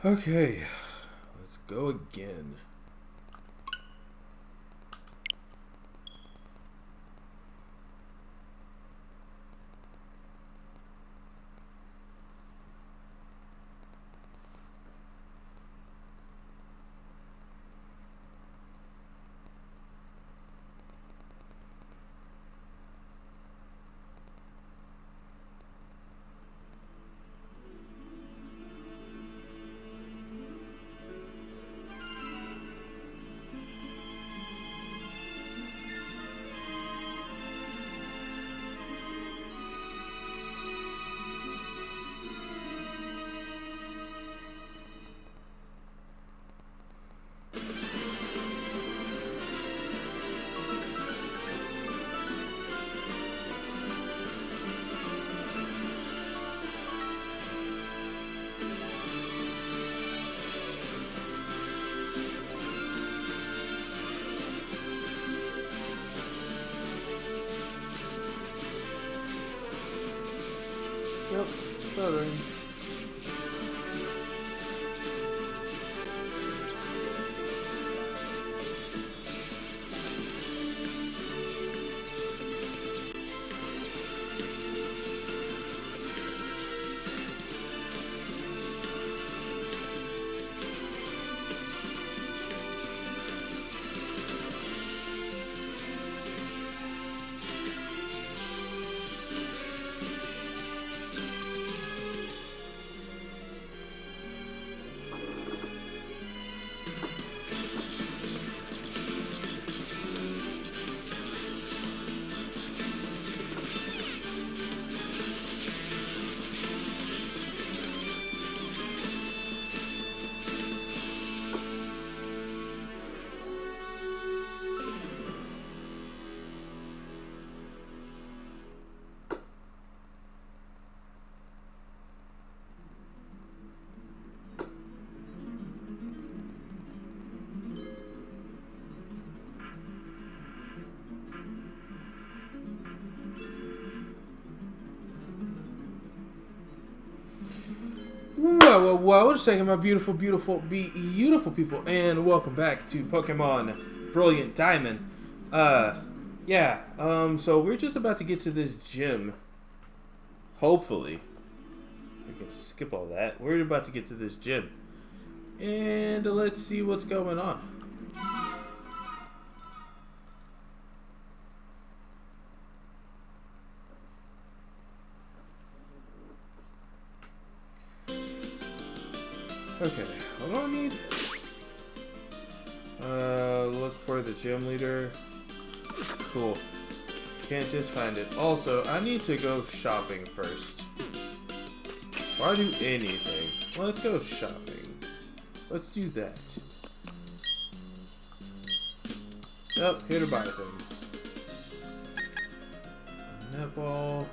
Okay, let's go again. Yep, stuttering. Well, just saying, my beautiful people, and welcome back to Pokemon Brilliant Diamond. So we're just about to get to this gym. Hopefully. We can skip all that. We're about to get to this gym. And let's see what's going on. Okay, what do I need? Look for the gym leader. Cool. Can't just find it. Also, I need to go shopping first. Before I do anything, let's go shopping. Let's do that. Oh, here to buy things. Netball.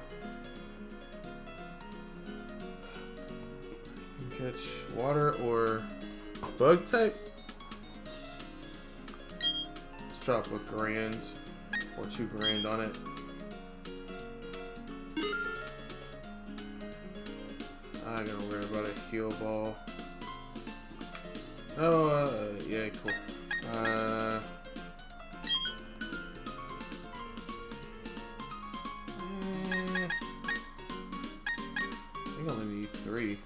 Catch water or bug type. Let's drop $1,000 or $2,000 on it. I gotta worry about a heal ball. Oh, yeah, cool. I think I only need 3.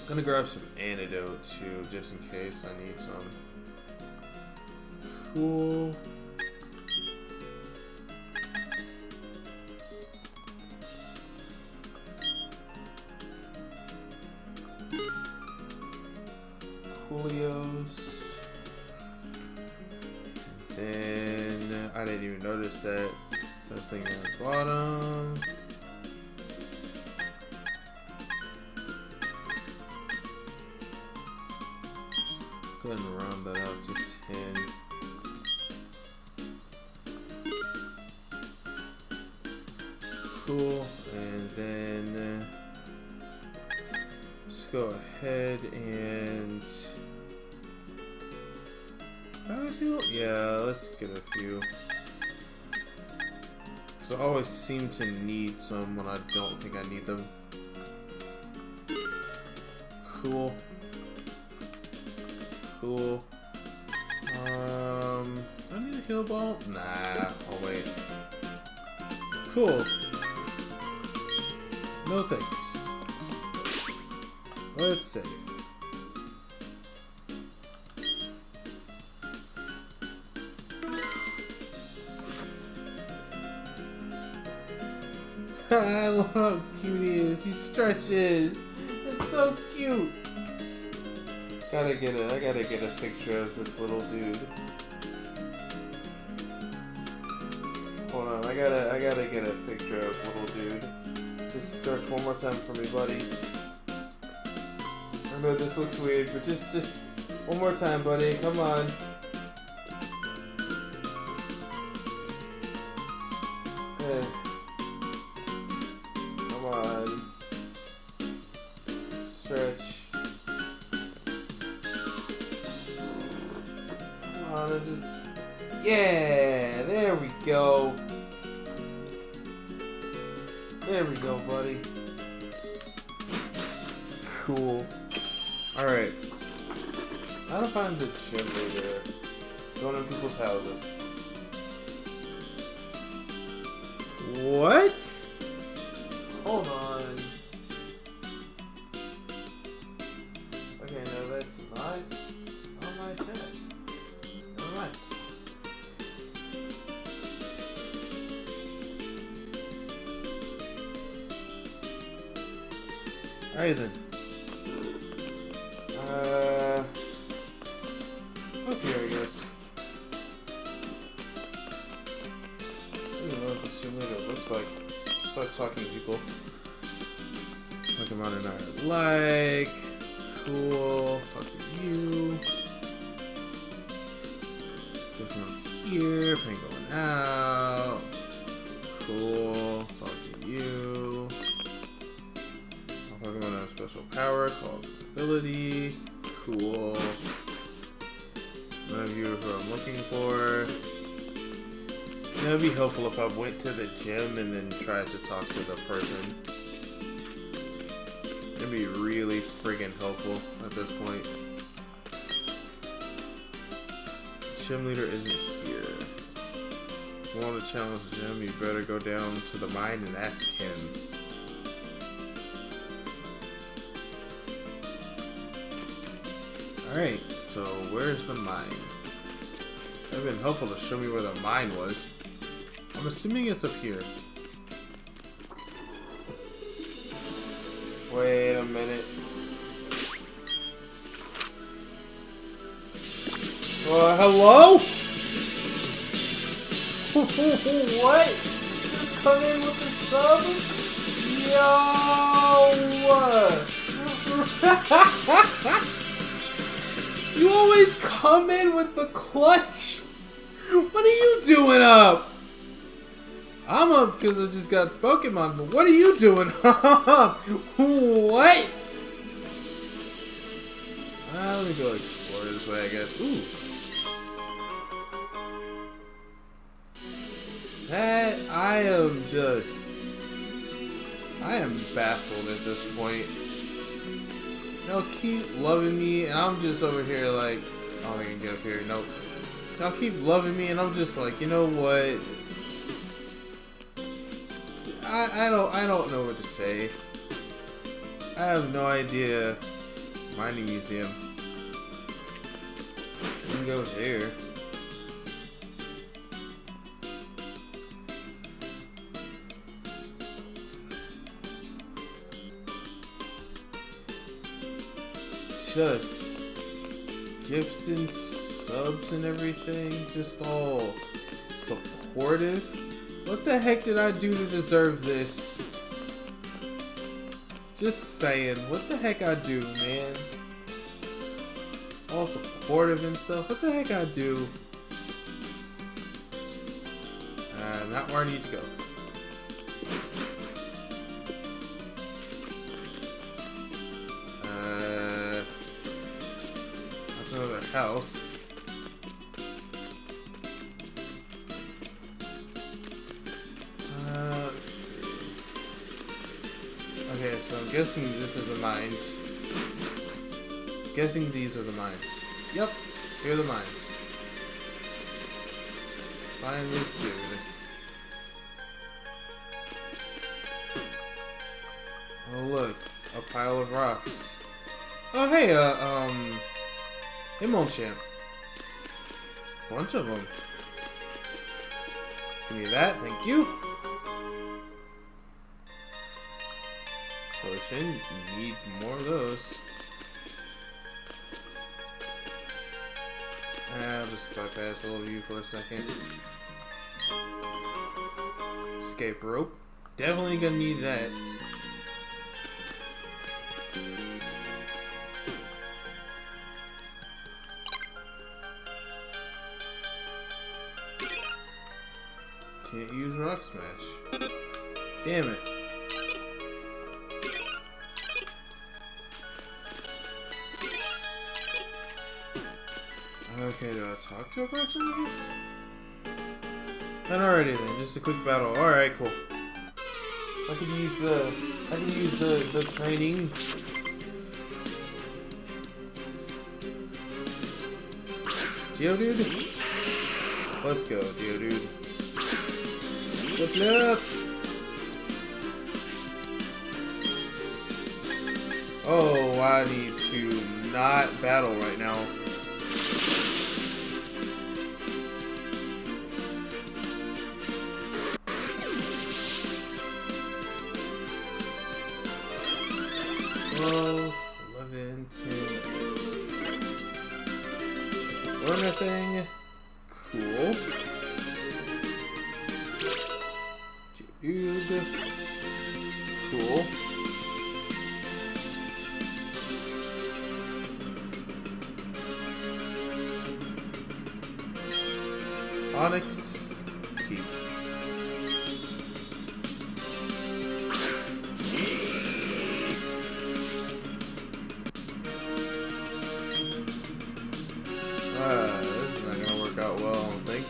Gonna grab some antidote too, just in case I need some. Cool. Coolios. Then I didn't even notice that. This thing on the bottom. Go ahead and round that out to 10. Cool, and then let's go ahead and let's get a few. Because I always seem to need some when I don't think I need them. Cool. Cool. I need a heal ball? Nah, I'll wait. Cool. No thanks. Let's save. I love how cute he is. He stretches. It's so cute. I gotta get a picture of this little dude. Hold on, I gotta get a picture of little dude. Just stretch one more time for me, buddy. I know this looks weird, but just one more time, buddy. Come on. Come on. Stretch. Come on, and just... Yeah! There we go. There we go, buddy. Cool. Alright. How to find the gym leader. Going in people's houses. What? Hold on. Okay, no, that's not on my chat. Never mind. Alright then. Up here, I guess. I don't even know what the simulator looks like. Start talking to people. Pokemon and I like. Cool. Talk to you. Go from here. Pain going out. Cool. Talk to you. Pokemon has a special power called ability. Cool. None of you who I'm looking for. It would be helpful if I went to the gym and then tried to talk to the person. It'd be really friggin' helpful at this point. Gym leader isn't here. If you want to challenge the gym, you better go down to the mine and ask him. Alright, so where's the mine? It would have been helpful to show me where the mine was. I'm assuming it's up here. Wait a minute. Hello? What? Just come in with the sub? Yo! You always come in with the clutch. What are you doing up? I'm up because I just got Pokemon, but what are you doing up? What? Let me go explore this way, I guess. Ooh. I am baffled at this point. Y'all keep loving me, and I'm just over here like, oh, I can get up here. Nope. Y'all keep loving me, and I'm just like, you know what? I don't know what to say. I have no idea. Mining museum. We can go there. Just gifts and subs and everything, just all supportive. What the heck did I do to deserve this? Just saying, what the heck I do, man? All supportive and stuff, what the heck I do? Not where I need to go. That's another house. Let's see. Okay, so I'm guessing this is the mines. Guessing these are the mines. Yep, here are the mines. Find this dude. Oh look, a pile of rocks. Oh hey, Hitmonchamp. Bunch of them. Give me that, thank you. Potion, need more of those. I'll just bypass all of you for a second. Escape rope. Definitely gonna need that. Can't use Rock Smash. Damn it. Okay, do I talk to a person, I guess? And alrighty then, just a quick battle. Alright, cool. I can use the training. Geodude? Let's go, Geodude. Flip. Oh, I need to not battle right now. Oh, 11, 10, 8. Learn a thing. Cool. Geodude. Cool. Onyx. Keep. This is not gonna work out well, I don't think.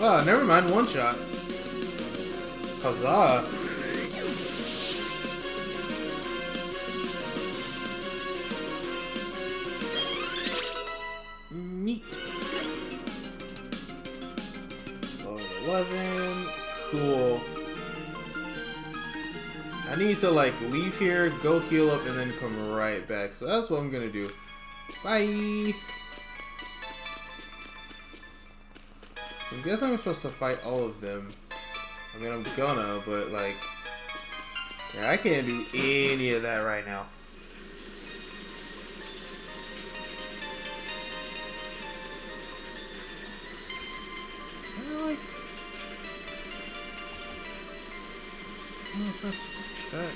Ah, never mind, one shot. Huzzah. Neat. 11. Cool. I need to like leave here, go heal up, and then come right back. So that's what I'm gonna do. Bye. I guess I'm supposed to fight all of them. I mean, I'm gonna, but like, yeah, I can't do any of that right now. I don't know if that's the chat.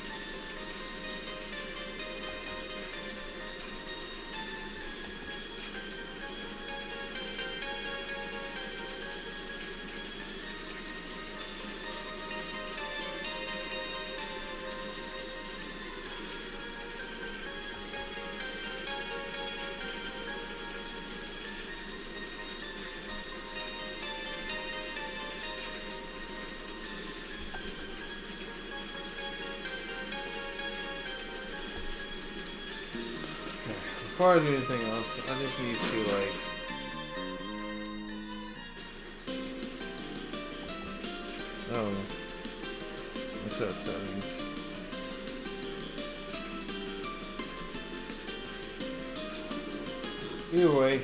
Before I do anything else, I just need to like oh, what's that settings? Either way,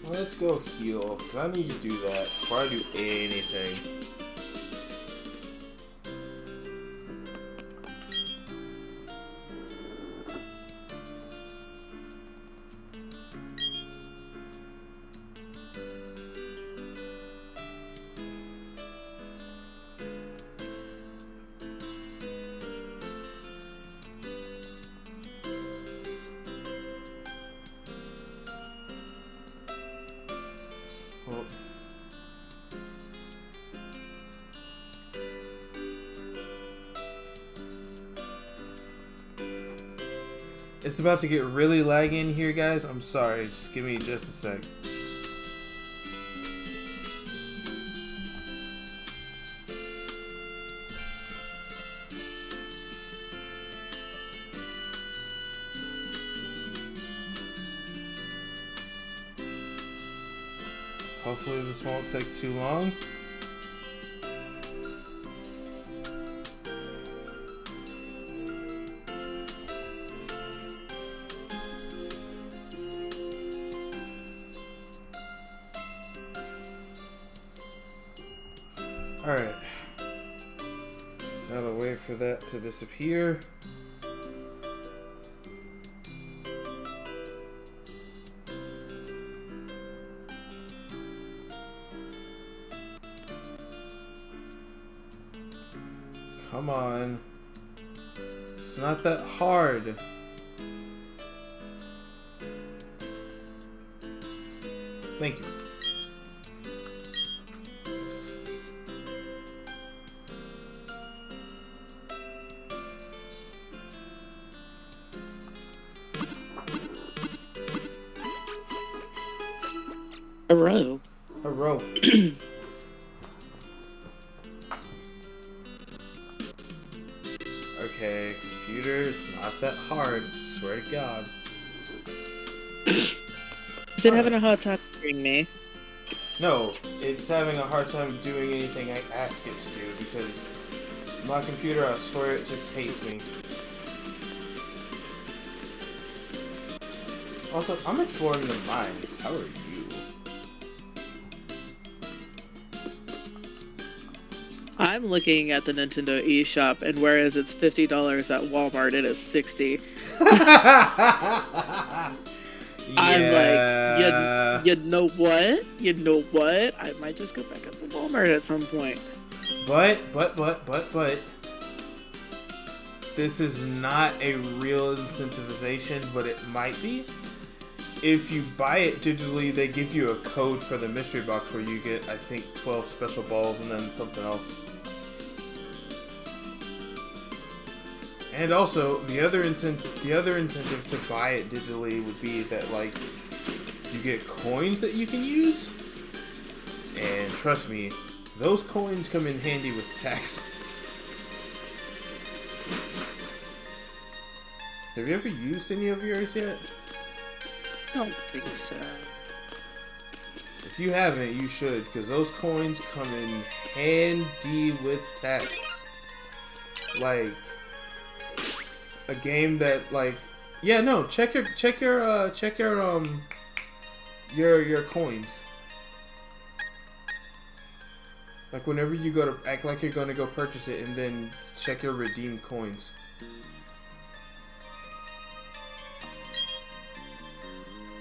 let's go heal because I need to do that before I do anything. Well, it's about to get really laggy in here, guys. I'm sorry. Just give me just a sec. Hopefully this won't take too long. Alright. Gotta wait for that to disappear. Come on. It's not that hard. Thank you. Yes. A row. A row. Okay, computer, it's not that hard. Swear to God. Is it having a hard time hearing me? No, it's having a hard time doing anything I ask it to do because my computer, I swear, it just hates me. Also, I'm exploring the mines. How are you? I'm looking at the Nintendo eShop, and whereas it's $50 at Walmart, it is $60. I'm like, you know what? You know what? I might just go back up to Walmart at some point. But, this is not a real incentivization, but it might be. If you buy it digitally, they give you a code for the mystery box where you get, I think, 12 special balls and then something else. And also, the other incentive to buy it digitally would be that, like, you get coins that you can use. And trust me, those coins come in handy with tax. Have you ever used any of yours yet? I don't think so. If you haven't, you should, because those coins come in handy with tax. Like a game that, like, yeah, no, check your coins. Like whenever you go to act like you're going to go purchase it, and then check your redeemed coins.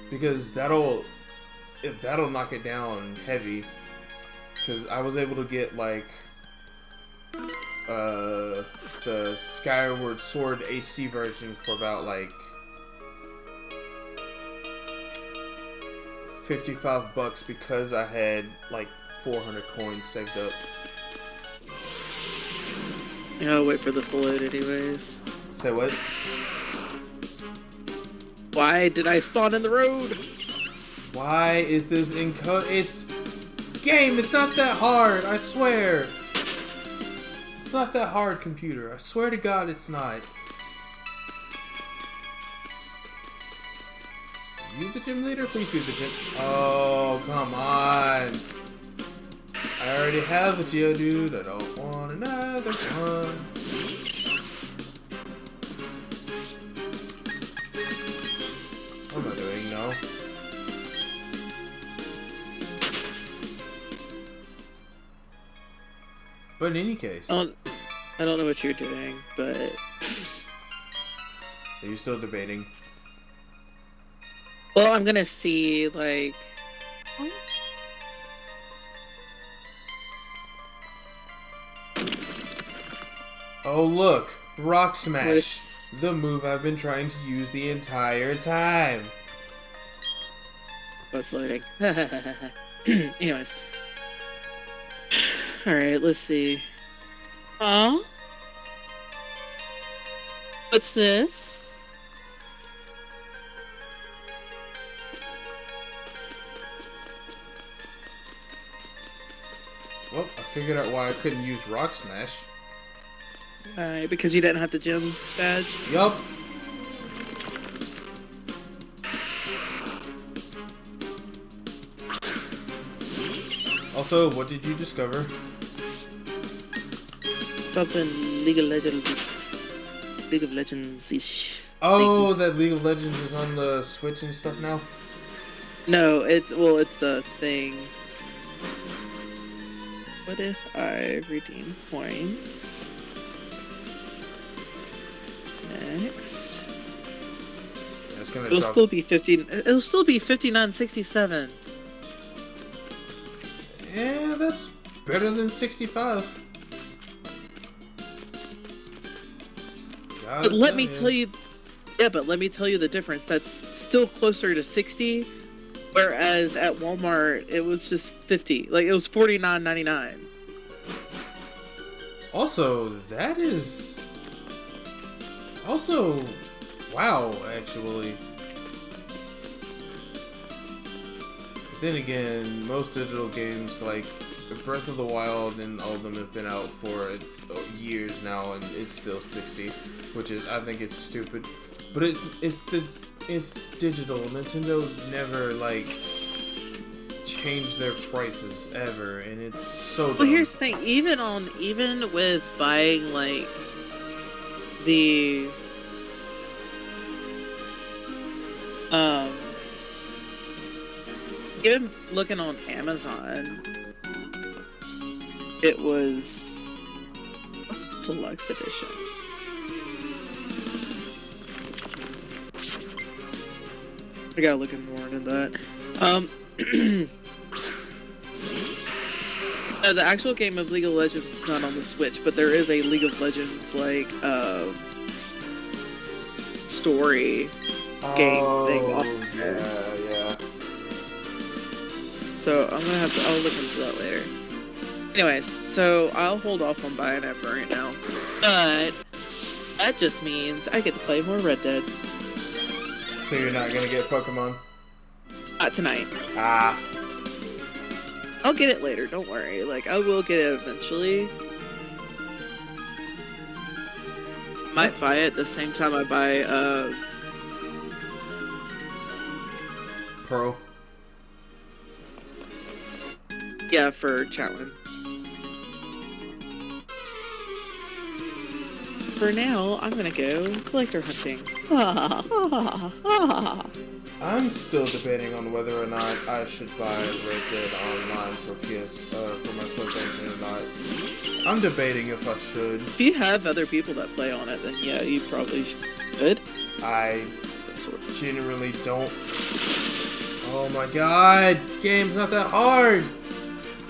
Because that'll knock it down heavy. Because I was able to get like the Skyward Sword HD version for about like $55 because I had like 400 coins saved up. Yeah, I'll wait for this to load anyways. Say what? Why did I spawn in the road? Why is this in code? It's game. It's not that hard. I swear. It's not that hard, computer. I swear to God, it's not. Are you the gym leader? Please be the gym. Oh, come on. I already have a Geodude. I don't want another one. What am I doing? No. But in any case, I don't know what you're doing, but are you still debating? well, I'm gonna see like. Oh look, Rock Smash. The move I've been trying to use the entire time. What's loading? Anyways. Alright, let's see. Huh? What's this? Well, I figured out why I couldn't use Rock Smash. Alright, because you didn't have the gym badge? Yup. Also, what did you discover? Something League of Legends-ish. Oh, that League of Legends is on the Switch and stuff now? No, it's the thing. What if I redeem points? Next. It'll still be 15. It'll still be 59.67. Yeah, that's better than 65. But let me tell you, but let me tell you the difference. That's still closer to 60, whereas at Walmart it was just 50. Like it was 49.99. Also, that is also wow, actually. But then again, most digital games like Breath of the Wild and all of them have been out for years now, and it's still 60, which is, I think it's stupid. But it's digital. Nintendo never like changed their prices ever, and it's so dumb. Well, here's the thing. Even with buying like the even looking on Amazon, it was, what's the deluxe edition? I gotta look more into that. No, the actual game of League of Legends is not on the Switch, but there is a League of Legends like story game thing on there. Yeah. So I'm gonna have to. I'll look into that later. Anyways, so I'll hold off on buying it for right now. But that just means I get to play more Red Dead. So you're not gonna get Pokemon? Not tonight. Ah. I'll get it later, don't worry. Like, I will get it eventually. Might buy it the same time I buy, Pearl? Yeah, for Chatwin. For now, I'm gonna go collector hunting. I'm still debating on whether or not I should buy Red Dead Online for for my PlayStation or not. I'm debating if I should. If you have other people that play on it, then yeah, you probably should. I generally don't. Oh my god! Game's not that hard!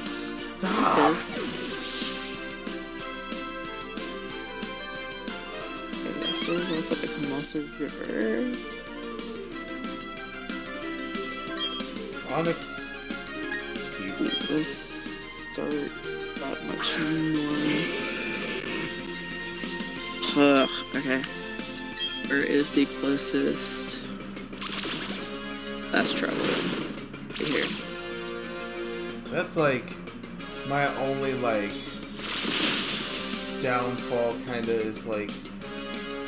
Stop! This is. Okay, so we're going for the Kamasa River. Onyx. Cute. Let's start that much more. Ugh, okay. Where is the closest fast travel? Here. That's like my only like downfall kinda is like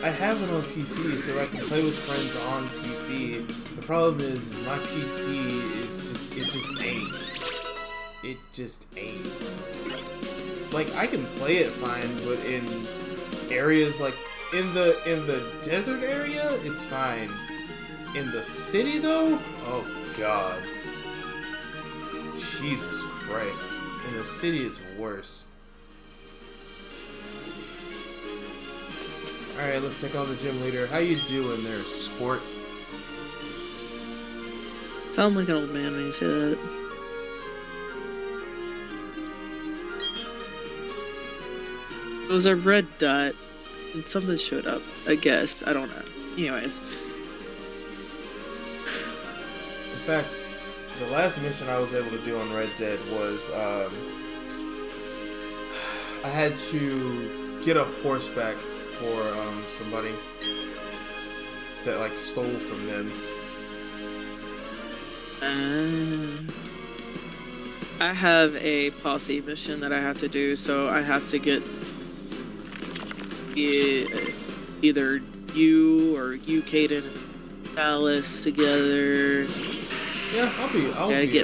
I have it on PC so I can play with friends on PC. The problem is my PC is it just ain't. Like I can play it fine, but in areas like in the desert area, it's fine. In the city though, oh god. Jesus Christ. In the city it's worse. Alright, let's take on the gym leader. How you doing there, sport? Sound like an old man when you say that. It was a red dot, and something showed up. I guess. I don't know. Anyways. In fact, the last mission I was able to do on Red Dead was, I had to get a horseback for, somebody that, like, stole from them. I have a posse mission that I have to do, so I have to get either you or you, Kaden, and Alice together. Yeah, I'll be able to do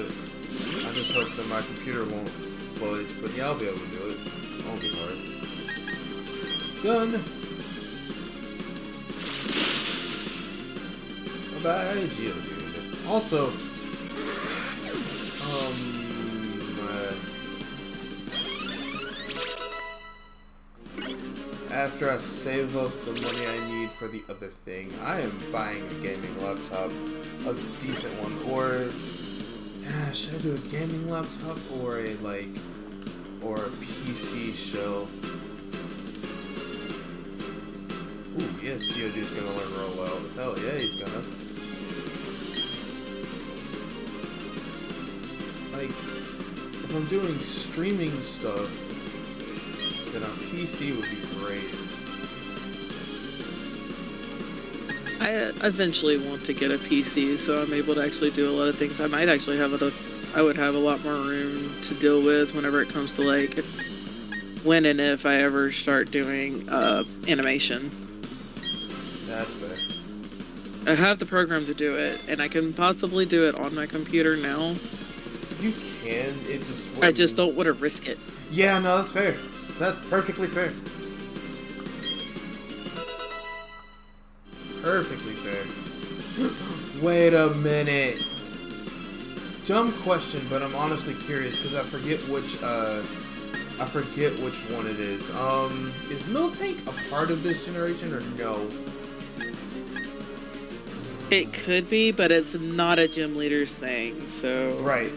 it. I just hope that my computer won't fudge, but yeah, I'll be able to do it. Won't be hard. Gun! Bye-bye, Geodude. Also, after I save up the money I need for the other thing, I am buying a gaming laptop, a decent one, or should I do a gaming laptop or a PC shell? Ooh, yes, Geodude's gonna learn real well. Hell yeah, he's gonna. Like, if I'm doing streaming stuff, then a PC would be great. I eventually want to get a PC, so I'm able to actually do a lot of things. I might actually have I would have a lot more room to deal with whenever it comes to like when and if I ever start doing animation. That's fair. I have the program to do it, and I can possibly do it on my computer now. You can, it just I just don't want to risk it. Yeah, no, that's fair. That's perfectly fair. Perfectly fair. Wait a minute. Dumb question, but I'm honestly curious because I forget which one it is. Is Miltank a part of this generation or no? It could be, but it's not a gym leader's thing, so... Right.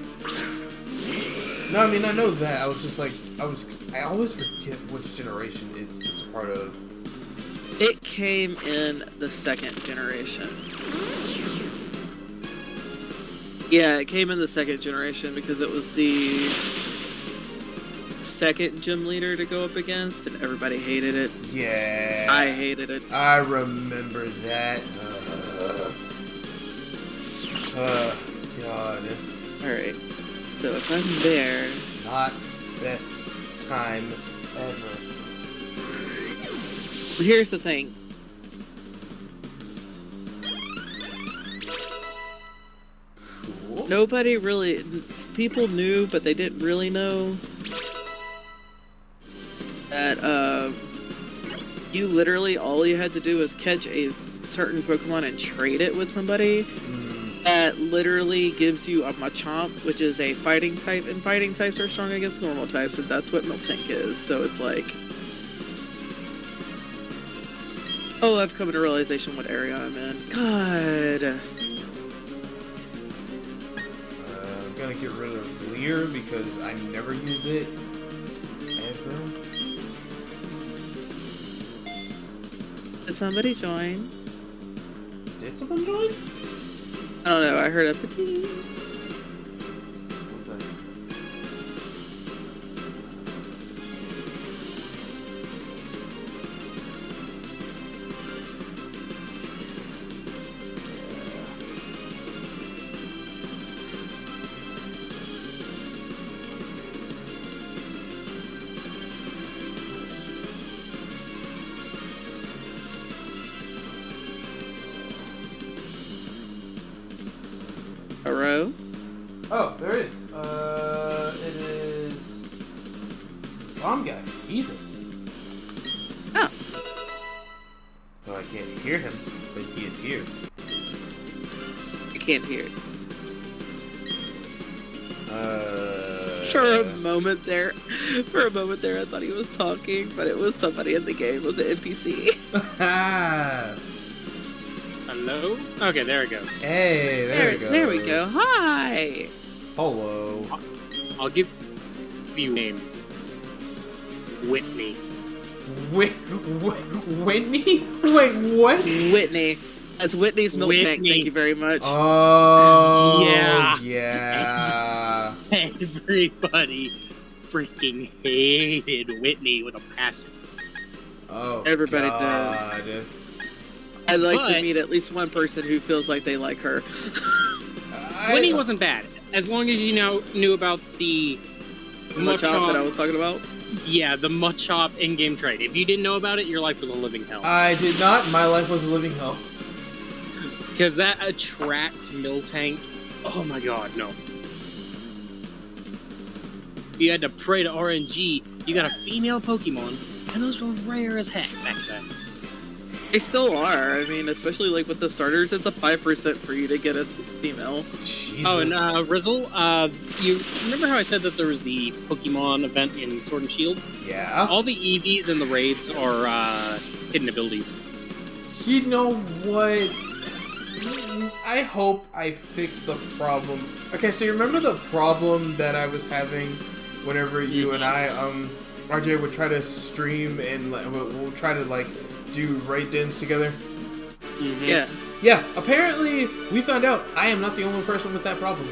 No, I mean, I know that. I was just like, I always forget which generation it's a part of. It came in the second generation. Yeah, it came in the second generation because it was the second gym leader to go up against, and everybody hated it. Yeah. I hated it. I remember that. God. Alright. So if I'm there... Not best time ever. Here's the thing. Cool. Nobody really... People knew, but they didn't really know that, you literally, all you had to do was catch a certain Pokemon and trade it with somebody. That literally gives you a Machamp, which is a fighting type, and fighting types are strong against normal types, and that's what Miltank is. So it's like... Oh, I've come to realization what area I'm in. God. I'm gonna get rid of Leer because I never use it. Ever. Did somebody join? Did someone join? I don't know, I heard a petit. One second. Hello? Oh, there it is. It is... Bomb Guy. Easy. Oh. So I can't hear him, but he is here. I can't hear it. For a moment there, I thought he was talking, but it was somebody in the game. It was an NPC. Hello? Okay, there it goes. Hey, there it goes. There we go. Hi. Hello. I'll give you a name. Whitney. Whitney? Wait, what? Whitney. That's Whitney's Miltank. Whitney. Thank you very much. Oh, Yeah. Yeah. Everybody freaking hated Whitney with a passion. Oh, Everybody God. does. I'd like to But- meet at least one person who feels like they like her. Whitney wasn't bad. As long as you knew about the Machamp that I was talking about. Yeah, the Machop in-game trade. If you didn't know about it, your life was a living hell. I did not. My life was a living hell. Because that attract Miltank. Oh my god, no. you had to pray to RNG, you got a female Pokemon, and those were rare as heck back then. They still are. I mean, especially like with the starters, it's a 5% for you to get a female. Jesus. Oh, and Rizzle, you remember how I said that there was the Pokemon event in Sword and Shield? Yeah. All the EVs and the raids are hidden abilities. You know what? I hope I fixed the problem. Okay, so you remember the problem that I was having whenever you and I, RJ would try to stream and we'll try to like do raid dens together? Mm-hmm. Yeah. Yeah, apparently we found out I am not the only person with that problem.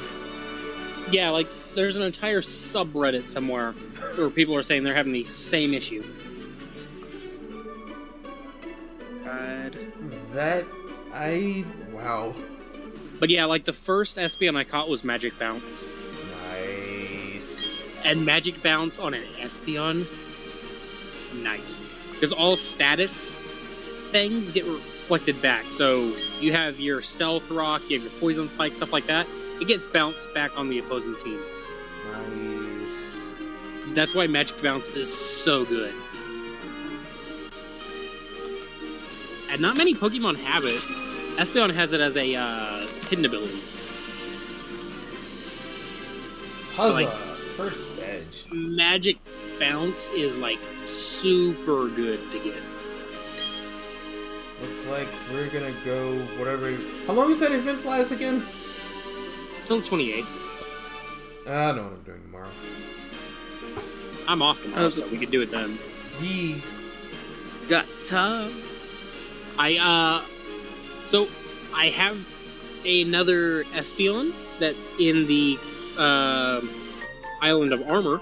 Yeah, like, there's an entire subreddit somewhere where people are saying they're having the same issue. God. Wow. But yeah, like, the first Espeon I caught was Magic Bounce. Nice. And Magic Bounce on an Espeon? Nice. Because all status things get reflected back. So you have your Stealth Rock, you have your Poison Spike, stuff like that. It gets bounced back on the opposing team. Nice. That's why Magic Bounce is so good. And not many Pokemon have it. Espeon has it as a hidden ability. Huzzah! Like, First edge. Magic Bounce is like super good to get. Looks like we're gonna go whatever. How long does that event last again? Till the 28th. I know what I'm doing tomorrow. I'm off tomorrow, so we could do it then. Yee. Got time. So I have another Espeon that's in the Island of Armor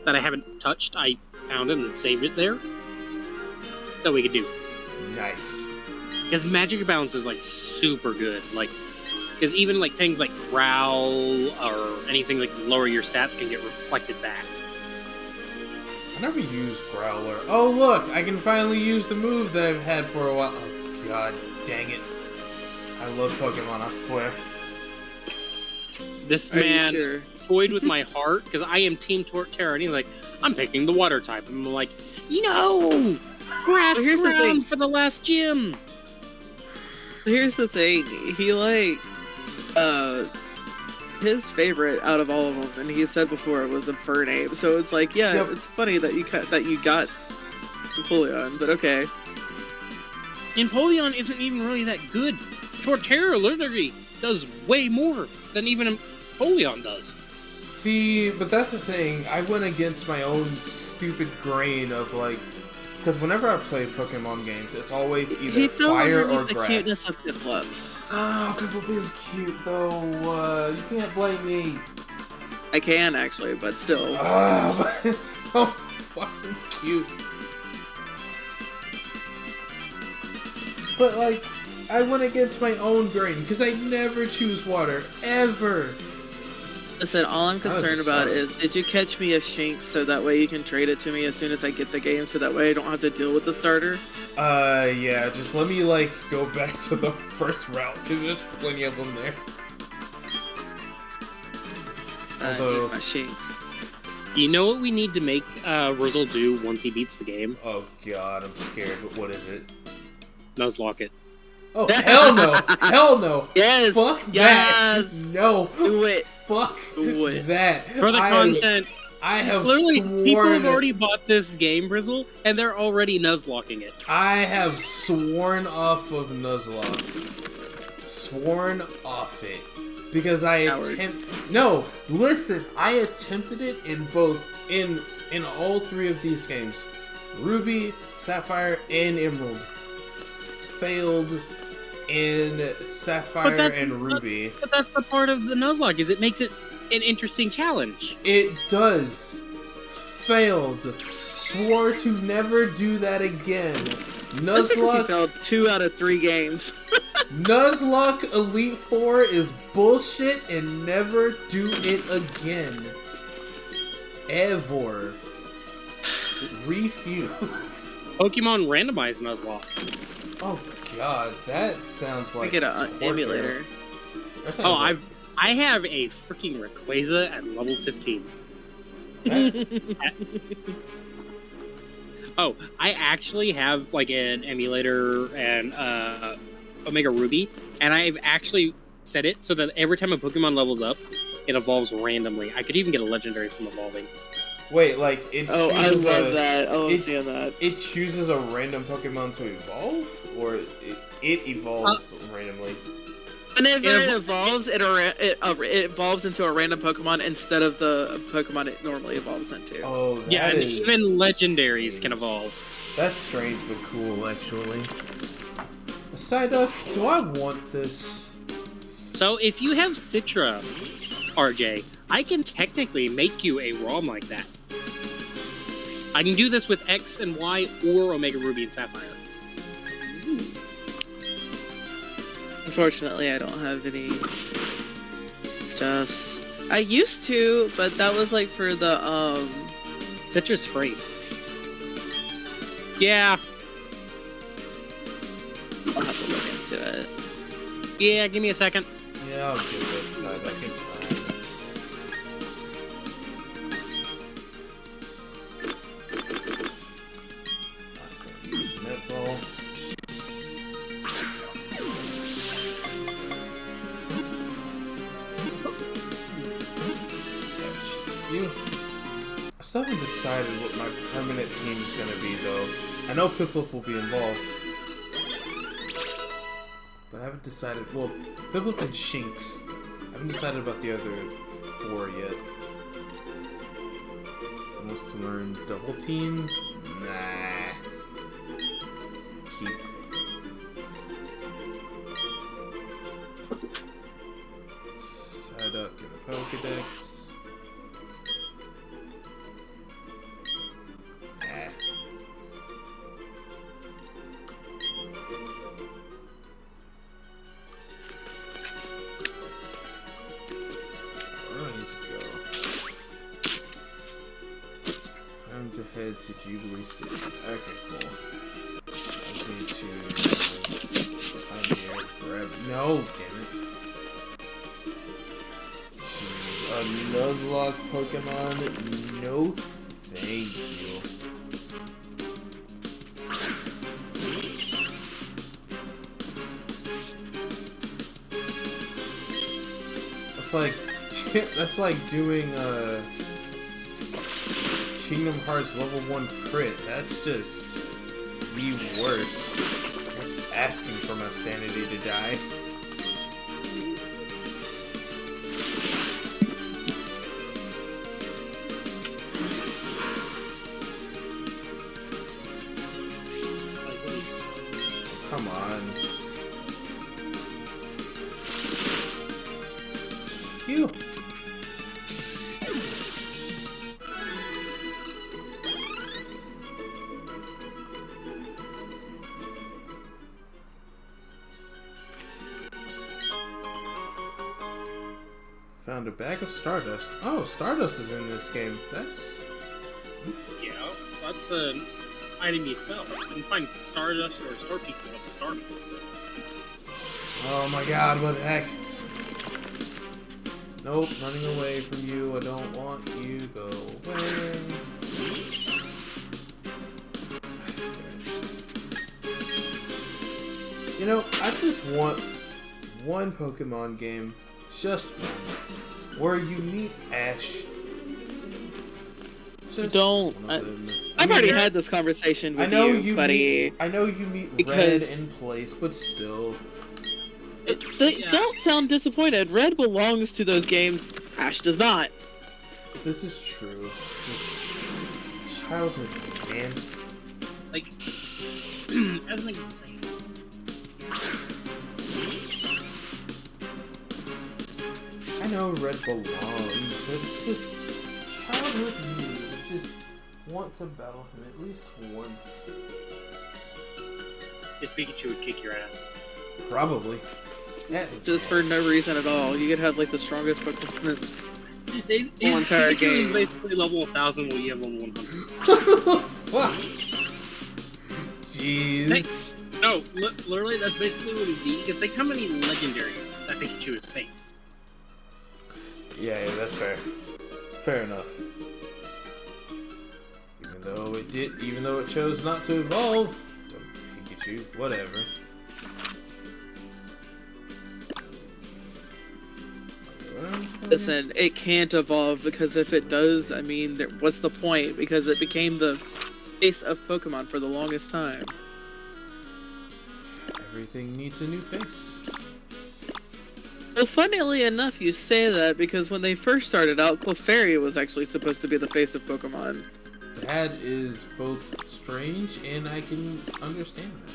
that I haven't touched. I found it and saved it there. That we could do. Nice. Because Magic Bounce is like super good. Like, because even like things like Growl or anything like lower your stats can get reflected back. I never used Growler. Oh look, I can finally use the move that I've had for a while. Oh god, dang it. I love Pokemon, I swear. This Are you man sure? toyed with my heart because I am Team Torterra, and he's like, I'm picking the water type. And I'm like, no! Grass Well, here's the thing. ground for the last gym! Here's the thing. He like, his favorite out of all of them, and he said before, was a Fernape. So it's like, yeah, Yep. it's funny that you got Empoleon, but okay. Empoleon isn't even really that good. Torterra literally does way more than even Empoleon does. See, but that's the thing. I went against my own stupid grain of like, because whenever I play Pokemon games, it's always either fire or the grass. cuteness of Piplup. Oh, Piplup is cute though. You can't blame me. I can actually, but still. But it's so fucking cute. But like, I went against my own grain because I never choose water ever. Listen, all I'm concerned just about sorry. is, did you catch me a Shinx so that way you can trade it to me as soon as I get the game, so that way I don't have to deal with the starter? Yeah, just let me like go back to the first route because there's plenty of them there. I Although- need my Shinx. You know what we need to make Rizzle do once he beats the game? Oh god, I'm scared. What is it? Nuzlocke it. Oh hell no! Hell no! Yes! Fuck Yes! that! No! Do it! Fuck Do it. that! For the content, I have literally, people have sworn. already bought this game, Rizzle, and they're already Nuzlocking it. I have sworn off of Nuzlocke. Sworn off it. Because I No, listen, I attempted it in both in all three of these games. Ruby, Sapphire, and Emerald. Failed in Sapphire and Ruby. But that's the part of the Nuzlocke, is it makes it an interesting challenge. It does. Failed. Swore to never do that again. That's because you Nuzlocke, failed 2 out of 3 games. Nuzlocke Elite Four is bullshit and never do it again. Ever. Refuse. Pokemon randomized Nuzlocke. Oh god, that sounds I like get an torture. emulator. That sounds Oh, like- I have a freaking Rayquaza at level 15. Oh, I actually have like an emulator and Omega Ruby, and I've actually set it so that every time a Pokemon levels up, it evolves randomly. I could even get a legendary from evolving. Wait, like it chooses I love that. I love seeing that. It chooses a random Pokemon to evolve, or it evolves randomly. Whenever it evolves, it evolves into a random Pokemon instead of the Pokemon it normally evolves into. Oh, that yeah, and is even legendaries strange. can evolve. That's strange but cool, actually. A Psyduck, do I want this? So if you have Citra, RJ, I can technically make you a ROM like that. I can do this with X and Y or Omega Ruby and Sapphire. Unfortunately, I don't have any stuffs. I used to, but that was like for the Citra's free. Yeah. I'll have to look into it. Yeah, give me a second. Yeah, I'll do this Psyduck, it's fine. Not gonna use Netball. You. I still haven't decided what my permanent team is going to be, though. I know Piplup will be involved. But I haven't decided... Well, Piplup and Shinx. I haven't decided about the other 4 yet. Wants to learn Double Team? Nah. Keep. Psyduck in the Pokedex. Head to Jubilee City. Okay, cool. I just need to find here, grab. No, damn it. Jeez, a Nuzlocke Pokemon? No, thank you. That's like doing Kingdom Hearts level 1 crit. That's just the worst. I'm asking for my sanity to die. Come on. You. Found a bag of Stardust. Oh, Stardust is in this game. That's... Yeah, that's an item itself. You can find Stardust or Star Pieces on the Star Pieces. Oh my god, what the heck? Nope, running away from you. I don't want you. Go away. You know, I just want one Pokemon game. Just one. Where you meet Ash. Just don't. I've already had this conversation with you, buddy. I know you meet Red in place, but still. Don't sound disappointed. Red belongs to those games. Ash does not. This is true. Just childhood, man. Like, as an example. I know Red belongs, but it's just childhood me. I just want to battle him at least once. This Pikachu would kick your ass. Probably. Just for no reason at all. You could have like the strongest Pokemon in the whole entire Pikachu game. is basically level 1000 while you have level 100. Jeez. No, literally that's basically what it'd be, because think how many legendaries that Pikachu has faced. Yeah, that's fair. Fair enough. Even though it chose not to evolve. Don't Pikachu, whatever. Listen, it can't evolve because if it does, I mean, what's the point? Because it became the face of Pokemon for the longest time. Everything needs a new face. Well, funnily enough, you say that because when they first started out, Clefairy was actually supposed to be the face of Pokemon. That is both strange and I can understand that.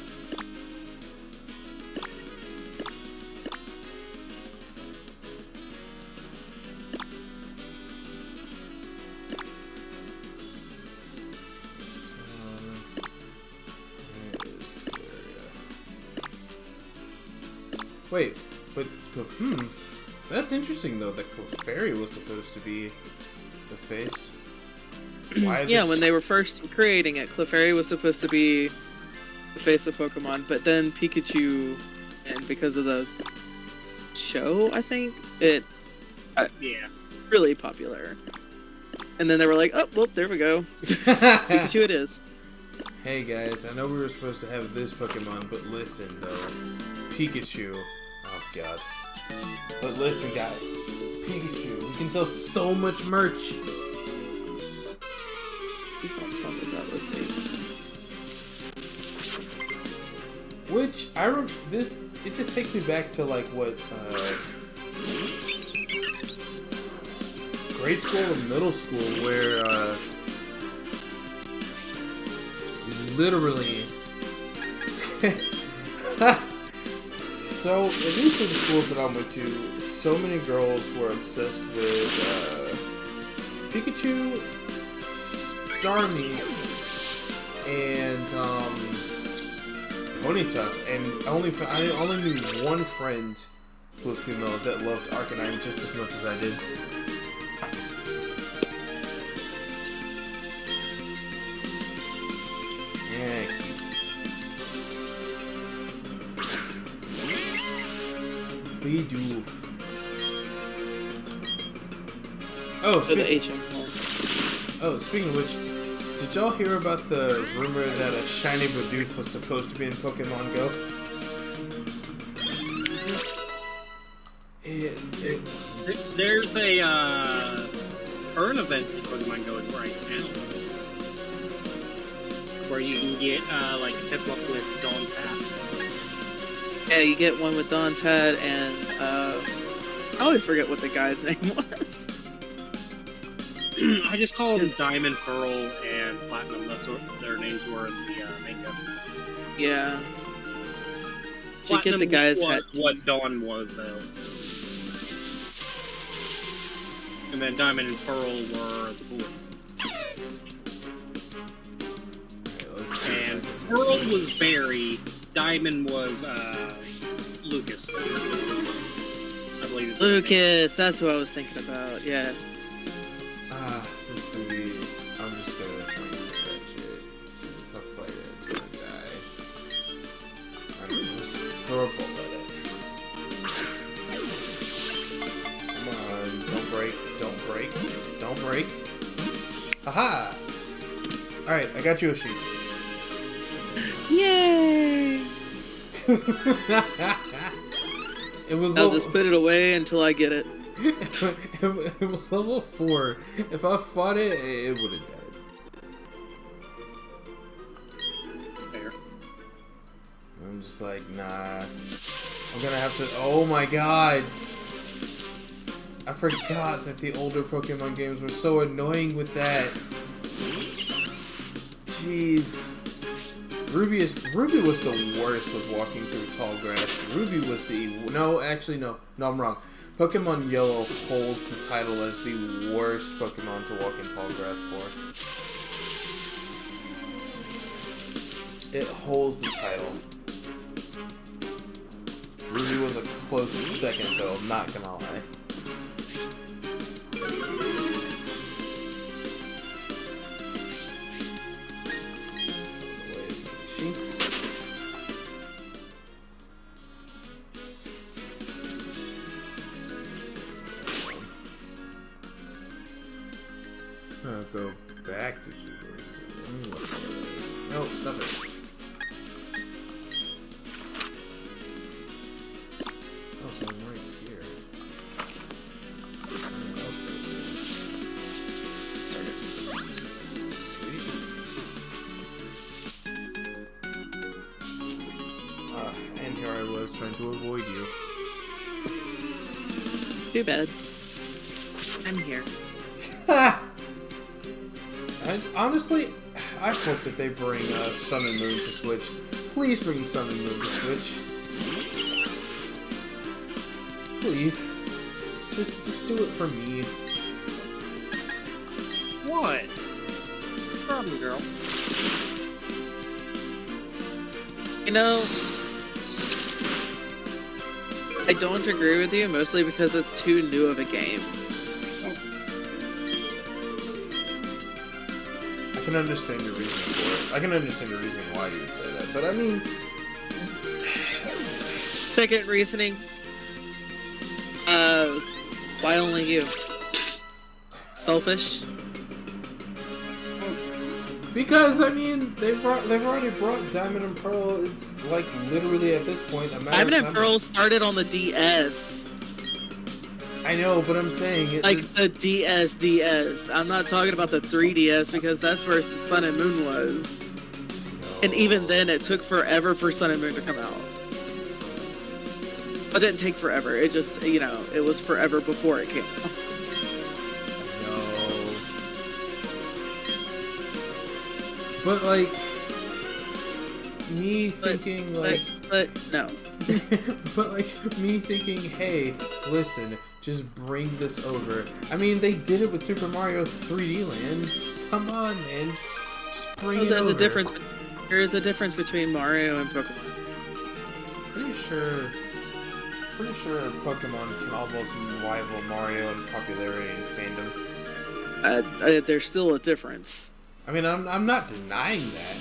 Wait, but that's interesting though. That Clefairy was supposed to be the face. Why? Yeah, when they were first creating it, Clefairy was supposed to be the face of Pokemon, but then Pikachu, and because of the show, I think it really popular. And then they were like, oh, well, there we go, Pikachu it is. Hey guys, I know we were supposed to have this Pokemon, but listen though, Pikachu. Oh god. But listen guys, Pikachu, we can sell so much merch. Please don't tell me that, let's see. Which, it just takes me back to like what, grade school and middle school where, literally, so, at least in the schools that I went to, so many girls were obsessed with Pikachu, Starmie, and Ponyta, and I only knew one friend who was female that loved Arcanine just as much as I did. Yeah. Bidoof. Oh, speaking of which, did y'all hear about the rumor that a shiny Bidoof was supposed to be in Pokemon Go? There's a current event in Pokemon Go right now where you can get like a tip up with Dawn's hat. Yeah, you get one with Dawn's head, and I always forget what the guy's name was. I just call them Diamond, Pearl, and Platinum. That's what their names were in the manga. Yeah. So you Platinum get the guy's head. What Dawn was, though. And then Diamond and Pearl were the boys. And Pearl was Barry. Diamond was Lucas. I believe. Lucas, that's who I was thinking about. Yeah. This is gonna be. I'm just gonna try and catch it. If I fight it, it's gonna die. I'm gonna just throw a bullet at it. Come on, don't break, don't break, don't break. Haha! Alright, I got you a sheets. Yay! I'll just put it away until I get it. It was level 4. If I fought it, it would have died. Fair. I'm just like, nah. I'm gonna have to. Oh my god! I forgot that the older Pokemon games were so annoying with that. Jeez. Ruby was the worst with walking through tall grass. Ruby was the no, I'm wrong. Pokemon Yellow holds the title as the worst Pokemon to walk in tall grass for. It holds the title. Ruby was a close second though, I'm not gonna lie. Shinx. Go back to Jubilees. No, stop it. Oh, so I'm right here. And here I was trying to avoid you. Too bad. I'm here. And honestly, I hope that they bring Sun and Moon to Switch. Please bring Sun and Moon to Switch. Please. Just do it for me. What? Problem, girl. You know, I don't agree with you, mostly because it's too new of a game. I can understand your reason for it. I can understand your reason why you would say that, but I mean... Second reasoning, why only you? Selfish? Because, I mean, they've already brought Diamond and Pearl. It's, like, literally at this point a matter Diamond of and time. Pearl started on the DS. I know, but I'm saying... Like the DS. I'm not talking about the 3DS because that's where the Sun and Moon was. No. And even then, it took forever for Sun and Moon to come out. It didn't take forever. It just, you know, it was forever before it came out. No. But, like... Me thinking, But no. But, like, me thinking, hey, listen... Just bring this over. I mean, they did it with Super Mario 3D Land. Come on, man. Just bring it over. There is a difference between Mario and Pokemon. Pretty sure Pokemon can almost rival Mario in popularity and fandom. There's still a difference. I mean, I'm not denying that.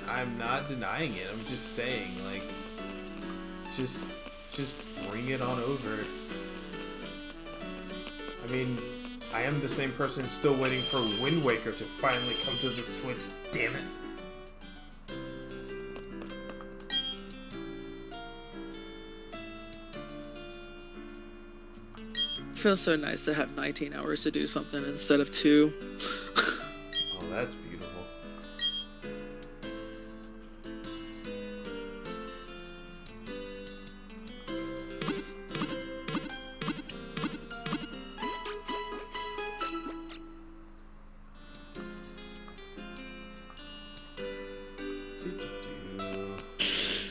I'm not denying it. I'm just saying, like, just bring it on over. I mean, I am the same person still waiting for Wind Waker to finally come to the Switch. Damn it. It feels so nice to have 19 hours to do something instead of 2. Oh, that's beautiful.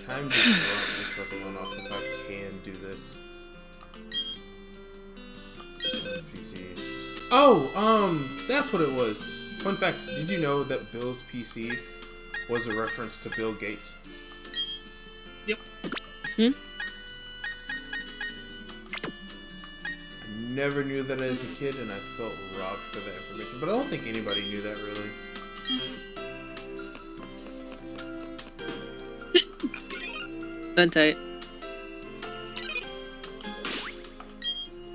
Time to drop this Pokemon off if I can do this. PC. Oh, that's what it was. Fun fact, did you know that Bill's PC was a reference to Bill Gates? Yep. Hmm? I never knew that as a kid, and I felt robbed for that information. But I don't think anybody knew that, really. Been tight.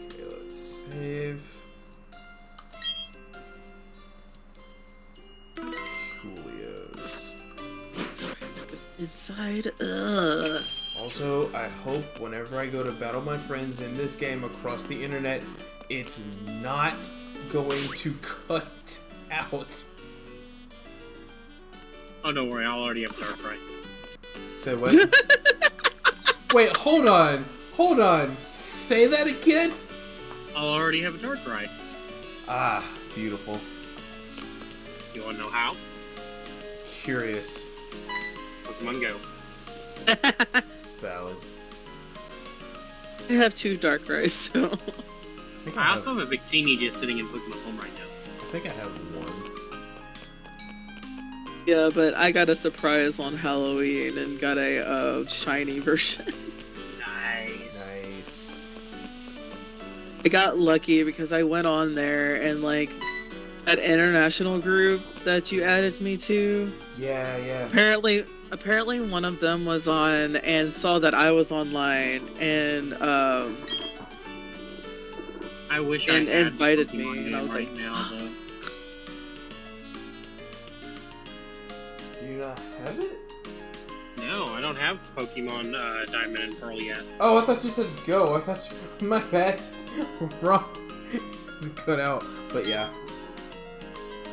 Okay, let's save. Coolios. So I have to go inside. Ugh. Also, I hope whenever I go to battle my friends in this game across the internet, it's not going to cut out. Oh, don't worry, I'll already have Darkrai. Say what? Wait, hold on. Say that again? I'll already have a Darkrai. Ah, beautiful. You wanna know how? Curious. Pokemon Go. Valid. I have 2 Darkrai's, so... I also have a Victini just sitting in Pokemon Home right now. I think I have 1. Yeah, but I got a surprise on Halloween and got a shiny version. Nice. I got lucky because I went on there and, like, that international group that you added me to. Yeah. Apparently one of them was on and saw that I was online and I wish and I had invited the me, Pokemon and I game was right like, now, though. Do you not have it? No, I don't have Pokemon Diamond and Pearl yet. Oh, I thought you said go. I thought you... My bad. Wrong. Cut out. But yeah.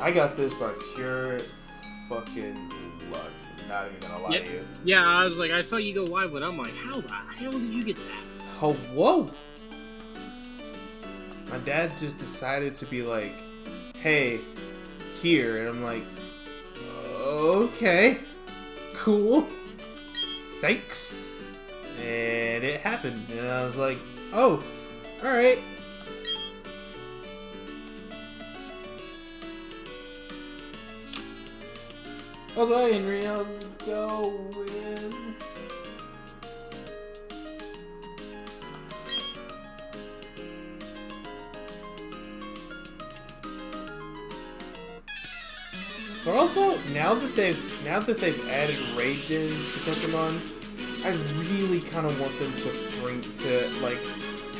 I got this by pure fucking luck. Not even gonna lie to you. Yeah, I was like, I saw you go live, and I'm like, how the hell did you get that? Oh, whoa! My dad just decided to be like, hey, here. And I'm like, okay, cool, thanks. And it happened. And I was like, oh, alright. How's that, Henry? How's it going? But also, now that they've added raid dens to Pokemon, I really kind of want them to like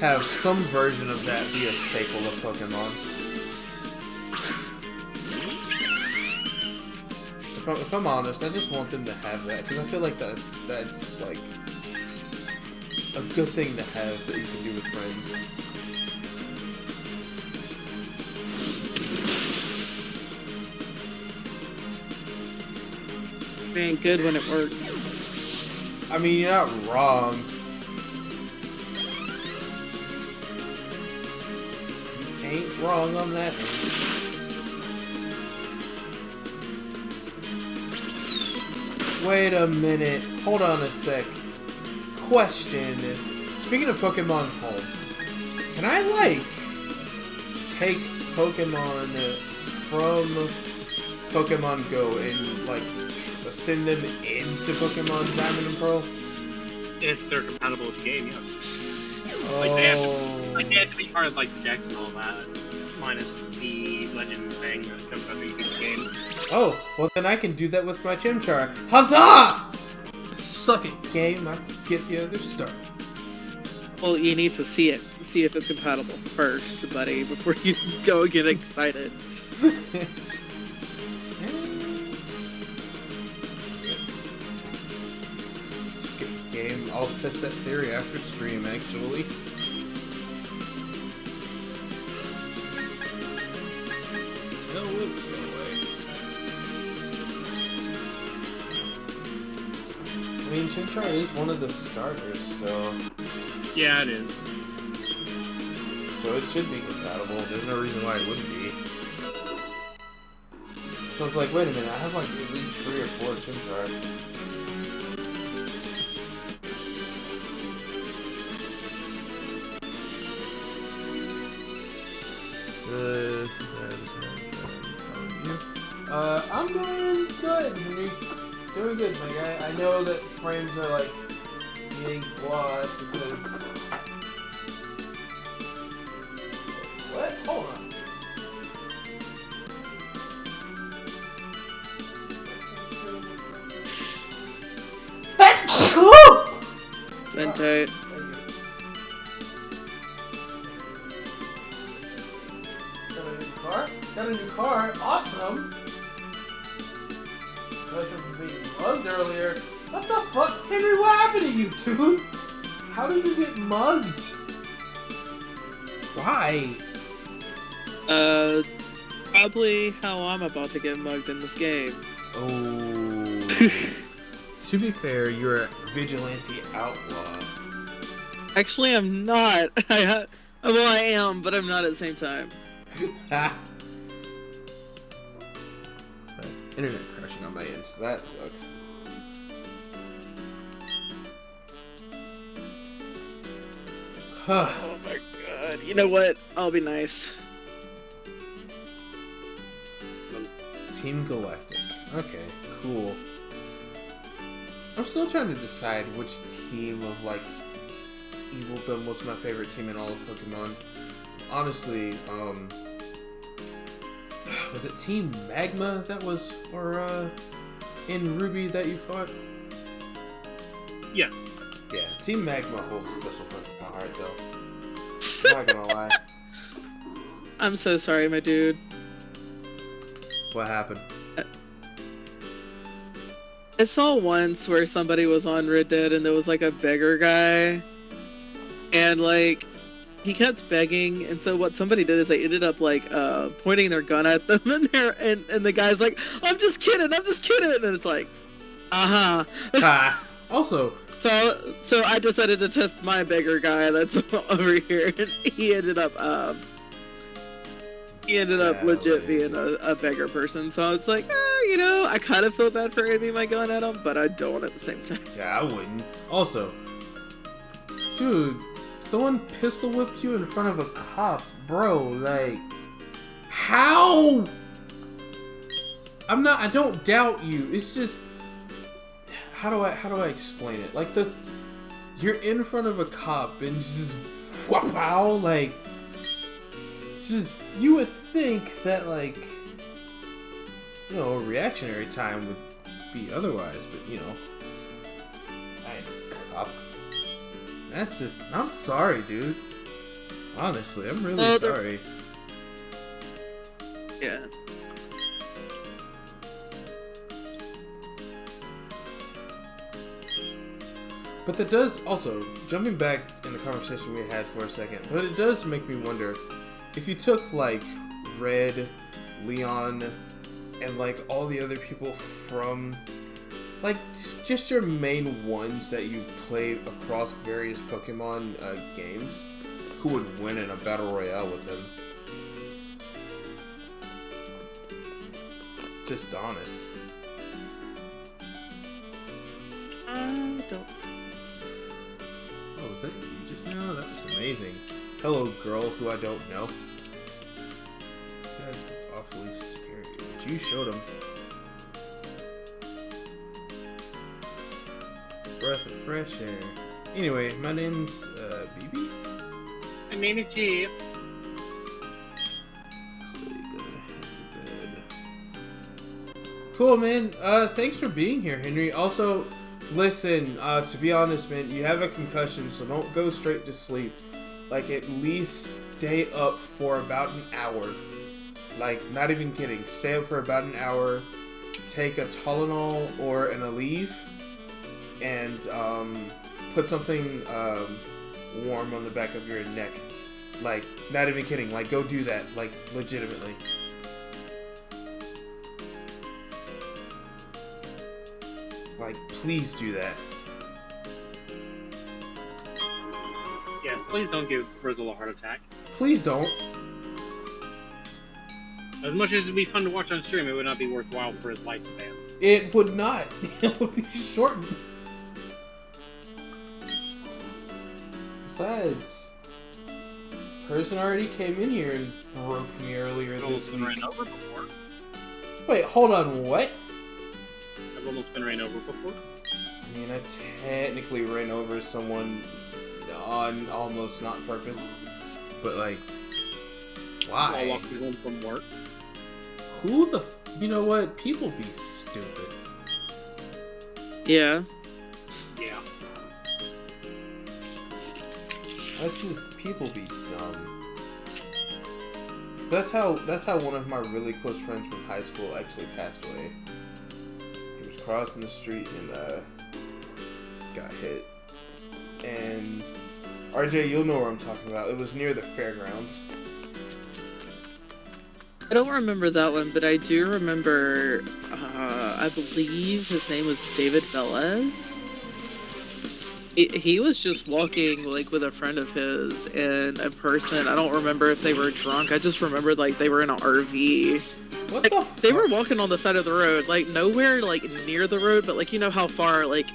have some version of that be a staple of Pokemon. If I'm honest, I just want them to have that because I feel like that's like a good thing to have that you can do with friends. man, good when it works. I mean, you're not wrong. You ain't wrong on that. Wait a minute. Hold on a sec. Question. Speaking of Pokemon Home, can I, like, take Pokemon from Pokemon Go and, like, send them into Pokemon Diamond and Pearl? If they're compatible with the game, yes. Oh. They have to be part of like the decks and all that, minus the legend thing that comes out of each game. Oh, well then I can do that with my Chimchar. Huzzah! Suck it, game. I get the other star. Well, you need to see if it's compatible first, buddy, before you go and get excited. Game. I'll test that theory after stream, actually. No, go away. I mean, Chimchar is one of the starters, so... Yeah, it is. So it should be compatible. There's no reason why it wouldn't be. So I was like, wait a minute, I have like at least 3 or 4 Chimchar. I'm doing good, Henry. Doing good, my guy. I know that frames are like being flawed because. What? Hold on. Sente. Got a new car. Awesome. Pleasure for being mugged earlier. What the fuck? Henry, what happened to you, dude? How did you get mugged? Why? Probably how I'm about to get mugged in this game. Oh. To be fair, you're a vigilante outlaw. Actually, I'm not. Well, I am, but I'm not at the same time. Internet crashing on my end, so that sucks. Oh my god. You know what? I'll be nice. Team Galactic. Okay, cool. I'm still trying to decide which team of, like, Evildoom was my favorite team in all of Pokemon. Honestly, was it Team Magma that was for, in Ruby that you fought? Yes. Yeah, Team Magma holds a special place in my heart, though. I'm not gonna lie. I'm so sorry, my dude. What happened? I saw once where somebody was on Red Dead and there was like a beggar guy, and like he kept begging, and so what somebody did is they ended up like pointing their gun at them, and the guy's like, I'm just kidding, and it's like, Also, so I decided to test my beggar guy that's over here, and he ended up legit being a beggar person. So it's like, you know, I kind of feel bad for aiming my gun at him, but I don't at the same time. yeah, I wouldn't. Also, dude, someone pistol whipped you in front of a cop, bro. Like, how? I don't doubt you. It's just, how do I explain it? Like, you're in front of a cop and just wow, like, it's just, you would think that, like, you know, a reactionary time would be otherwise, but you know, I ain't a cop. That's just, I'm sorry, dude. Honestly, I'm really sorry. Yeah. But that does also, jumping back in the conversation we had for a second, but it does make me wonder if you took like Red, Leon, and like all the other people from like just your main ones that you played across various Pokemon games, who would win in a battle royale with them? Just honest. Don't. Oh, was that you just now? That was amazing. Hello, girl who I don't know. That's awfully scary. But you showed him. Breath of fresh air. Anyway, my name's BB. My name is G. So you're gonna head to bed. Cool, man. Thanks for being here, Henry. Also, listen, to be honest, man, you have a concussion, so don't go straight to sleep. Like, at least stay up for about an hour. Like, not even kidding. Stay up for about an hour. Take a Tylenol or an Aleve. And, put something, warm on the back of your neck. Like, not even kidding. Like, go do that. Like, legitimately. Like, please do that. Yes, please don't give Frizzle a heart attack. Please don't. As much as it'd be fun to watch on stream, it would not be worthwhile for his lifespan. It would not. It would be shortened. Besides, person already came in here and broke me earlier this week. Ran over before. Wait, hold on, what? I've almost been ran over before. I mean, I technically ran over someone on almost not purpose, but like, why? While walking home from work. Who the? You know what? People be stupid. Yeah. Yeah. That's just, people be dumb. 'Cause that's how one of my really close friends from high school actually passed away. He was crossing the street and got hit. And RJ, you'll know where I'm talking about. It was near the fairgrounds. I don't remember that one, but I do remember, I believe his name was David Velez. He was just walking, like, with a friend of his and a person. I don't remember if they were drunk. I just remembered, like, they were in an RV. What like, the fuck? They were walking on the side of the road, like, nowhere, like, near the road, but, like, you know how far, like,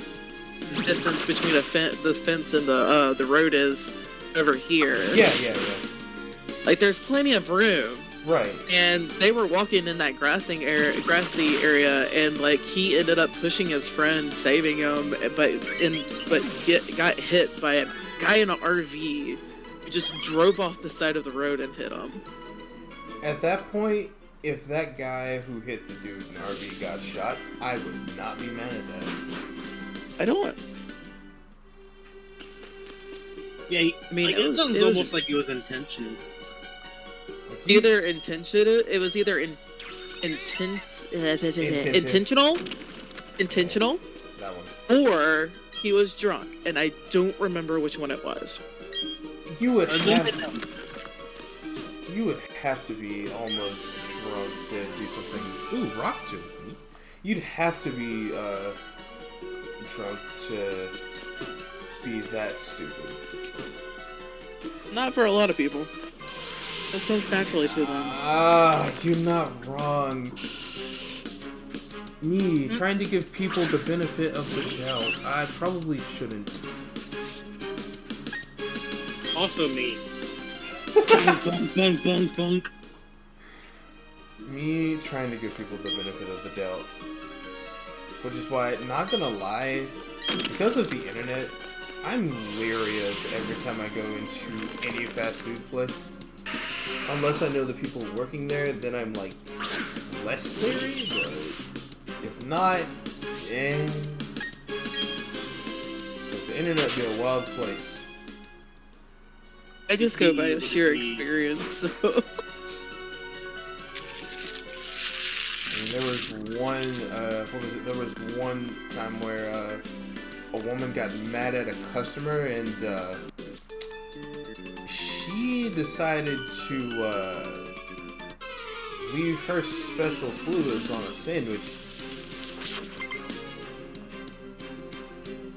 distance between the fence and the road is over here. Yeah. Like, there's plenty of room. Right. And they were walking in that grassy area, and like he ended up pushing his friend, saving him, but got hit by a guy in an RV who just drove off the side of the road and hit him. At that point, if that guy who hit the dude in the RV got shot, I would not be mad at that. I don't. Yeah, I mean, like, it sounds almost like it was intentional. Like Either intentional. It was either intentional, That one. or he was drunk, and I don't remember which one it was. You would have to be almost drunk to do something. Ooh, rock tomb. You'd have to be drunk to be that stupid. Not for a lot of people. This comes naturally to them. Ah, you're not wrong. Me, trying to give people the benefit of the doubt. I probably shouldn't. Also me. Bunk, bunk, bunk, bunk. Me trying to give people the benefit of the doubt. Which is why, not gonna lie, because of the internet, I'm leery of every time I go into any fast food place. Unless I know the people working there, then I'm like less leery, but if not, because the internet be a wild place. I just go by sheer experience, so. There was one, There was one time where a woman got mad at a customer and she decided to leave her special fluids on a sandwich.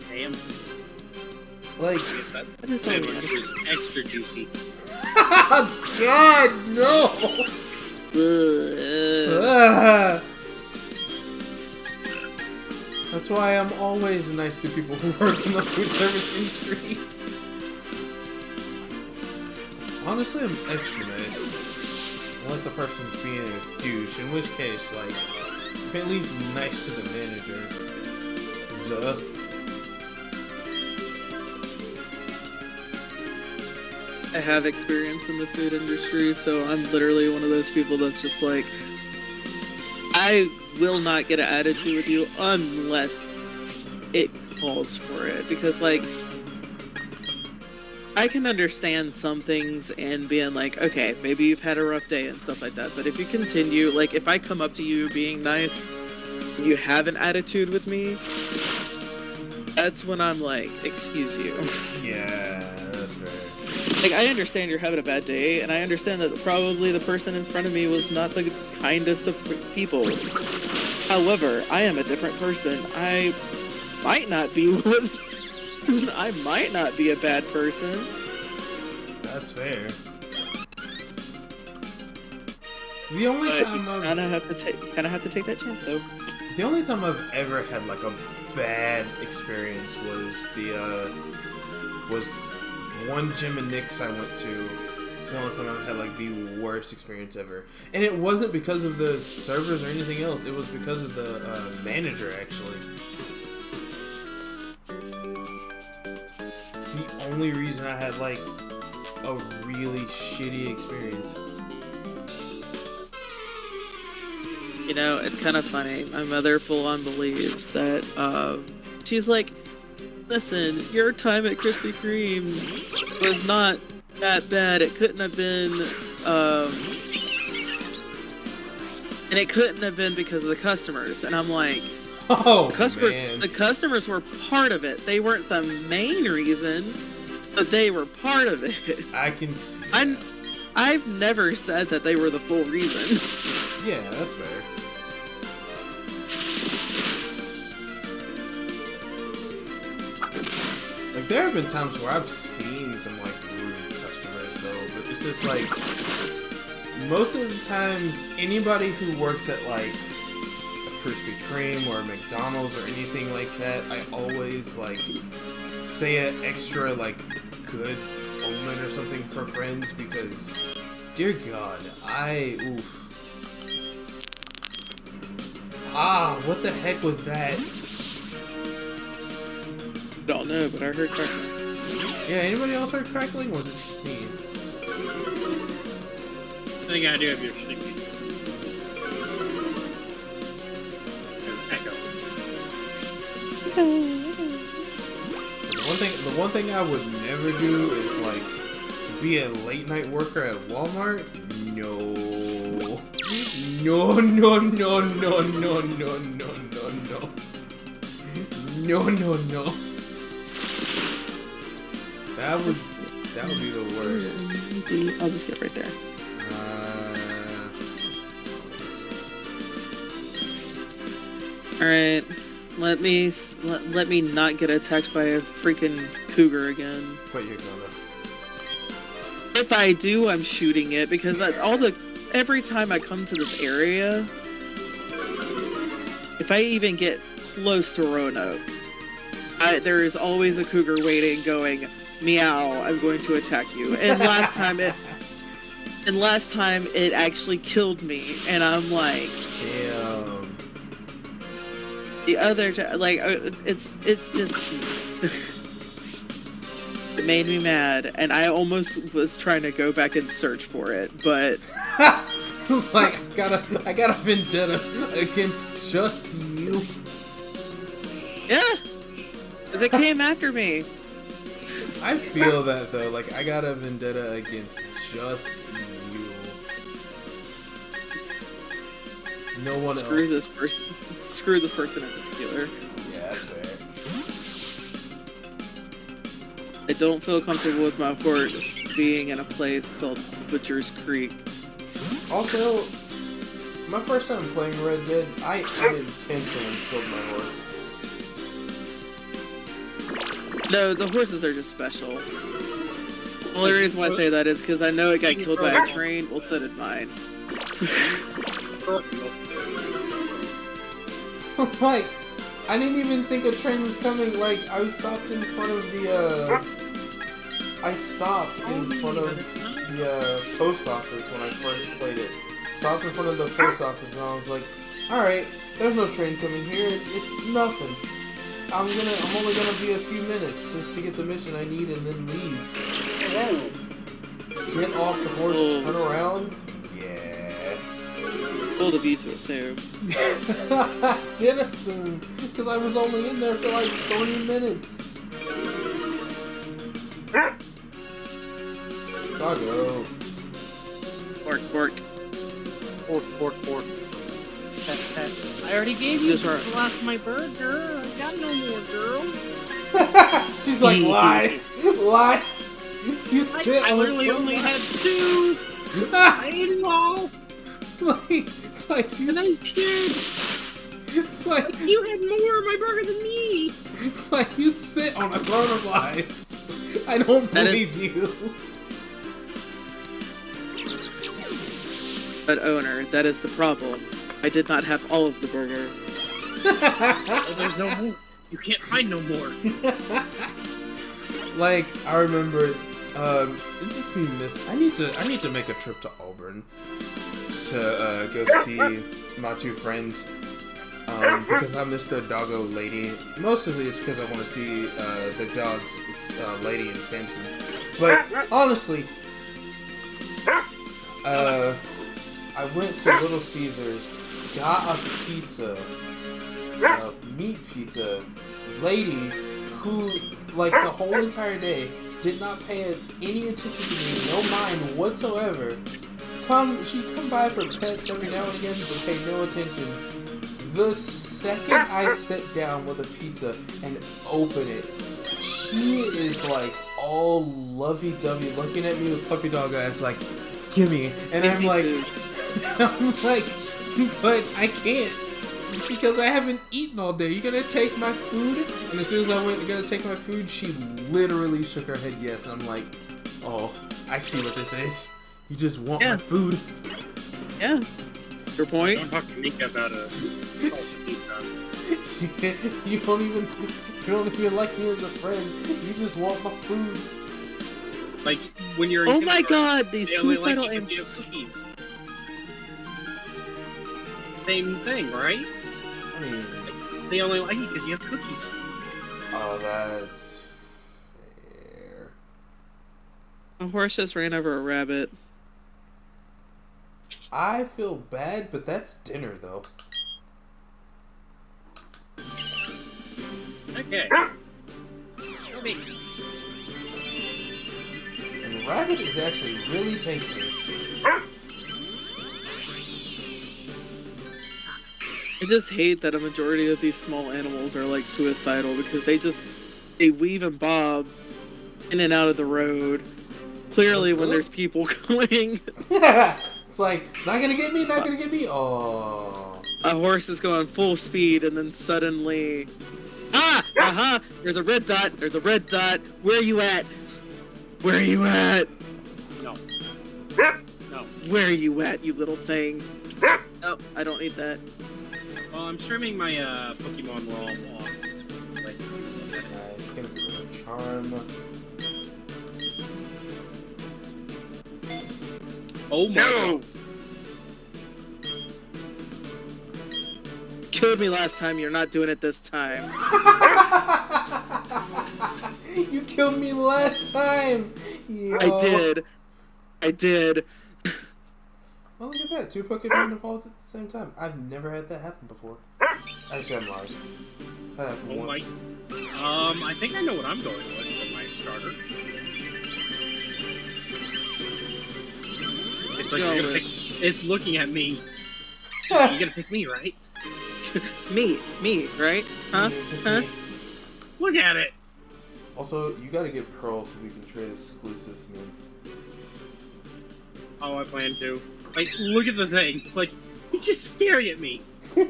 Damn. Like, That is so was extra juicy. God, no! That's why I'm always nice to people who work in the food service industry. Honestly, I'm extra nice. Unless the person's being a douche, in which case, like, I'm at least nice to the manager. Zuh. I have experience in the food industry, so I'm literally one of those people that's just like, I will not get an attitude with you unless it calls for it. Because, like, I can understand some things and being like, okay, maybe you've had a rough day and stuff like that, but if you continue, like, if I come up to you being nice, and you have an attitude with me, that's when I'm like, excuse you. Yeah, that's right. Like, I understand you're having a bad day, and I understand that probably the person in front of me was not the kindest of people. However, I am a different person. I might not be I might not be a bad person. That's fair. The only time you kind of have to take that chance, though. The only time I've ever had like a bad experience was was one Jim and Nick's I went to. It's the only time I've had like the worst experience ever, and it wasn't because of the servers or anything else. It was because of the manager, actually. It's the only reason I had like a really shitty experience. You know, it's kind of funny. My mother full on believes that she's like, listen, your time at Krispy Kreme was not that bad. It couldn't have been, and it couldn't have been because of the customers. And I'm like, oh, man. The customers were part of it. They weren't the main reason, but they were part of it. I can see that. I've never said that they were the full reason. Yeah, that's fair. Like, there have been times where I've seen some, like, rude customers, though, but it's just, like, most of the times, anybody who works at, like, a Krispy Kreme or a McDonald's or anything like that, I always, like, say an extra, like, good omen or something for friends, because, dear God, oof. Ah, what the heck was that? Don't know, but I heard crackling. Yeah, anybody else heard crackling, or was it just me? I think I do have your sticky. Echo. The one thing I would never do is like be a late night worker at Walmart. No. No, no, no, no, no, no, no, no, no. No, no, no. That would be the worst. I'll just get right there. All right, let me not get attacked by a freaking cougar again. But you're gonna. If I do, I'm shooting it because every time I come to this area, if I even get close to Roanoke, there is always a cougar waiting, going, "Meow, I'm going to attack you." And last time it actually killed me, and I'm like, damn. The other it's just it made me mad, and I almost was trying to go back and search for it, but like I got a vendetta against just you. Yeah, because it came after me. I feel that though, like I got a vendetta against just you. No one else. Screw this person in particular. Yeah, that's fair. I don't feel comfortable with my horse being in a place called Butcher's Creek. Also, my first time playing Red Dead, I unintentionally killed my horse. No, the horses are just special. The only reason why I say that is because I know it got killed by a train. Well, so did mine. Like, I didn't even think a train was coming. Like, I stopped in front of the, post office when I first played it. Stopped in front of the post office and I was like, alright, there's no train coming here. It's nothing. I'm only gonna be a few minutes just to get the mission I need and then leave. Get off the horse, turn around. Yeah. Bold of you to assume. Did assume, because I was only in there for like 30 minutes. Doggo. Bork, bork. Bork, bork, bork. I already gave you the last of my burger. I got no more, girl. She's like, lies, lies. You sit. I literally only had 2. I ate them all. It's like you. And I'm scared. It's like you had more of my burger than me. It's like you sit on a throne of lies. I don't believe you. But owner, that is the problem. I did not have all of the burger. Oh, there's no more. You can't find no more. Like, I remember, it makes me miss. I need to make a trip to Auburn to go see my 2 friends. Because I miss the doggo lady. Mostly it's because I want to see the dogs, Lady and Samson. But honestly, I went to Little Caesars, got a pizza, meat pizza, lady who, like, the whole entire day did not pay any attention to me, no mind whatsoever. She'd come by for pets every now and again, but pay no attention. The second I sit down with a pizza and open it, she is like all lovey-dovey looking at me with puppy dog eyes like, gimme. And I'm like, but I can't because I haven't eaten all day. You gonna take my food? And as soon as I went gonna take my food, she literally shook her head yes. And I'm like, oh, I see what this is. You just want my food. Yeah. Your point? Don't talk to Mika about a pizza. You don't even like me as a friend. You just want my food. Like when you're. Oh my God! These they only suicidal like you imps. cookies. Same thing, right? I mean, like, they only like you because you have cookies. Oh, that's fair. A horse just ran over a rabbit. I feel bad, but that's dinner, though. Okay. Okay. And rabbit is actually really tasty. I just hate that a majority of these small animals are like suicidal because they weave and bob in and out of the road. Clearly, when there's people going, It's like, not gonna get me, not gonna get me. Oh. a horse is going full speed, and then suddenly, there's a red dot. There's a red dot. Where are you at? Where are you at? No. No. Where are you at, you little thing? Oh, I don't need that. Well, I'm streaming my Pokemon ROM on. Like, Nice, gonna be a charm. oh my god. Killed me last time, you're not doing it this time. You killed me last time! Yo. I did. Oh, look at that. 2 Pokemon evolved at the same time. I've never had that happen before. Actually, I'm lying. That happened Oh once. my. I think I know what I'm going with for my starter. It's, like, it's looking at me. You're gonna pick me, right? me, right? Huh? Just Huh? me. Look at it! Also, you gotta get Pearl so we can trade exclusives, man. Oh, I plan to. Like, look at the thing. Like, he's just staring at me. He's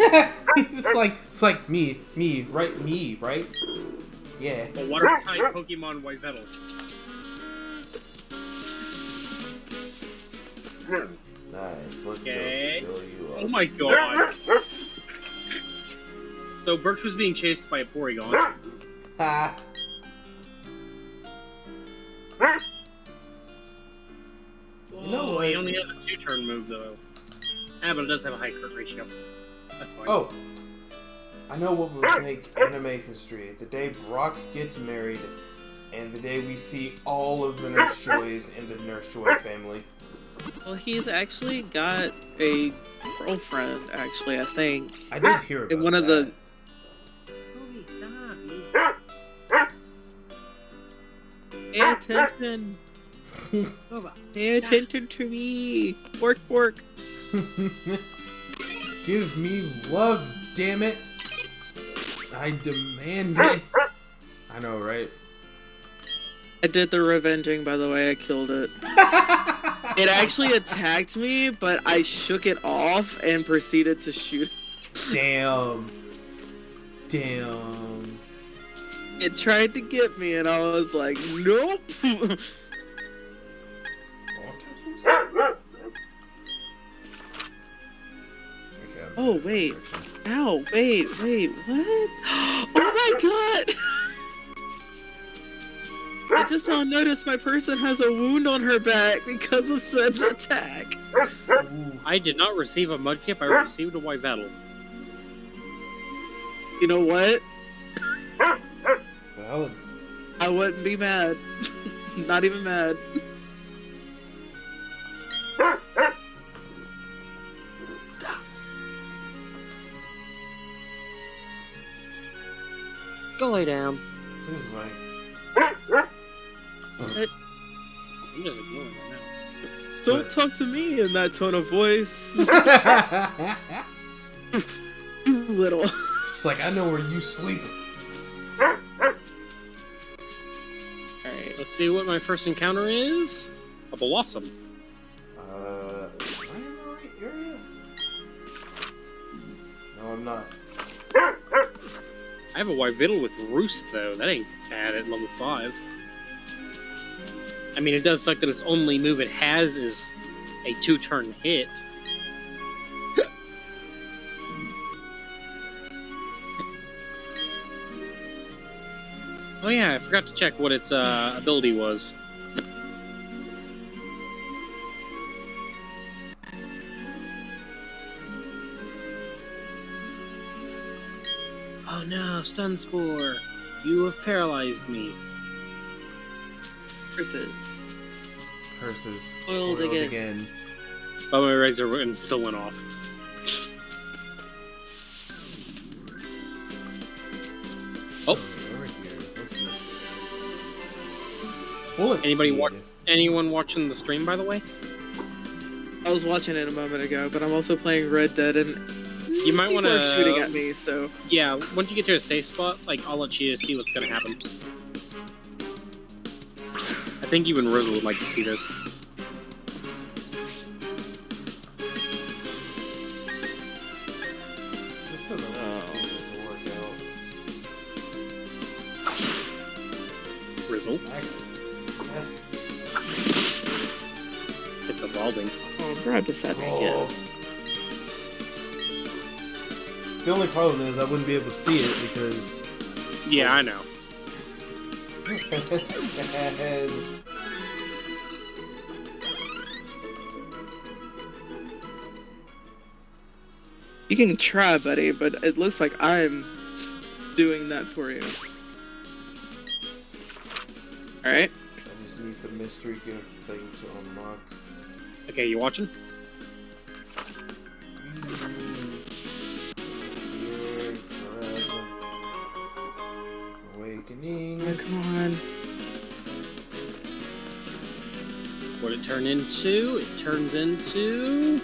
just like, it's like me, right? Yeah. A water-type Pokemon Whitevettle. Nice, let's Okay. go fill you up. Oh my god. So, Birch was being chased by a Porygon. Ha! You know Oh, what? he only has a 2-turn move, though. Ah, but it does have a high crit ratio. That's fine. Oh! I know what would make anime history. The day Brock gets married, and the day we see all of the Nurse Joys in the Nurse Joy family. Well, he's actually got a girlfriend, actually, I think. I did hear about In one of that. Stop. Pay attention. Pay attention to me. Work. Give me love, damn it! I demand it! I know, right? I did the revenging, by the way. I killed it. It actually attacked me, but I shook it off and proceeded to shoot. Damn. It tried to get me, and I was like, nope. Oh, wait. Ow, wait, what? Oh my god! I just now noticed my person has a wound on her back because of said attack. I did not receive a Mudkip, I received a Whitevettle. You know what? Valid. I wouldn't be mad. Not even mad. Stop. Go lay down. This is like... I'm just ignoring it now. Don't talk to me in that tone of voice. You little. It's like, I know where you sleep. Alright. Let's see what my first encounter is. A Blossom. Am I in the right area? No, I'm not. I have a Whitevettle with Roost, though. That ain't bad at level 5. I mean, it does suck that its only move it has is a 2-turn hit. Oh yeah, I forgot to check what its ability was. Oh no, Stun Spore! You have paralyzed me. Curses. Foiled again. again. Oh, my regs are and still went off. Oh. Over here. What's this? Bullet seed. Anyone watching the stream, by the way? I was watching it a moment ago, but I'm also playing Red Dead, and You might want People are shooting to. at me, so Yeah, once you get to a safe spot, like I'll let you see what's gonna happen. I think even Rizzle would like to see this. Just because I want to see this work out. Rizzle, Yes. it's evolving. oh, right beside me again. The only problem is I wouldn't be able to see it because. Yeah, I know. You can try, buddy, but it looks like I'm doing that for you. Alright? I just need the mystery gift thing to unlock. Okay, you watching? Here, forever. Awakening. Oh, come on. What it turn into? It turns into.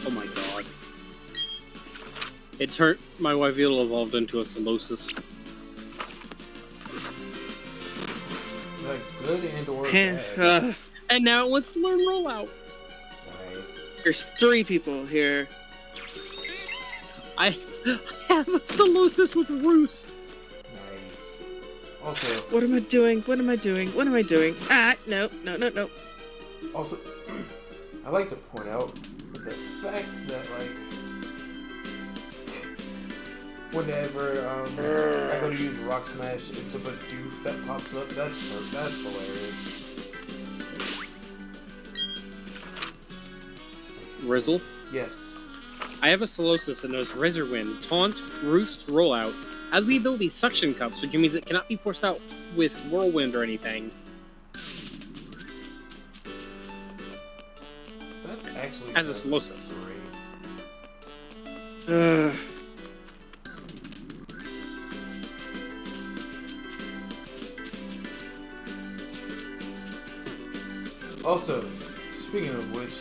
Oh my god. It turned. My Wyveal evolved into a Solosis. Like good and or Man, bad. And now it wants to learn rollout. Nice. there's 3 people here. I have a Solosis with Roost. Nice. Also, What am I doing? What am I doing? What am I doing? Ah, no, no, no, no. also, I like to point out the fact that like whenever I go to use Rock Smash, it's a Bidoof that pops up. That's hilarious. Rizzle. Yes. I have a Solosis that knows Razor Wind, Taunt, Roost, Rollout. Has the ability Suction Cups, which means it cannot be forced out with Whirlwind or anything. That actually As a sounds Solosis. great. Also, speaking of which,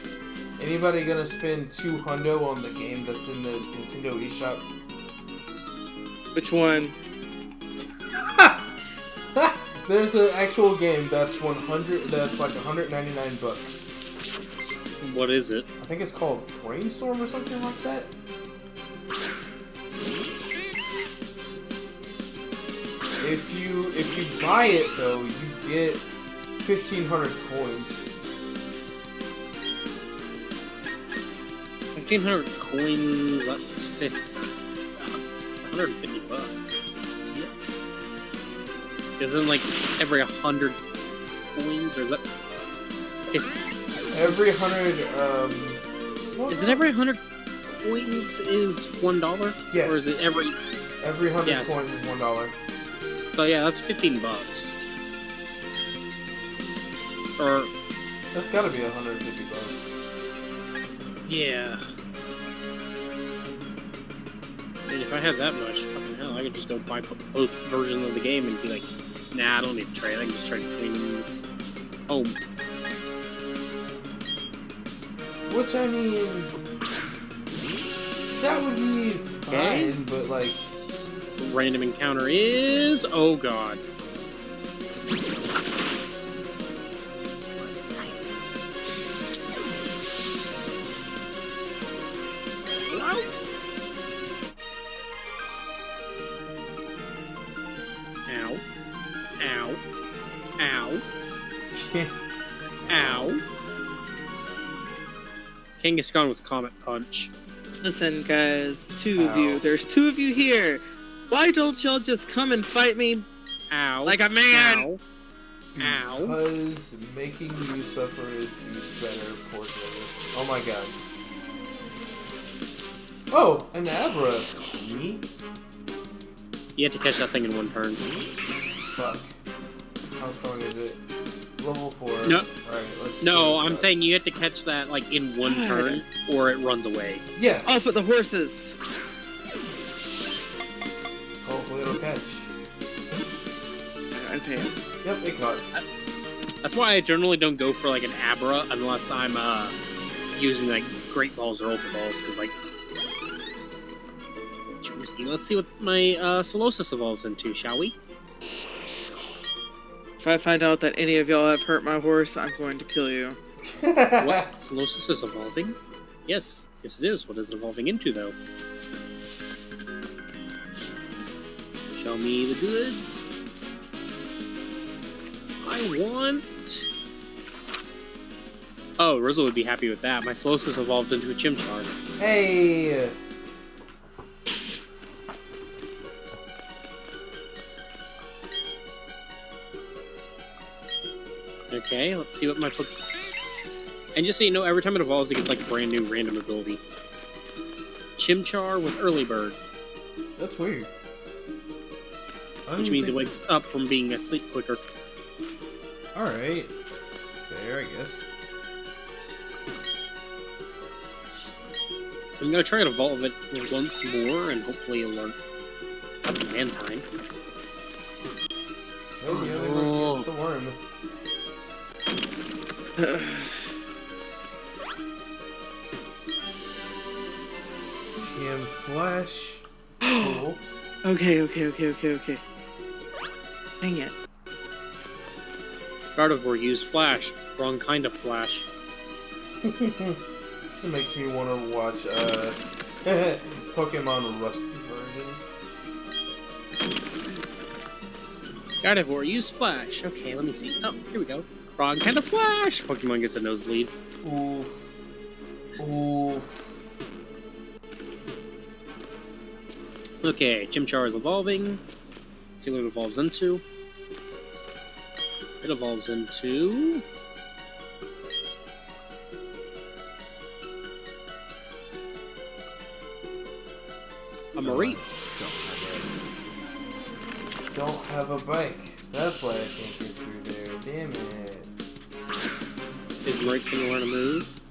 anybody gonna spend $200 on the game that's in the Nintendo eShop? Which one? There's an actual game that's 100. That's like 199 bucks. What is it? I think it's called Brainstorm or something like that. If you buy it though, you get 1,500 coins. 1,500 coins, that's 150 bucks. Isn't like every 100 coins, or is that 50? Every 100, Is it every 100 coins is $1? Yes. Or is it every... Every 100 Yeah. coins is $1. So yeah, that's 15 bucks. Or... That's gotta be 150 bucks. Yeah. And if I had that much, fucking hell, I could just go buy both versions of the game and be like, nah, I don't need to trade. I can just trade between them. It's home. Which, I mean, that would be fine, but like... Random encounter is... Oh god. Ow. Ow. Ow. Ow. Kangaskhan with Comet Punch. Listen, guys, 2 of Ow. you. There's 2 of you here. Why don't y'all just come and fight me Ow. like a man? Ow. Ow. Because making you suffer is the better portion of it. Oh my god. Oh, an Abra. Me? You have to catch that thing in one turn. Fuck. How strong is it? Level 4. No. Alright, let's No, do I'm this. saying you have to catch that like in one God. turn, or it runs away. Yeah. Off with the horses. Hopefully it'll catch. Okay. Yep, it caught. That's why I generally don't go for like an Abra unless I'm using like Great Balls or Ultra Balls, because like Let's see what my Solosis evolves into, shall we? If I find out that any of y'all have hurt my horse, I'm going to kill you. What? Solosis is evolving? Yes. Yes, it is. What is it evolving into, though? Show me the goods. I want... Oh, Rizzle would be happy with that. My Solosis evolved into a Chimchar. Hey! Okay, let's see what my... And just so you know, every time it evolves, it gets like a brand new random ability. Chimchar with Early Bird. That's weird. Which means it wakes up from being asleep quicker. Alright. Fair, I guess. I'm gonna try to evolve it once more, and hopefully it'll learn. That's Mantine. So the only one gets the worm. TM Flash. Cool. Okay. Dang it. Gardevoir used Flash. Wrong kind of Flash. This makes me want to watch Pokemon Rusty version. Gardevoir used Flash. Okay, let me see. Oh, here we go. Wrong kind of Flash! Pokemon gets a nosebleed. Oof. Oof. Okay, Chimchar is evolving. Let's see what it evolves into. It evolves into... a Mareep. Don't have a bike. That's why I can't get through there. Damn it. Is Mareep gonna learn a move?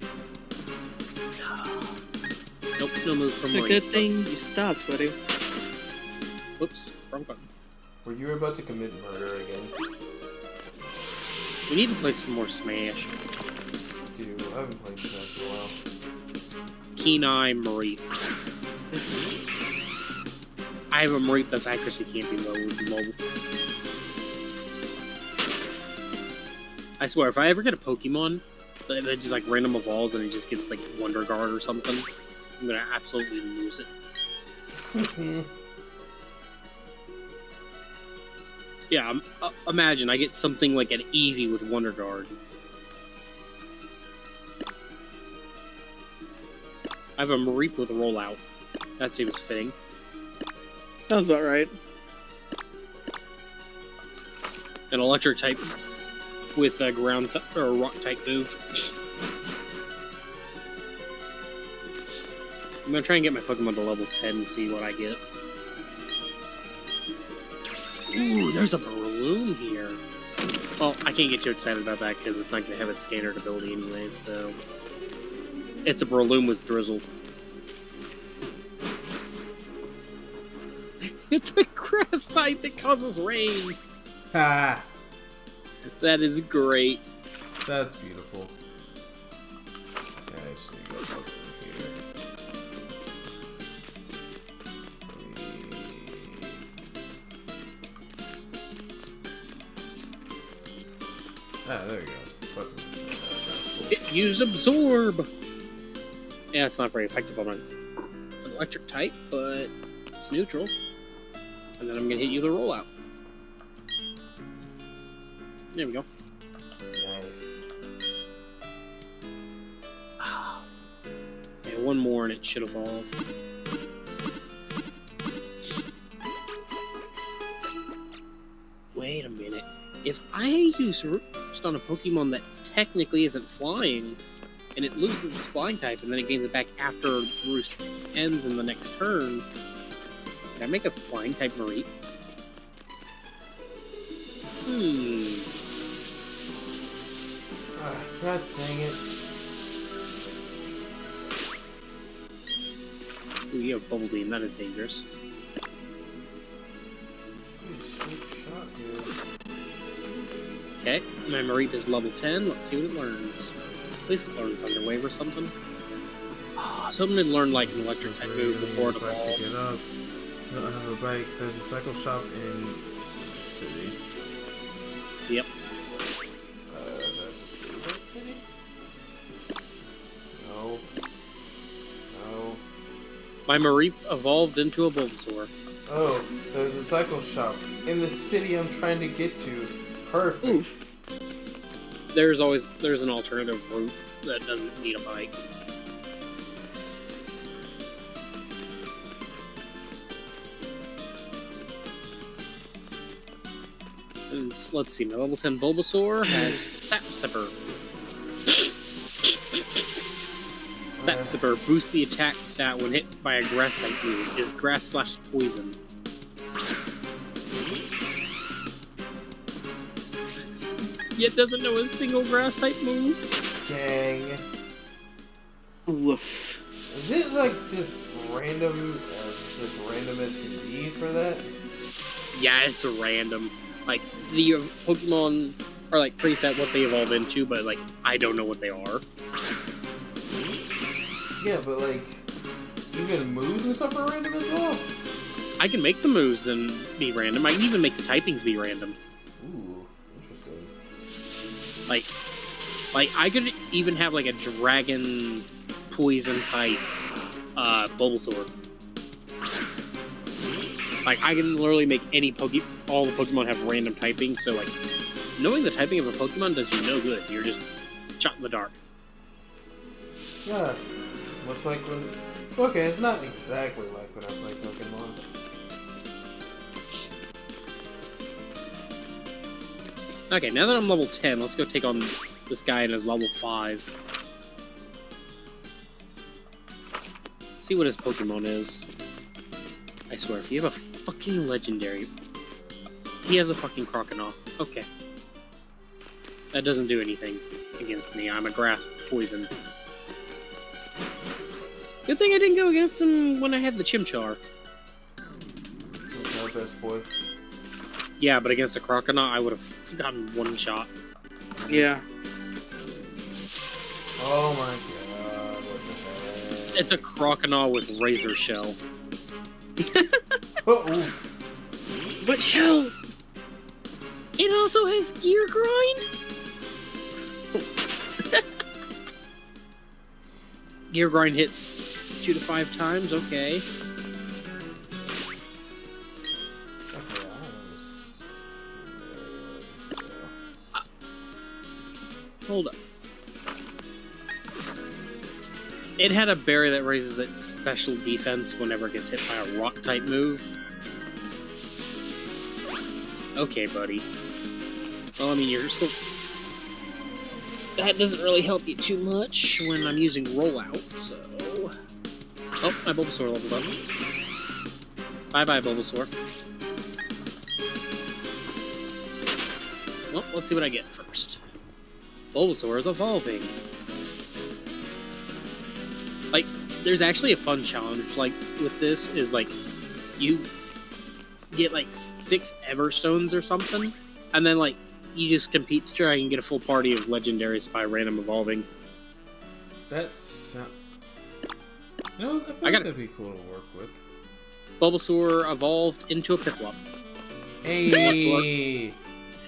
Nope, no move from A Mareep. good thing you stopped, buddy. Whoops, wrong button. Were you about to commit murder again? We need to play some more Smash. Dude, I haven't played Smash in a while. Keen Eye Mareep. I have a Mareep that's accuracy can't be low with mobile. I swear, if I ever get a Pokemon that just like random evolves and it just gets like Wonder Guard or something, I'm gonna absolutely lose it. Yeah, imagine I get something like an Eevee with Wonder Guard. I have a Mareep with Rollout. That seems fitting. Sounds about right. An Electric type with a ground or rock type move. I'm gonna try and get my Pokemon to level 10 and see what I get. Ooh, there's a Breloom here. Well, I can't get too excited about that because it's not gonna have its standard ability anyway, so... It's a Breloom with Drizzle. It's a grass type that causes rain! Ha! That is great. That's beautiful. Actually, go up from here. Ah, there you go. It used Absorb! Yeah, it's not very effective on an electric type, but it's neutral. And then I'm gonna hit you with a rollout. There we go. Nice. Okay, one more and it should evolve. Wait a minute. If I use Roost on a Pokemon that technically isn't flying, and it loses its flying type, and then it gains it back after Roost ends in the next turn, can I make a flying type Mareep? God dang it. Ooh, you have Bubble Beam, that is dangerous. Shot here. Okay, my Mareep is level 10. Let's see what it learns. At least it learned Thunder Wave or something. I was hoping it learned like an electric type move before it Back to evolved. get up. I don't have a bike. There's a cycle shop in the city. Yep. Did I just leave that city? No. No. My Mareep evolved into a Bulbasaur. Oh, there's a cycle shop in the city I'm trying to get to. Perfect. Oof. There's an alternative route that doesn't need a bike. And let's see, my level 10 Bulbasaur has Sapsipper. Sapsipper boosts the attack stat when hit by a grass type move. Is grass/poison. Yet doesn't know a single grass type move. Dang. Woof. Is it like just random? It's just random as can be for that? Yeah, it's a random. Like, the Pokemon are like preset what they evolve into, but like, I don't know what they are. Yeah, but like, even moves and stuff are random as well? I can make the moves and be random. I can even make the typings be random. Ooh, interesting. Like I could even have like a dragon poison type Bulbasaur. Like, I can literally make all the Pokemon have random typing, so like, knowing the typing of a Pokemon does you no good. You're just shot in the dark. Yeah, much like when... Okay, it's not exactly like when I play Pokemon. Okay, now that I'm level 10, let's go take on this guy in his level 5. See what his Pokemon is. I swear, if you have a fucking legendary... He has a fucking Crocodile. Okay. That doesn't do anything against me. I'm a grass poison. Good thing I didn't go against him when I had the Chimchar. He's our best boy. Yeah, but against a Crocodile, I would have gotten one shot. Yeah. Oh my god, what the heck? It's a Crocodile with Razor Shell. Oh, ooh. But shell! It also has Gear Grind? Gear Grind hits 2 to 5 times, okay. Hold up. It had a berry that raises its special defense whenever it gets hit by a rock type move. Okay, buddy. Well, I mean, you're still... That doesn't really help you too much when I'm using Rollout, so... Oh, my Bulbasaur leveled up. Bye-bye, Bulbasaur. Well, let's see what I get first. Bulbasaur is evolving. Like, there's actually a fun challenge, like, with this, is, like, you get, like, 6 Everstones or something, and then, like, you just compete to try and get a full party of legendaries by random evolving. That's... No, I think that'd be cool to work with. Bulbasaur evolved into a Piplup. Hey!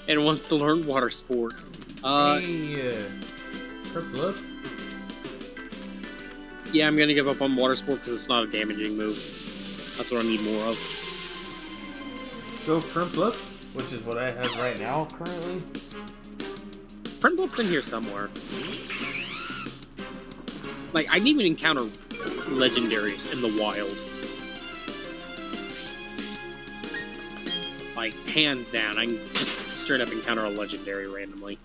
And wants to learn Water Sport. Hey! Purple up? Yeah, I'm gonna give up on Water Sport because it's not a damaging move. That's what I need more of. Go Purple, which is what I have right now, currently. Printlup's in here somewhere. Like, I didn't even encounter legendaries in the wild. Like, hands down, I can just straight up encounter a legendary randomly.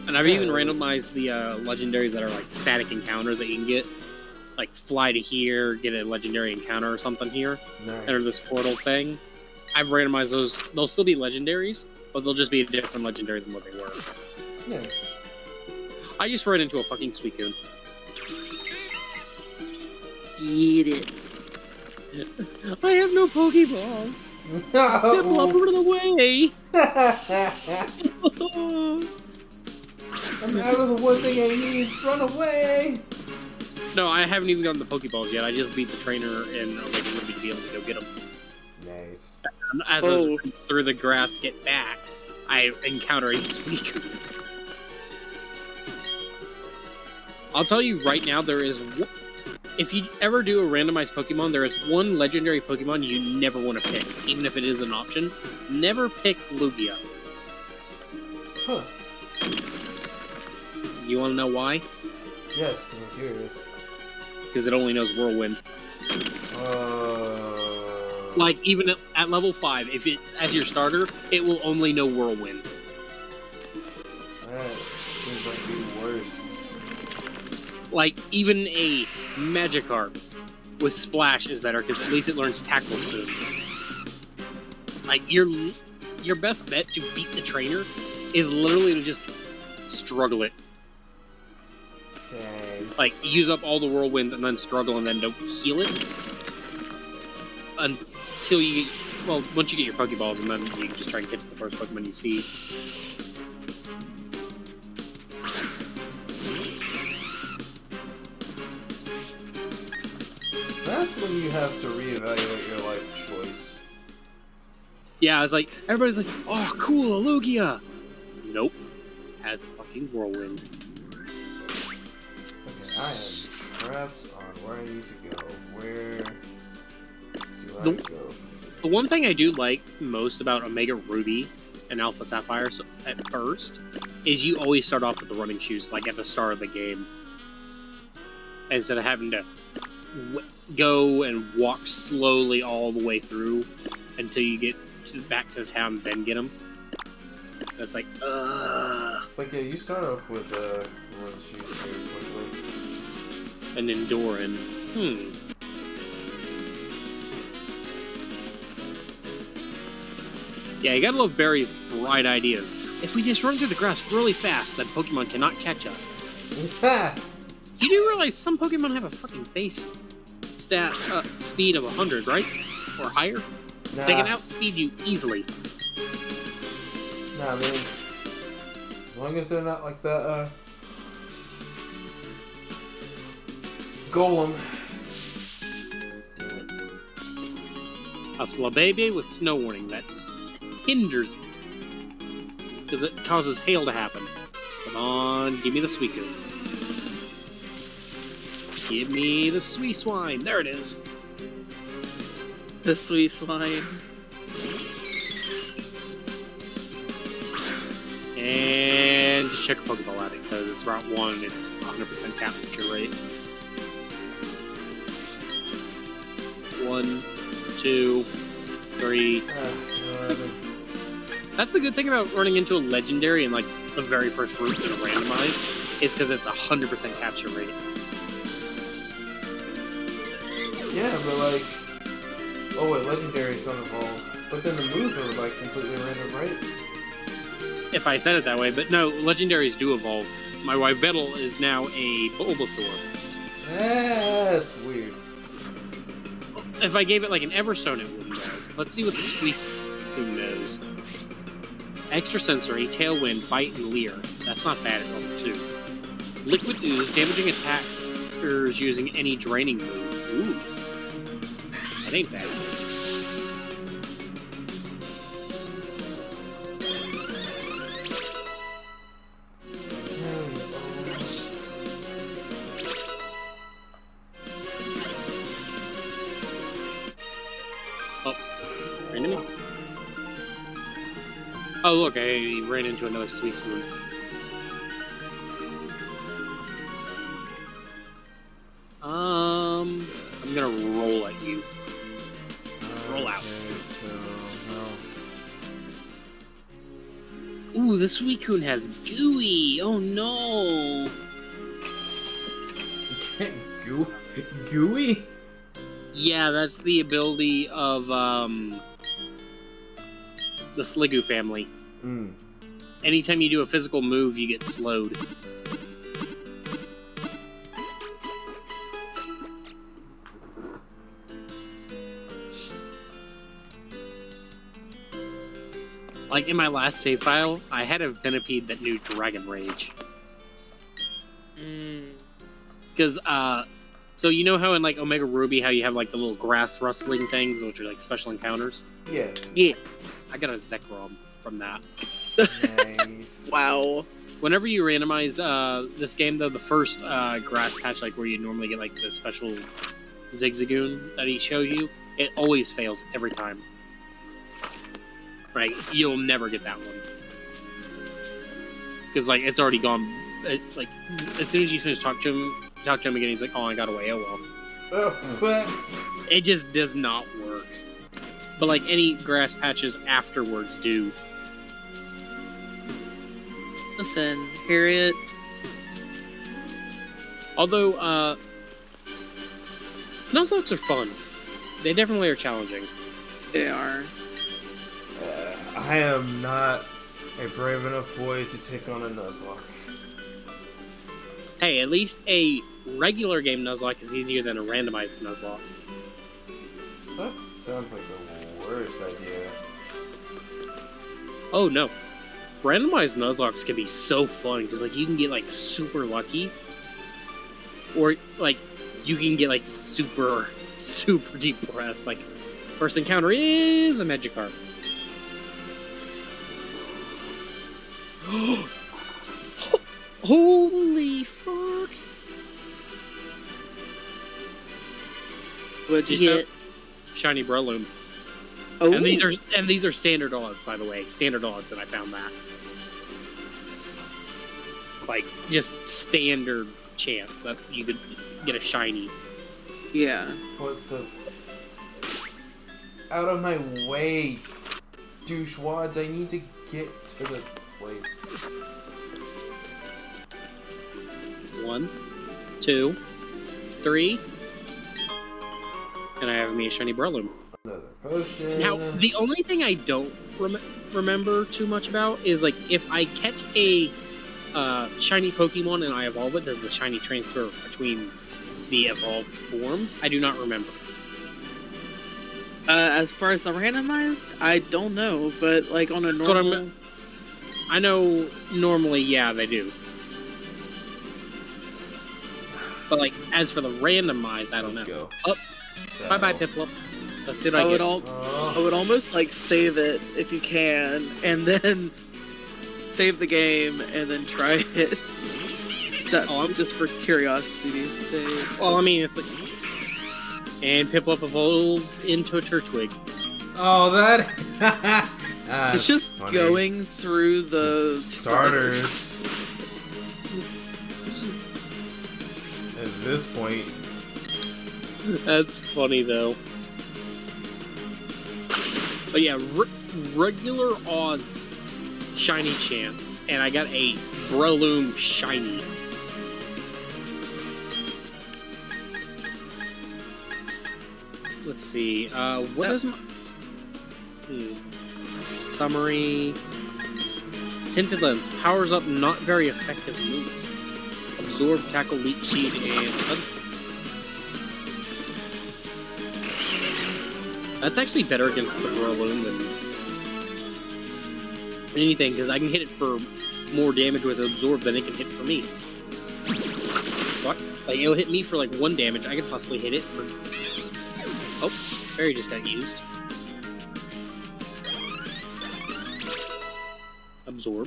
And I've even randomized the legendaries that are like static encounters that you can get. Like, fly to here, get a legendary encounter or something here. Nice. Enter this portal thing. I've randomized those. They'll still be legendaries, but they'll just be a different legendary than what they were. Nice. I just ran into a fucking Suicune. Eat it. I have no Pokeballs. Piplup, run away! I'm out of the one thing I need. Run away! No, I haven't even gotten the Pokeballs yet. I just beat the trainer and Omega Ruby to be able to go get them. Nice. As I was running through the grass to get back, I encounter a Suicune. I'll tell you right now, there is... If you ever do a randomized Pokemon, there is one legendary Pokemon you never want to pick, even if it is an option. Never pick Lugia. Huh. You want to know why? Yes, because I'm curious. Because it only knows Whirlwind. Like, even at level 5, if it as your starter, it will only know Whirlwind. That seems like the worst. Like, even a Magikarp with Splash is better, because at least it learns Tackle soon. Like, your best bet to beat the trainer is literally to just struggle it. Dang. Like, use up all the Whirlwinds and then struggle and then don't heal it. Until you... Well, once you get your Pokeballs, and then you can just try and get to the first Pokemon you see. That's when you have to reevaluate your life choice. Yeah, it's like, everybody's like, oh, cool, a Lugia! Nope. Has fucking Whirlwind. Okay, I have traps on where I need to go. Where do I go? The one thing I do like most about Omega Ruby and Alpha Sapphire at first is you always start off with the running shoes, like at the start of the game. Instead of having to go and walk slowly all the way through until you get back to the town and then get them. That's like, Like, yeah, you start off with running shoes very quickly. And then Doran. Yeah, you gotta love Barry's bright ideas. If we just run through the grass really fast, then Pokemon cannot catch up. You do realize some Pokemon have a fucking base stat speed of 100, right? Or higher? Nah. They can outspeed you easily. Nah, man. As long as they're not like that, Golem. A Flabébé with Snow Warning that hinders it. Because it causes hail to happen. Come on, give me the Suicune. Give me the Sweet Swine. There it is. The Sweet Swine. And just check a Pokeball at it, because it's Route 1, it's 100% capture rate. 1, 2, 3. That's the good thing about running into a legendary in like the very first route in a randomized, is because it's 100% capture rate. Yeah, but like... Oh wait, legendaries don't evolve. But then the moves are like completely random, right? If I said it that way, but no, legendaries do evolve. My Yveltal is now a Bulbasaur. That's weird. If I gave it like an Everstone, it wouldn't know. Let's see what the Suicune knows. Extrasensory, Tailwind, Bite, and Leer. That's not bad at level 2. Liquid Ooze, damaging attackers using any draining move. Ooh. That ain't bad. Oh, ran into me. Oh, look, I ran into another Suicune. I'm gonna roll at you. Roll out. So, no. Ooh, the Suicune has Gooey. Oh no. Gooey? Yeah, that's the ability of the Sliggoo family. Anytime you do a physical move, you get slowed. Like in my last save file, I had a Venipede that knew Dragon Rage. Because So you know how in like Omega Ruby, how you have like the little grass rustling things, which are like special encounters? Yeah. Yeah. I got a Zekrom from that. Nice. Wow. Whenever you randomize this game, though, the first grass patch, like where you normally get like the special Zigzagoon that he shows you, it always fails every time. Right? You'll never get that one. Because like it's already gone. Like as soon as you finish talk to him again, he's like, "Oh, I got away. Oh well." It just does not work. But like any grass patches afterwards do. Listen, Harriet. Although, Nuzlocke are fun. They definitely are challenging. They are. I am not a brave enough boy to take on a Nuzlocke. Hey, at least a regular game Nuzlocke is easier than a randomized Nuzlocke. That sounds like the worst idea. Oh no. Randomized Nuzlocks can be so fun, because like you can get like super lucky. Or like you can get like super depressed. Like first encounter is a Magikarp. Holy fuck! What'd you Just get? Shiny Breloom. Oh, And these are standard odds, by the way. Standard odds, and I found that. Like just standard chance that you could get a shiny. yeah. What the? Out of my way, douchewads! I need to get to the place. 1, 2, 3, and I have me a shiny Breloom. Another potion. Now, the only thing I don't remember too much about is like if I catch a shiny Pokemon and I evolve it, does the shiny transfer between the evolved forms? I do not remember. As far as the randomized, I don't know, but like on a normal. I know normally, yeah, they do. But like, as for the randomized, I don't Let's know. go. Oh, So- bye-bye, Piplup. Let's see what I I would get. I would almost like save it if you can, and then save the game and then try it. Just for curiosity's sake. Well, I mean, it's like... And Piplup evolved into a Turtwig. Oh, that. It's just funny. going through the starters. At this point, That's funny, though. But yeah, regular odds shiny chance, and I got a Breloom shiny. Let's see, what is my... Summary... Tinted Lens. Powers up not very effective move. Absorb, Tackle, Leech Seed, and Hunt. That's actually better against the Breloom than anything, because I can hit it for more damage with Absorb than it can hit for me. What? Like, it'll hit me for like 1 damage, I could possibly hit it for... Oh, Fairy just got used. Absorb.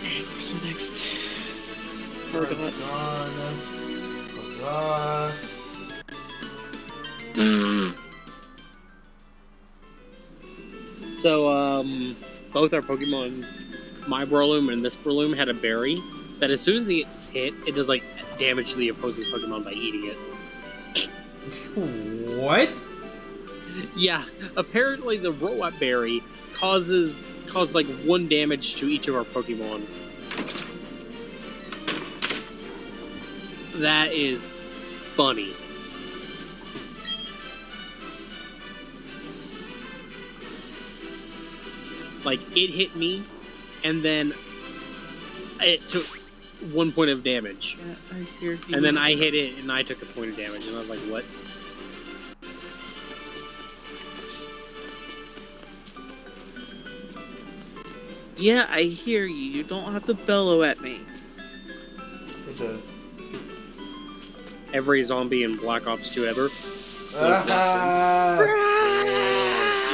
Where's my next? it's gone. Huzzah. So, both our Pokemon, my Breloom and this Breloom, had a berry that as soon as it gets hit, it does like damage to the opposing Pokemon by eating it. What? Yeah, apparently the Roat Berry caused like 1 damage to each of our Pokemon. That is funny. Like, it hit me, and then it took 1 point of damage. Yeah, I hear you. And then I hit it, and I took a point of damage, and I was like, what? Yeah, I hear you. You don't have to bellow at me. It does. Every zombie in Black Ops 2 ever.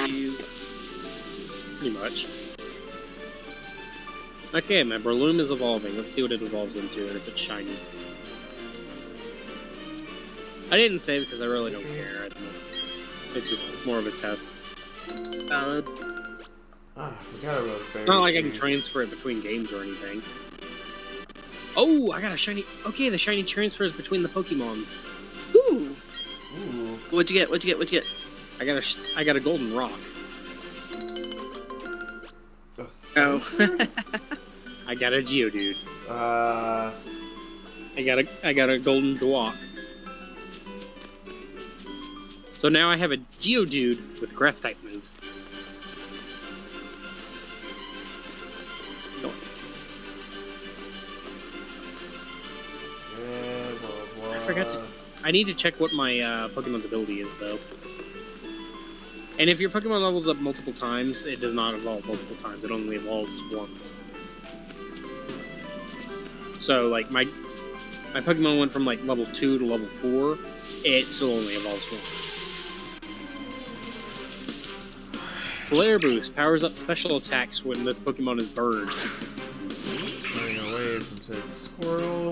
Jeez. Pretty much. Okay, my Breloom is evolving. Let's see what it evolves into and if it's shiny. I didn't save because I really don't care at the moment. It's just more of a test. Valid. I forgot about berry It's not like I can trees. transfer it between games or anything. Oh, I got a shiny... Okay, the shiny transfers between the Pokemons. Ooh. Ooh. What'd you get? What'd you get? What'd you get? I got a golden rock. A Oh. Sunbird? I got a Geodude. uh... I got a golden Dwok. So now I have a Geodude with grass type moves. Nice. Yeah, blah, blah. I forgot to... I need to check what my Pokemon's ability is, though. And if your Pokemon levels up multiple times, it does not evolve multiple times. It only evolves once. So, like, my Pokemon went from, like, level 2 to level 4. It still only evolves once. Flare Boost powers up special attacks when this Pokemon is burned. Running away from said squirrel.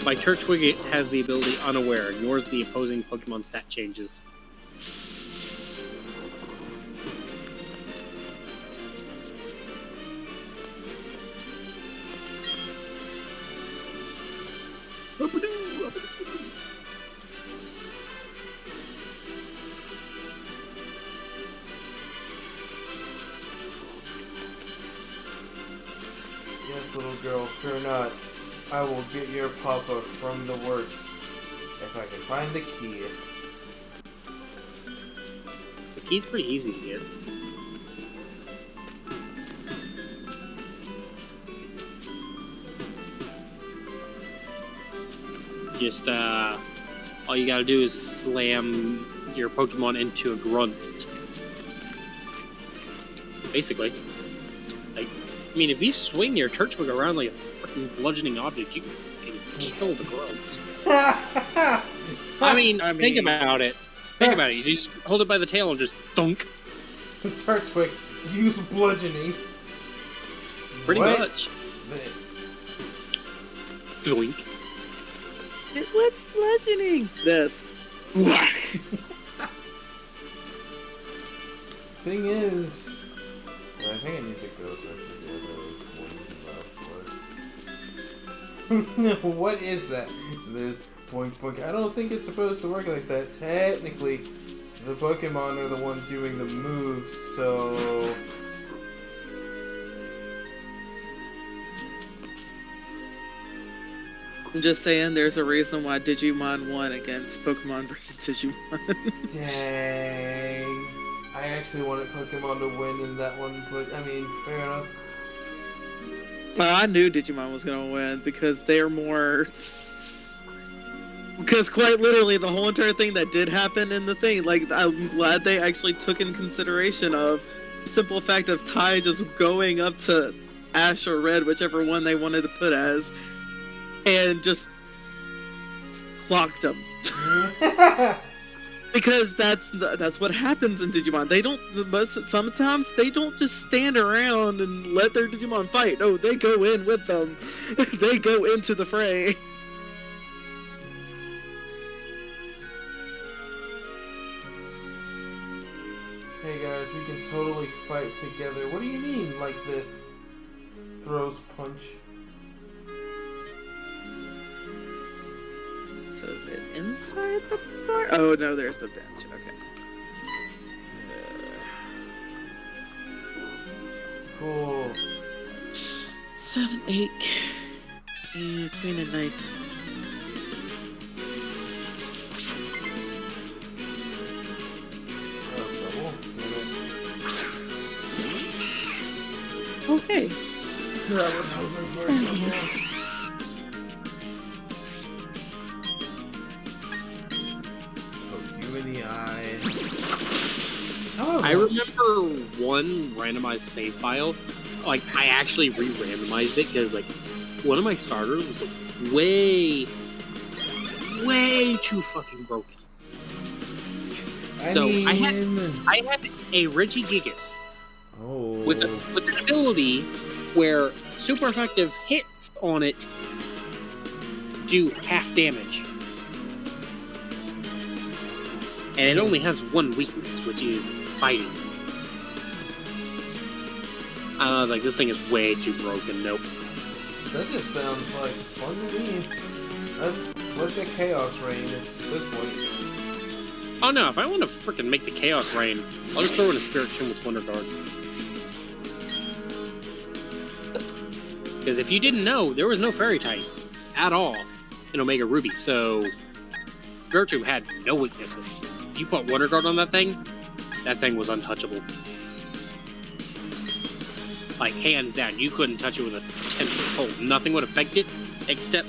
My Turtwig has the ability Unaware, ignores the opposing Pokemon stat changes. Yes, little girl, fear not. I will get your papa from the works. If I can find the key. The key's pretty easy to get. Just, all you gotta do is slam your Pokemon into a grunt. Basically. Like, I mean, if you swing your Turtwig around like a freaking bludgeoning object, you can fucking kill the grunts. I mean, think about it. Think about it. You just hold it by the tail and just thunk. Turtwig, use bludgeoning. Pretty What? much. This. Doink. What's bludgeoning? This. Whack. Thing is, well, I think I need to go to the other one. What is that? There's boink boink. I don't think it's supposed to work like that. Technically, the Pokemon are the one doing the moves, so. I'm just saying, there's a reason why Digimon won against Pokemon versus Digimon. Dang. I actually wanted Pokemon to win in that one, but I mean, fair enough. Well, I knew Digimon was gonna win because they're more. Because quite literally, the whole entire thing that did happen in the thing, like, I'm glad they actually took in consideration of the simple fact of Ty just going up to Ash or Red, whichever one they wanted to put as, and just clocked him. Because that's what happens in Digimon. They don't sometimes they don't just stand around and let their Digimon fight. No, they go in with them. They go into the fray. Hey guys, we can totally fight together. What do you mean, like this? Throws punch. So is it inside the bar? Oh no, there's the bench. Okay. Cool. 7, 8. Yeah, Queen at Night. Oh, double? Damn it. Okay. I was hoping for something. Poke you in the eye. Oh, I remember one randomized save file. Like, I actually re-randomized it because, like, one of my starters was way too fucking broken. I had a Regigigas with an ability where super effective hits on it do half damage. And it only has one weakness, which is fighting. I was like, this thing is way too broken. Nope. That just sounds like fun to me. That's like the Chaos Rain at this point. Oh no, if I want to freaking make the Chaos Rain, I'll just throw in a Spirit Tomb with Wonder Guard. Because if you didn't know, there was no fairy types at all in Omega Ruby, so Spirit Tomb had no weaknesses. If you put Wonder Guard on that thing was untouchable. Like, hands down, you couldn't touch it with a 10-foot pole. Nothing would affect it except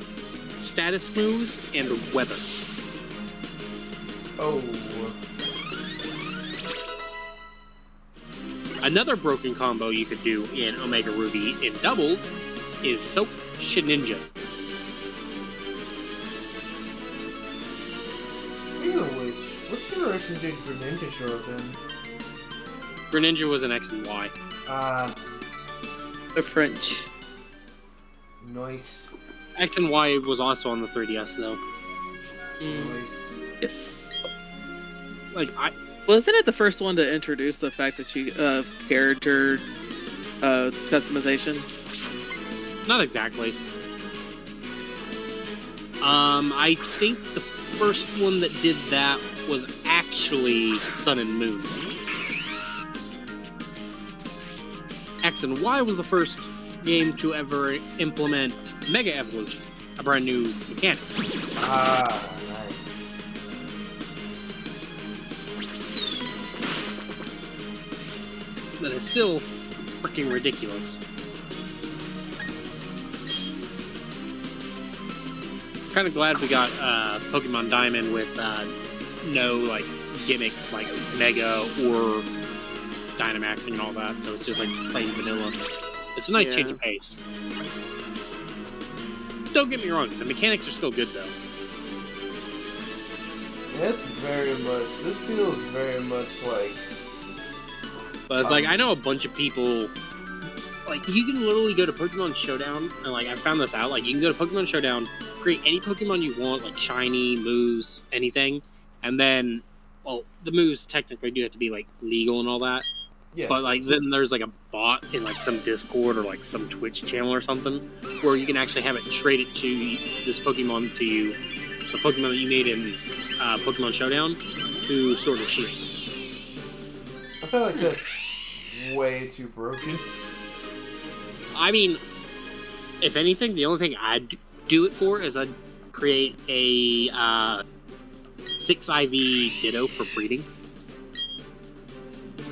status moves and weather. Oh. Another broken combo you could do in Omega Ruby in doubles is Soap Shedinja. Speaking of which, what generation did Greninja show up in? Greninja was an X and Y. The French. Nice. X and Y was also on the 3DS though. Nice. Yes. Like, wasn't it the first one to introduce the fact that you character customization? Not exactly. I think the first one that did that was actually Sun and Moon. X and Y was the first game to ever implement Mega Evolution, a brand new mechanic. Ah, nice. That is still freaking ridiculous. Kind of glad we got Pokemon Diamond with no like gimmicks like Mega or Dynamaxing and all that, so it's just like plain vanilla. It's a nice change of pace. Don't get me wrong, the mechanics are still good though. That's very much. This feels very much like. But it's like, I know a bunch of people, like, you can literally go to Pokemon Showdown, and, like, I found this out, like, you can go to Pokemon Showdown, create any Pokemon you want, like, shiny, moves, anything, and then, well, the moves technically do have to be, like, legal and all that, Yeah. but, like, then there's, like, a bot in, like, some Discord or, like, some Twitch channel or something, where you can actually have it trade it to this Pokemon to you, the Pokemon that you made in Pokemon Showdown, to Sword and Shield. I feel like that's way too broken. I mean, if anything, the only thing I'd do it for is I'd create a 6IV Ditto for breeding.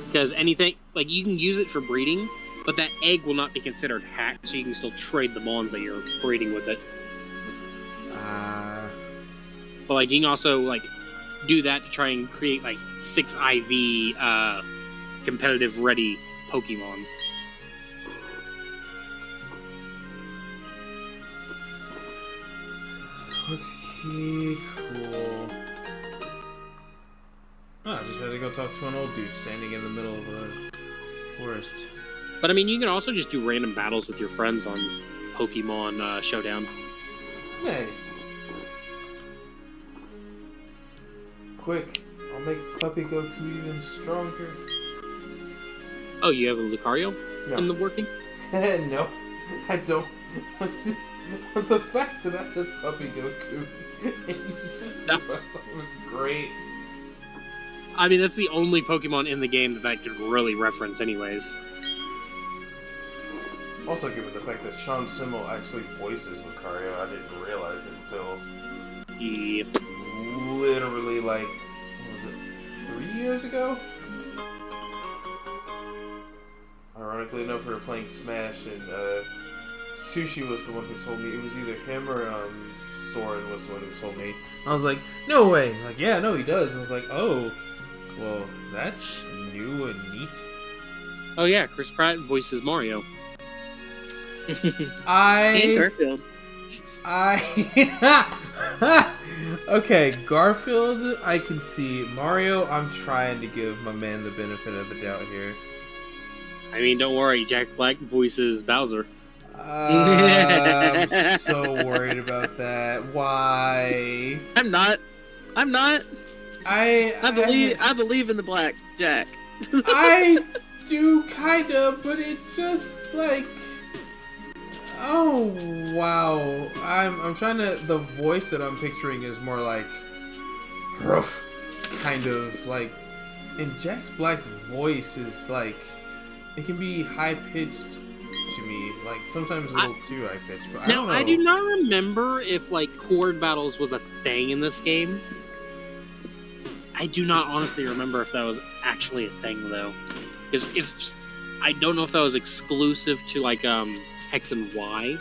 Because anything, like, you can use it for breeding, but that egg will not be considered hacked, so you can still trade the mons that you're breeding with it. But, like, you can also, like, do that to try and create, like, 6IV competitive ready Pokemon. This looks cool. Oh, I just had to go talk to an old dude standing in the middle of a forest. But I mean, you can also just do random battles with your friends on Pokemon Showdown. Nice. Quick, I'll make Puppy Goku even stronger. Oh, you have a Lucario in the working? No, I don't. It's just the fact that I said Puppy Goku and you just it's great. I mean, that's the only Pokemon in the game that could really reference anyways. Also, given the fact that Sean Simmel actually voices Lucario, I didn't realize it until literally, like, what was it, 3 years ago? Ironically enough, we were playing Smash, and Sushi was the one who told me. It was either him or Soren was the one who told me. I was like, no way. Like, yeah, no, he does. And I was like, oh, well, that's new and neat. Oh yeah, Chris Pratt voices Mario. And I Garfield. okay, Garfield I can see. Mario, I'm trying to give my man the benefit of the doubt here. I mean, don't worry, Jack Black voices Bowser. I'm so worried about that. Why? I'm not. I believe in the Black Jack. I do kinda, but it's just like, oh wow. I'm trying to. The voice that I'm picturing is more like rough, kind of like. And Jack Black's voice is like, it can be high pitched to me, like sometimes a little too high pitched. But I don't know. I do not remember if like horde battles was a thing in this game. I do not honestly remember if that was actually a thing though, because if I don't know if that was exclusive to like Hex and Y.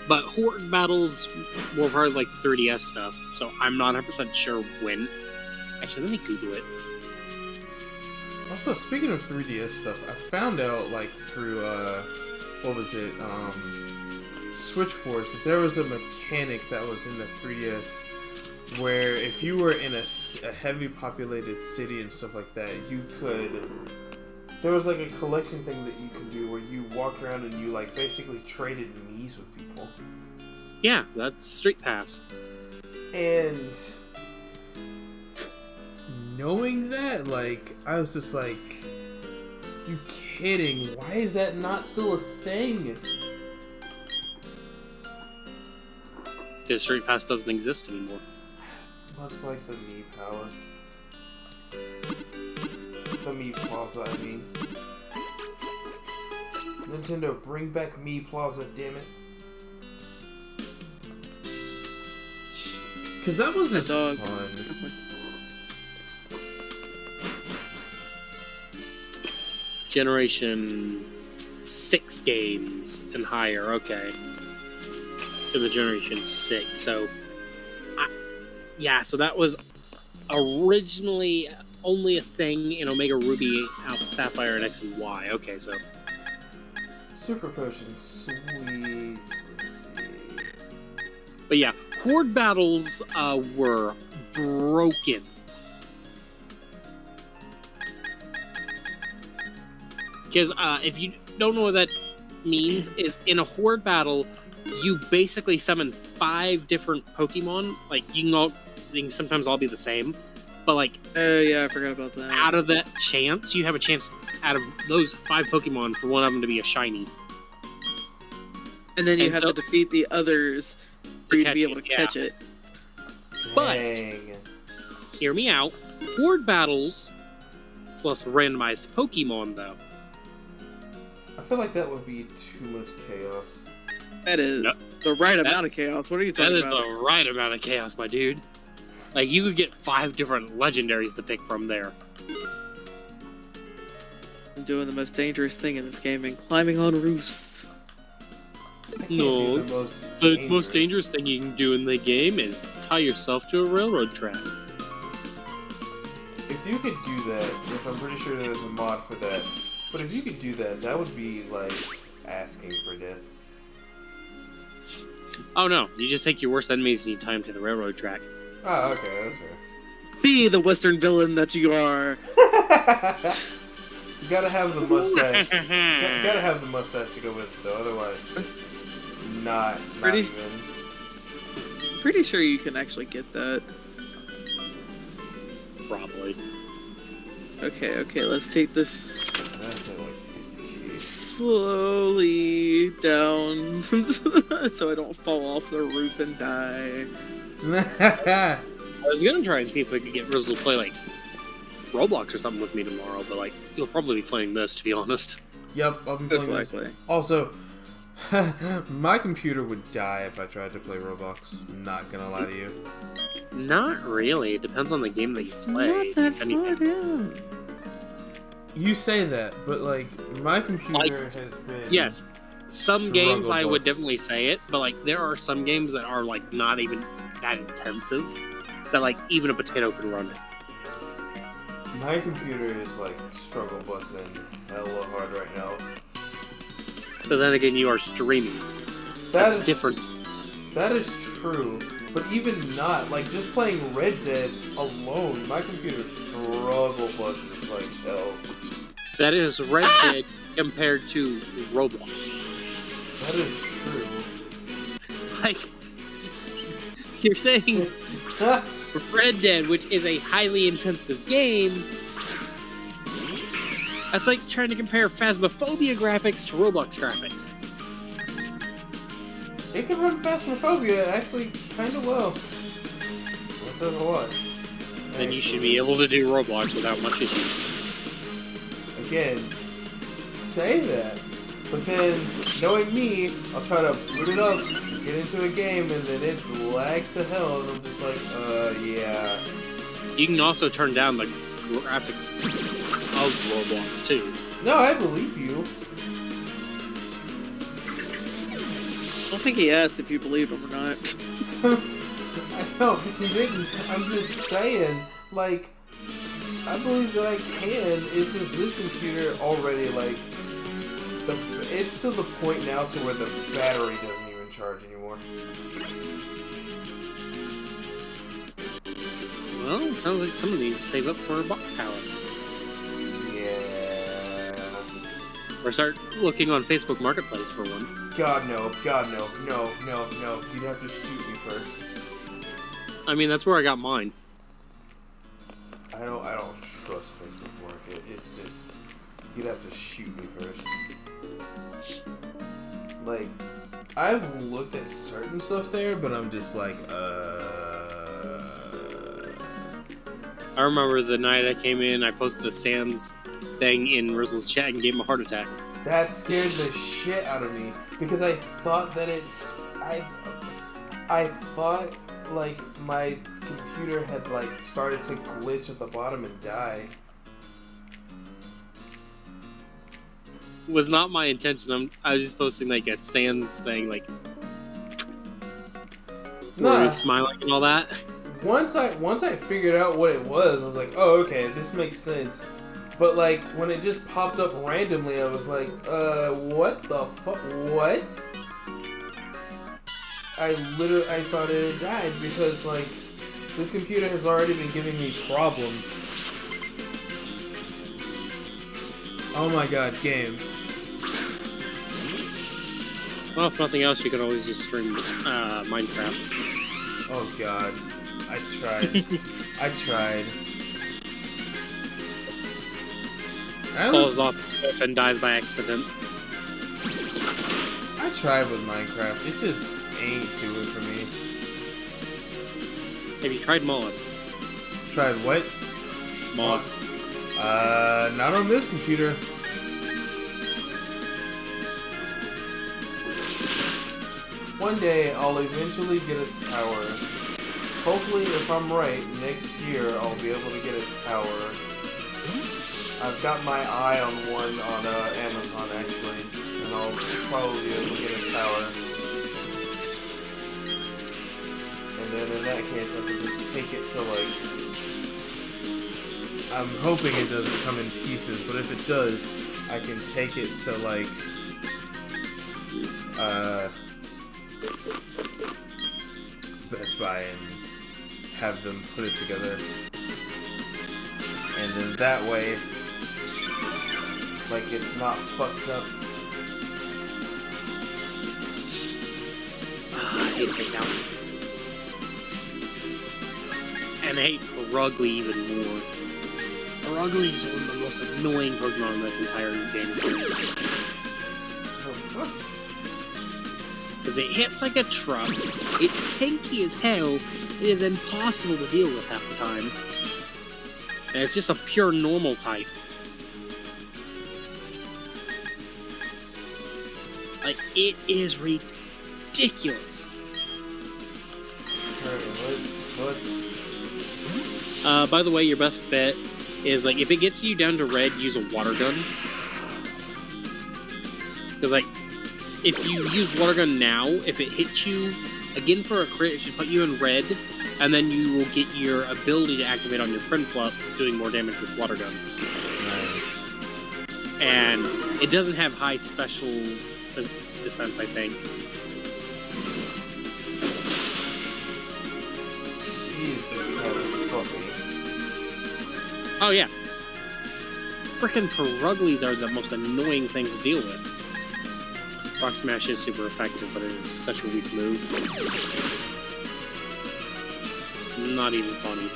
But horde battles were part of like 3DS stuff, so I'm not 100% sure when. Actually, let me Google it. Also, speaking of 3DS stuff, I found out like through what was it, Switch Force, that there was a mechanic that was in the 3DS where if you were in a heavy populated city and stuff like that, you could. There was like a collection thing that you could do where you walked around and you like basically traded Miis with people. Yeah, that's Street Pass. And knowing that, like, I was just like, you kidding? Why is that not still a thing? Because Street Pass doesn't exist anymore. Much like the Mii Palace. The Mii Plaza, I mean. Nintendo, bring back Mii Plaza, damn it. Because that was just fun. Generation 6 games and higher, okay. To the Generation 6, so... so that was originally only a thing in Omega Ruby, Alpha Sapphire, and X and Y. Okay, so... Super Potion, sweet. Let's see. But yeah, horde battles were broken. Because if you don't know what that means, is in a horde battle, you basically summon 5 different Pokemon. Like, they can sometimes all be the same. But, like... yeah, I forgot about that. Out of that chance, you have a chance out of those 5 Pokemon for one of them to be a shiny. And then you have to defeat the others for you to be able to catch it. But, hear me out. Horde battles plus randomized Pokemon, though. I feel like that would be too much chaos. That is the right amount of chaos. What are you talking about? That is the right amount of chaos, my dude. Like, you could get 5 different legendaries to pick from there. I'm doing the most dangerous thing in this game and climbing on roofs. No, the most dangerous thing you can do in the game is tie yourself to a railroad track. If you could do that, which I'm pretty sure there's a mod for that, but if you could do that, that would be like asking for death. Oh no, you just take your worst enemies and you tie them to the railroad track. Oh, okay, that's fair. Be the Western villain that you are. You gotta have the mustache. Gotta have the mustache to go with it, though. Otherwise, it's just not even. Pretty sure you can actually get that. Probably. Okay, let's take this Key. slowly down so I don't fall off the roof and die. I was gonna try and see if we could get Rizzle to play like Roblox or something with me tomorrow, but like you'll probably be playing this, to be honest. Yep, I'll be playing this. Also, my computer would die if I tried to play Roblox. I'm not gonna lie to you. Not really. It depends on the game that you play. Not that far down. You say that, but like my computer has been. Yes, some games I would bus. definitely say it, but like there are some games that are like not even that intensive that like even a potato can run it. My computer is like struggle busing hella hard right now. But then again, you are streaming. That's different. That is true. But even not, like, just playing Red Dead alone, my computer struggle buses like hell. That is Red Dead compared to Roblox. That is true. Like, you're saying Red Dead, which is a highly intensive game, that's like trying to compare Phasmophobia graphics to Roblox graphics. It can run Phasmophobia actually kind of well. That says a lot. Then you should be able to do Roblox without much issues. Again, say that, but then, knowing me, I'll try to boot it up, get into a game, and then it's lag to hell, and I'm just like, yeah. You can also turn down the graphic of Roblox, too. No, I believe you. I don't think he asked if you believed him or not. I know, he didn't. I'm just saying, like, I believe that I can. It's just this computer already, like, it's to the point now to where the battery doesn't even charge anymore. Well, sounds like some of these save up for a box tower. Yeah. Or start looking on Facebook Marketplace for one. God no, no. You'd have to shoot me first. I mean, that's where I got mine. I don't trust Facebook Market. It's just, you'd have to shoot me first. Like, I've looked at certain stuff there, but I'm just like, I remember the night I came in, I posted a Sans thing in Rizzle's chat and gave him a heart attack. That scared the shit out of me, because I thought that I thought, like, my computer had, like, started to glitch at the bottom and die. Was not my intention. I was just posting, like, a Sans thing, like, where he was smiling and all that. Once I figured out what it was, I was like, oh, okay, this makes sense. But, like, when it just popped up randomly, I was like, what the fuck? What? I thought it had died because, like, this computer has already been giving me problems. Oh my god, game. Well, if nothing else, you could always just stream Minecraft. Oh god. I tried. I tried. Falls off the cliff and dies by accident. I tried with Minecraft. It just ain't doing for me. Have you tried mods? Tried what? Mods. Not on this computer. One day, I'll eventually get a tower. Hopefully, if I'm right, next year I'll be able to get a tower. I've got my eye on one on Amazon, actually, and I'll probably be able to get a tower. And then in that case, I can just take it to, like... I'm hoping it doesn't come in pieces, but if it does, I can take it to, like... Best Buy and have them put it together. And then that way, like, it's not fucked up. I hate Takeout. And I hate Rugly even more. Rugly is one of the most annoying Pokemon in this entire game series. Because it hits like a truck, it's tanky as hell, it is impossible to deal with half the time. And it's just a pure normal type. Like, it is ridiculous. Alright, let's... By the way, your best bet is, like, if it gets you down to red, use a water gun. Because, like, if you use water gun now, if it hits you again for a crit, it should put you in red, and then you will get your ability to activate on your Prinplup, doing more damage with water gun. Nice. And it doesn't have high special defense, I think. Jesus, that is fluffy. Oh yeah. Frickin' Peruglies are the most annoying things to deal with. Rock Smash is super effective, but it is such a weak move. Not even funny.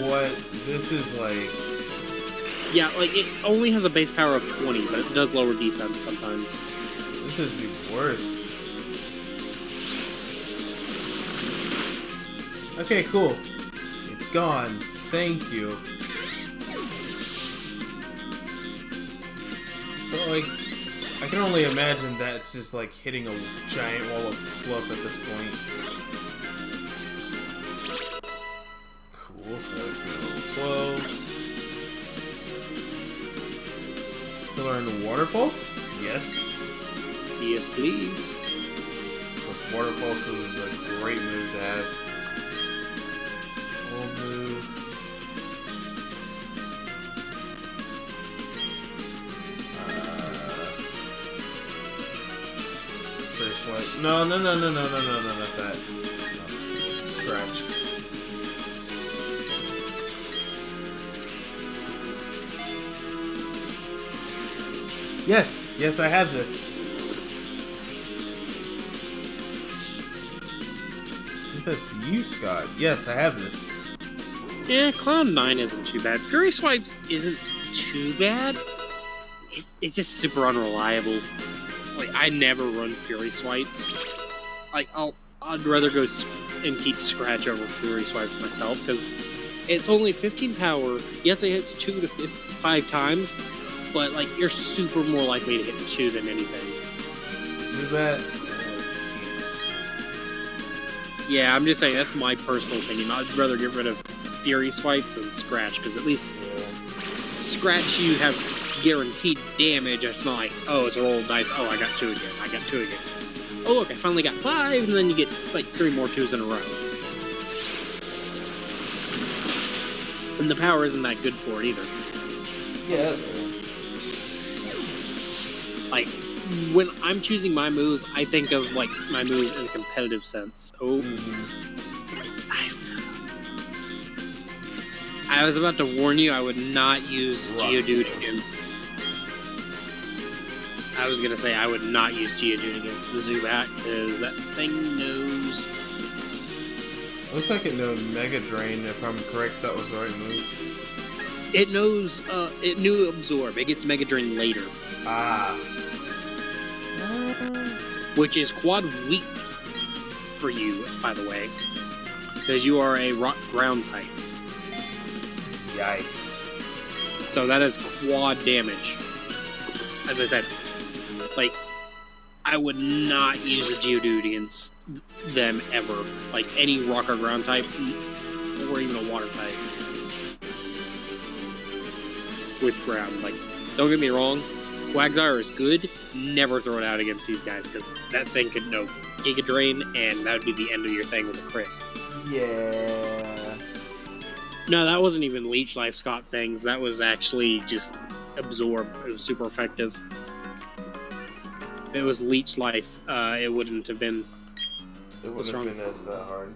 What? This is like... Yeah, like, it only has a base power of 20, but it does lower defense sometimes. This is the worst. Okay, cool. It's gone. Thank you. So, like, I can only imagine that's just like hitting a giant wall of fluff at this point. Cool, so that'd be level 12. Still learn the Water Pulse? Yes. Yes, please. With Water Pulses is a great move to have. Old move. First swipe. No, not that. No. Scratch. Yes, I have this. I think that's you, Scott. Yes, I have this. Yeah, Cloud 9 isn't too bad. Fury Swipes isn't too bad. It's just super unreliable. Like, I never run Fury Swipes. Like, I'd rather go and keep Scratch over Fury Swipes myself, because it's only 15 power. Yes, it hits 2 to 5 times, but, like, you're super more likely to hit 2 than anything. Zubat. Yeah, I'm just saying, that's my personal opinion. I'd rather get rid of Fury Swipes than Scratch, because at least Scratch, you have guaranteed damage. It's not like, oh, it's a roll of dice. Oh, I got 2 again. I got 2 again. Oh, look, I finally got 5, and then you get, like, 3 more 2s in a row. And the power isn't that good for it either. Yeah, that's right. Like, when I'm choosing my moves, I think of, like, my moves in a competitive sense. Oh. I was about to warn you, I would not use Geodude against... I was going to say I would not use Geodude against the Zubat, because that thing knows... Looks like it knows Mega Drain, if I'm correct, that was the right move. It knows, it knew Absorb. It gets Mega Drain later. Ah. Which is quad weak for you, by the way. Because you are a rock ground type. Yikes. So that is quad damage. As I said, like, I would not use a Geodude against them ever. Like, any rock or ground type, or even a water type. With ground. Like, don't get me wrong, Quagsire is good. Never throw it out against these guys, because that thing could know Giga Drain, and that would be the end of your thing with a crit. Yeah. No, that wasn't even Leech Life Scott things. That was actually just Absorb. It was super effective. If it was Leech Life, it wouldn't have been... It wouldn't have been as that hard.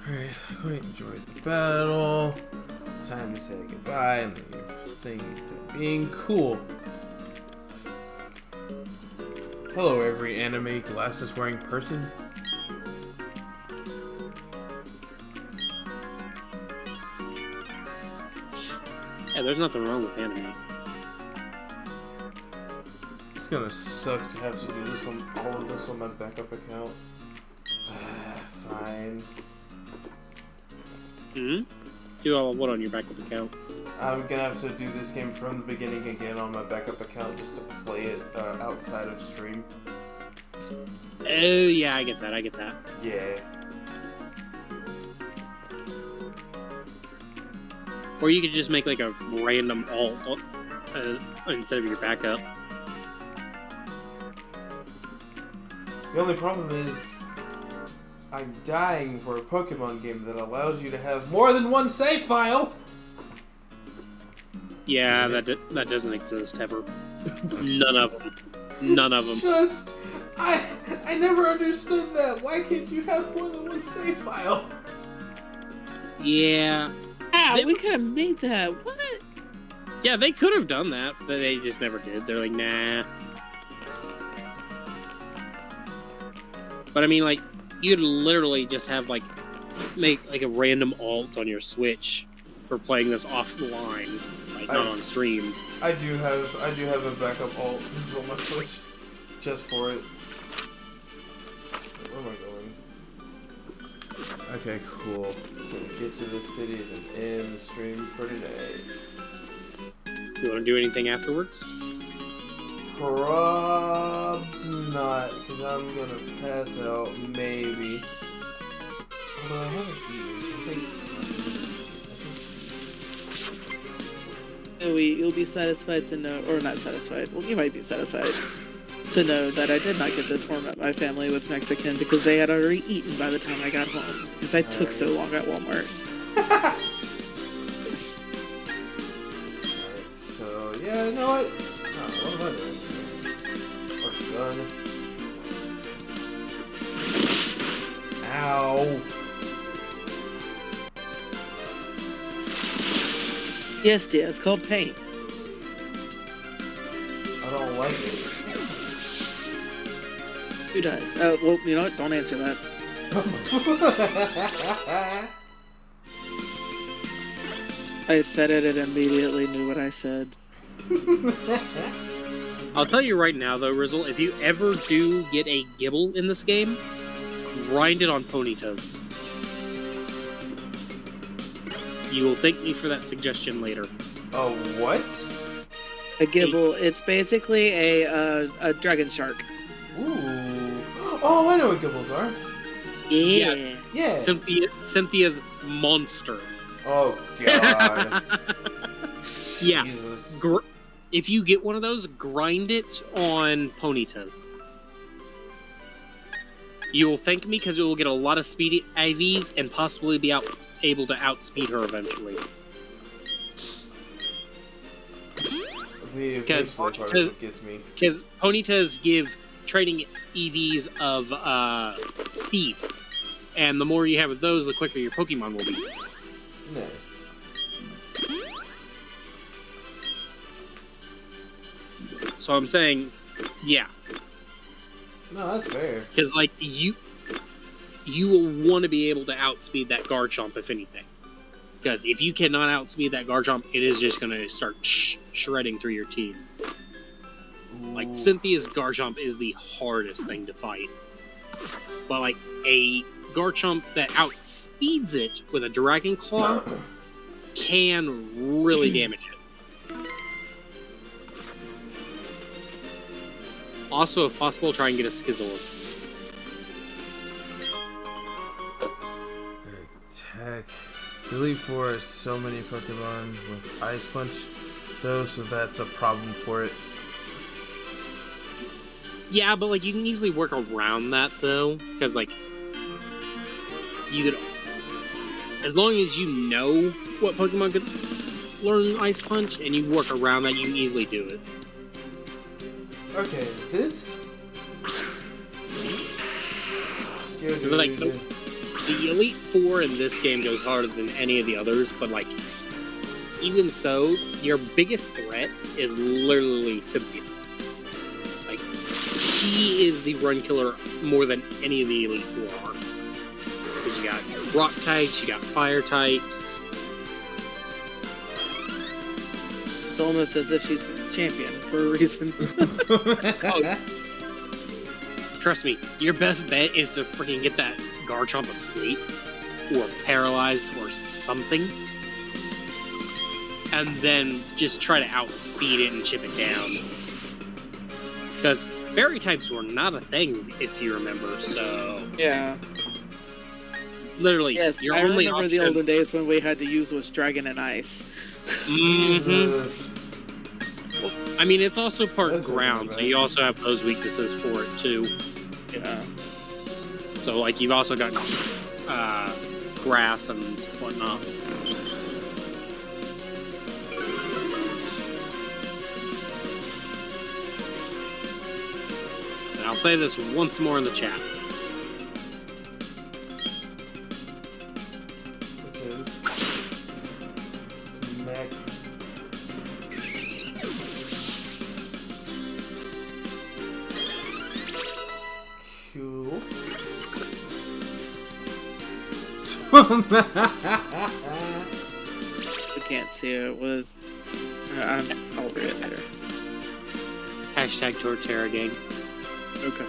Alright, I enjoyed the battle. Time to say goodbye and leave thing to being cool. Hello, every anime glasses wearing person. Yeah, there's nothing wrong with anime. It's gonna suck to have to do this on all of this on my backup account. Fine. Do all what on your backup account? I'm gonna have to do this game from the beginning again on my backup account just to play it outside of stream. Oh, yeah, I get that, Yeah. Or you could just make, like, a random alt instead of your backup. The only problem is I'm dying for a Pokemon game that allows you to have more than one save file! Yeah, that doesn't exist ever. None of them. None of them. Just, I never understood that. Why can't you have more than one save file? Yeah. We could have made that. What? Yeah, they could have done that, but they just never did. They're like, nah. But I mean, like, you'd literally just have, like, make, like, a random alt on your Switch for playing this offline, like, not on stream. I do have a backup alt on my Switch, just for it. Where am I going? Okay, cool. I'm gonna get to the city and end the stream for today. You want to do anything afterwards? Probs not, because I'm gonna pass out, maybe. Although I haven't eaten, so I think... You'll be satisfied to know, or not satisfied, well, you might be satisfied to know that I did not get to torment my family with Mexican because they had already eaten by the time I got home, because I took so long at Walmart. Alright, so, yeah, you know what? What am I doing? Or gun. Ow! Yes, dear, it's called paint. I don't like it. Who does? Well, you know what? Don't answer that. I said it and immediately knew what I said. I'll tell you right now, though, Rizzle, if you ever do get a Gibble in this game, grind it on Ponytas. You will thank me for that suggestion later. Oh, what? A Gibble, it's basically a dragon shark. Ooh. Oh, I know what Gibbles are. Yeah. Yeah. Cynthia's monster. Oh, God. Yeah. Jesus. If you get one of those, grind it on Ponyta. You will thank me because it will get a lot of speed IVs and possibly be able to outspeed her eventually. Because Ponytas give trading EVs of speed. And the more you have of those, the quicker your Pokemon will be. Nice. So I'm saying, yeah. No, that's fair. Because, like, you will want to be able to outspeed that Garchomp, if anything. Because if you cannot outspeed that Garchomp, it is just going to start shredding through your team. Ooh. Like, Cynthia's Garchomp is the hardest thing to fight. But, like, a Garchomp that outspeeds it with a Dragon Claw can really damage it. Also, if possible, try and get a Skizzle. Attack. Elite Four has so many Pokemon with Ice Punch, though, so that's a problem for it. Yeah, but, like, you can easily work around that, though. Because, like, you could... As long as you know what Pokemon could learn Ice Punch, and you work around that, you can easily do it. Okay, this... Because, like, the Elite Four in this game goes harder than any of the others, but, like, even so, your biggest threat is literally Cynthia. Like, she is the run killer more than any of the Elite Four are. Because you got rock types, you got fire types. It's almost as if she's champion for a reason. Oh, trust me, your best bet is to freaking get that Garchomp asleep, or paralyzed, or something. And then just try to outspeed it and chip it down. Because fairy types were not a thing, if you remember, so... Yeah. Literally, yes, your I only remember option... the olden days when we had to use was Dragon and Ice. Mm-hmm. Well, I mean, it's also part That's ground, so you also have those weaknesses for it, too. Yeah. So, like, you've also got grass and whatnot. say this once more in the chat. Which is smack. Cool. I can't see it. With I'll read it later. Hashtag Torterra gang. Okay.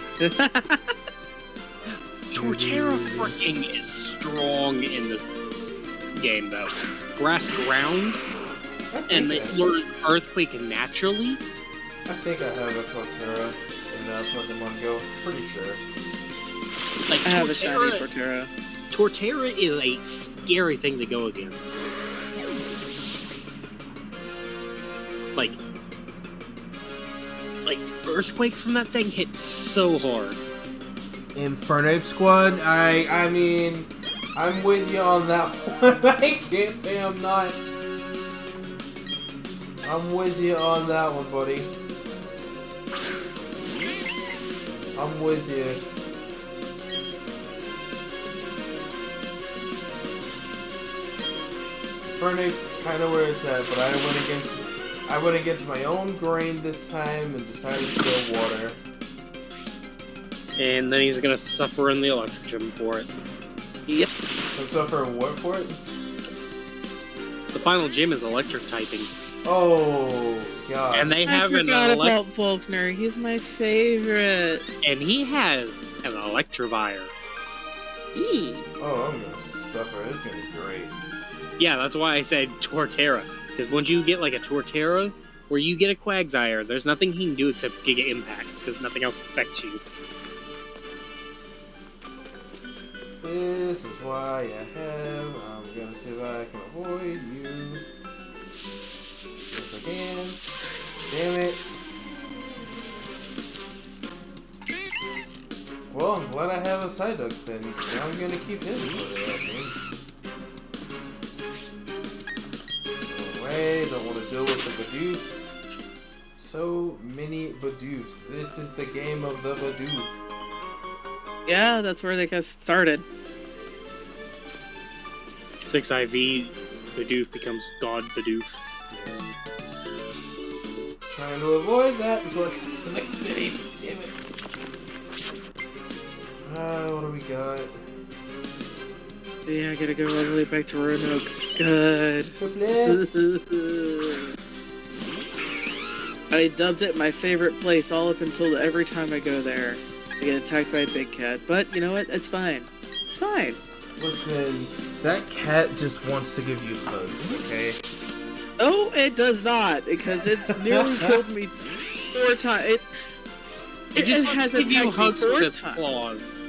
Torterra freaking is strong in this game, though. Grass ground, and it learns Earthquake naturally. I think I have a Torterra in Pokemon Go. Pretty sure. Like, I have a shiny Torterra. Torterra is a scary thing to go against. Like Earthquake from that thing hit so hard. Infernape Squad, I mean, I'm with you on that one. I can't say I'm not. I'm with you on that one, buddy. I'm with you. Infernape's kind of where it's at, but I went against my own grain this time and decided to go water. And then he's gonna suffer in the electric gym for it. Yep. And suffer what for it? The final gym is electric typing. Oh god. And they have I an forgot about Faulkner. He's my favorite. and he has an Electivire. Oh, I'm gonna suffer. It's gonna be great. Yeah, that's why I said Torterra. Because once you get like a Torterra, where you get a Quagsire, there's nothing he can do except Giga Impact, because nothing else affects you. This is why I have. I'm gonna see if I can avoid you. Yes, I can. Damn it. Well, I'm glad I have a Psyduck then. Now I'm gonna keep him for that, I think. No way, don't want to deal with the Bidoofs. So many Bidoofs. This is the game of the Bidoof. Yeah, that's where they got started. 6 IV, Bidoof becomes God Bidoof. Trying to avoid that until I get to the next city. Damn it. What do we got? Yeah, I gotta go all the way back to Roanoke. Good. I dubbed it my favorite place all up until every time I go there. I get attacked by a big cat. But you know what? It's fine. It's fine. Listen, that cat just wants to give you hugs, okay? No, it does not, because it's nearly killed me 4 times. It just has give you attacked me hugs 4 with its times. claws.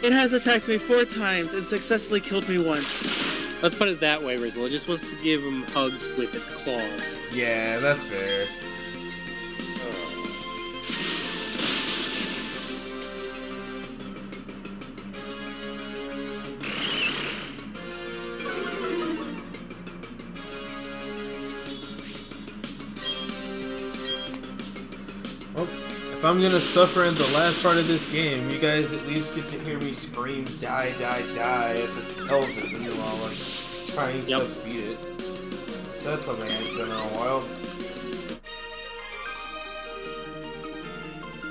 It has attacked me 4 times and successfully killed me once. Let's put it that way, Rizzle. It just wants to give him hugs with its claws. Yeah, that's fair. Well, if I'm gonna suffer in the last part of this game, you guys at least get to hear me scream die, die, die at the television while I'm trying to beat it. So that's something I haven't done in a while.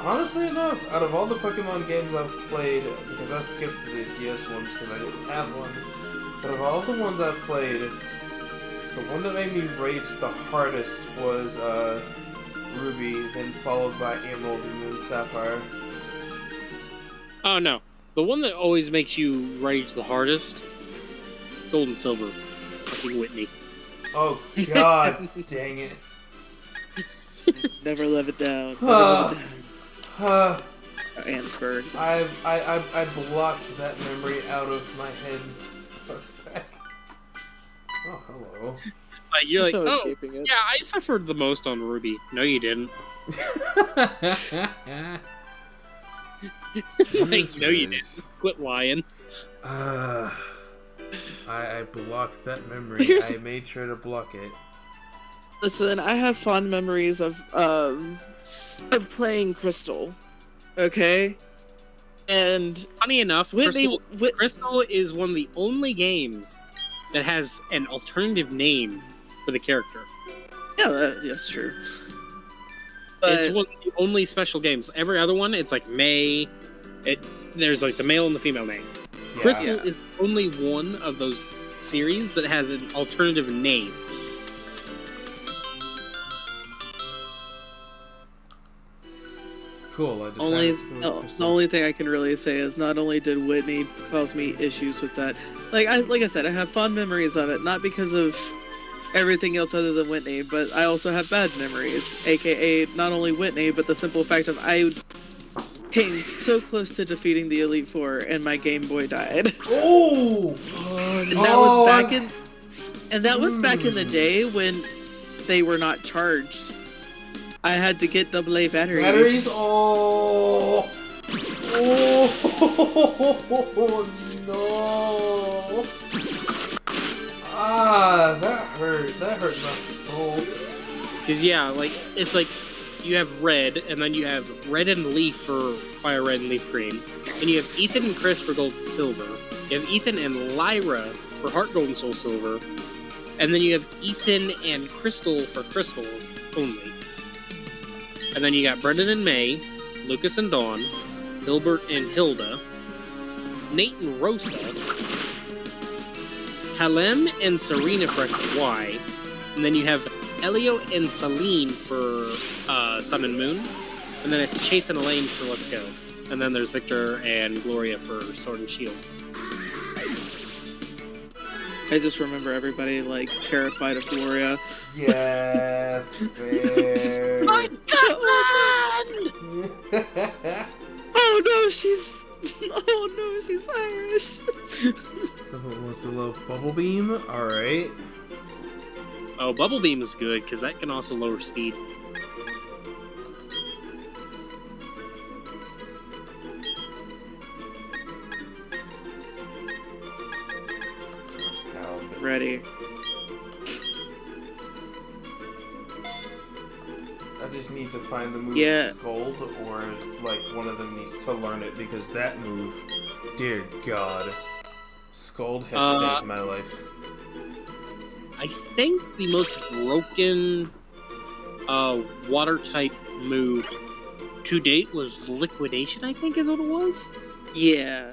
Honestly enough, out of all the Pokemon games I've played, because I skipped the DS ones because I didn't have one, but of all the ones I've played, the one that made me rage the hardest was Ruby, then followed by Emerald and then Sapphire. Oh no. The one that always makes you rage the hardest, Gold and Silver. Fucking Whitney. Oh god dang it. Never let it down. Never let it down. Ansberg. I blocked that memory out of my head. Oh, hello. Like, you're like, No oh, escaping it. yeah, I suffered the most on Ruby. No, you didn't. Like, no, you didn't. Quit lying. I blocked that memory. I made sure to block it. Listen, I have fond memories of playing Crystal Okay? And Funny enough, Whitney... Crystal is one of the only games that has an alternative name for the character. Yeah, that's true. It's one of the only special games. Every other one, it's like May. There's like the male and the female name. Yeah. Crystal is only one of those series that has an alternative name. Cool. The only thing I can really say is not only did Whitney cause me issues with that, like I said, I have fond memories of it, not because of everything else other than Whitney, but I also have bad memories, aka not only Whitney, but the simple fact of I came so close to defeating the Elite Four and my Game Boy died. Oh! That was back in the day when they were not charged. I had to get AA batteries. Oh! Oh! No! Ah, that hurt. That hurt my soul. Cause like it's like you have red, and then you have red and leaf for fire red and leaf green, and you have Ethan and Chris for gold and silver. You have Ethan and Lyra for heart gold and soul silver, and then you have Ethan and Crystal for crystal only. And then you got Brendan and May, Lucas and Dawn, Hilbert and Hilda, Nate and Rosa, Kalem and Serena for X and Y, and then you have Elio and Celine for Sun and Moon, and then it's Chase and Elaine for Let's Go, and then there's Victor and Gloria for Sword and Shield. I just remember everybody like terrified of Gloria. Yes, fair. My God! Oh no, she's Irish. What's the love? Bubble Beam? Alright. Oh, Bubble Beam is good, because that can also lower speed. Ready. I just need to find the move Scold, or like one of them needs to learn it, because that move, dear God, Scold has saved my life. I think the most broken water type move to date was Liquidation, I think is what it was. Yeah.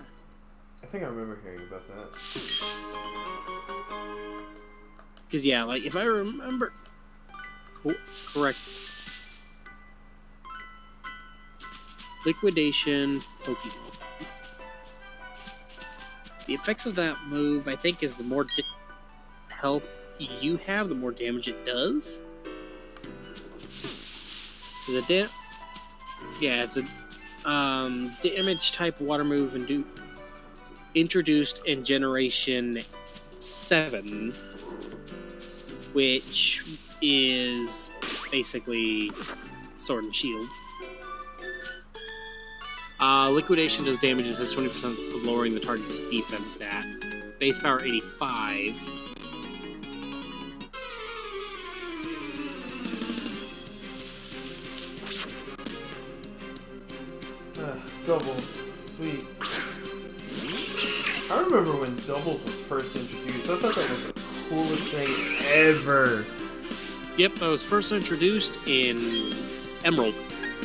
I think I remember hearing about that. Because, like, if I remember correct, Liquidation Pokemon. The effects of that move, I think, is the more health you have, the more damage it does. It's a damage type water move introduced in Generation 7. Which is basically Sword and Shield. Liquidation does damage and has 20% of lowering the target's defense stat. Base power 85. Doubles. Sweet. I remember when Doubles was first introduced. I thought that was the coolest thing ever. Yep, that was first introduced in Emerald.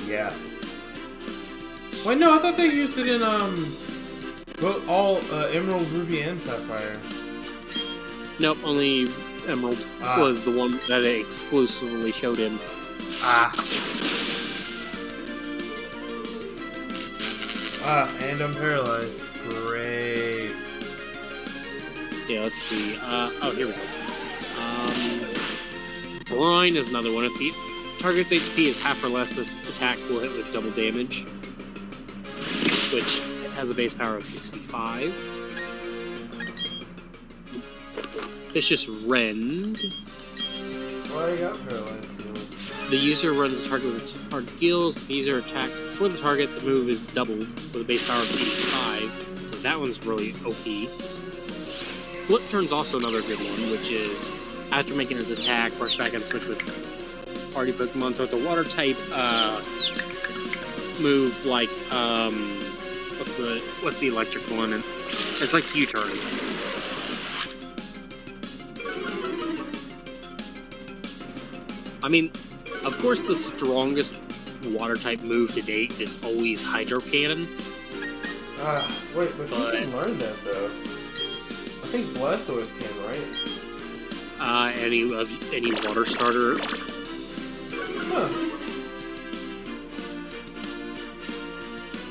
Yeah. Wait, no, I thought they used it in all Emerald, Ruby, and Sapphire. Nope, only Emerald was the one that it exclusively showed in. And I'm paralyzed. Great. Yeah, let's see. Oh, here we go. Brine is another one. If the target's HP is half or less, this attack will hit with double damage, which has a base power of 65. Vicious Rend. Why you got paralyzed heals? The user runs the target with its target heals. The user attacks before the target. The move is doubled with a base power of 85. So that one's really OP. Flip Turn's also another good one, which is after making his attack, rush back and switch with party Pokemon. So it's a water type move like what's the electric one? And it's like U-turn. I mean, of course, the strongest water type move to date is always Hydro Cannon. Wait, but you can learn that though. I think Blastoise can, right? Any water starter. Huh.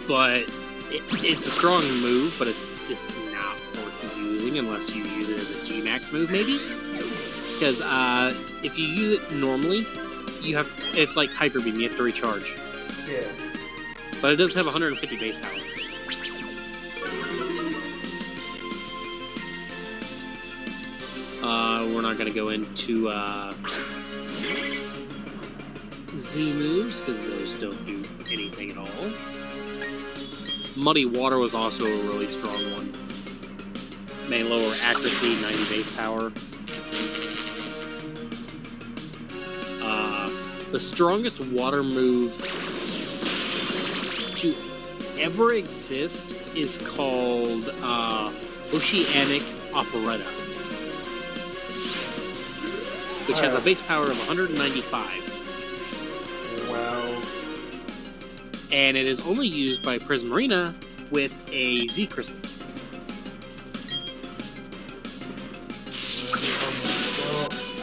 But it's a strong move, but it's just not worth using unless you use it as a G-Max move, maybe? Because if you use it normally, it's like Hyper Beam, you have to recharge. Yeah. But it does have 150 base power. We're not going to go into Z moves, because those don't do anything at all. Muddy Water was also a really strong one. May lower accuracy, 90 base power. The strongest water move to ever exist is called Oceanic Operetta, which has a base power of 195. Wow. And it is only used by Prismarina with a Z Crystal.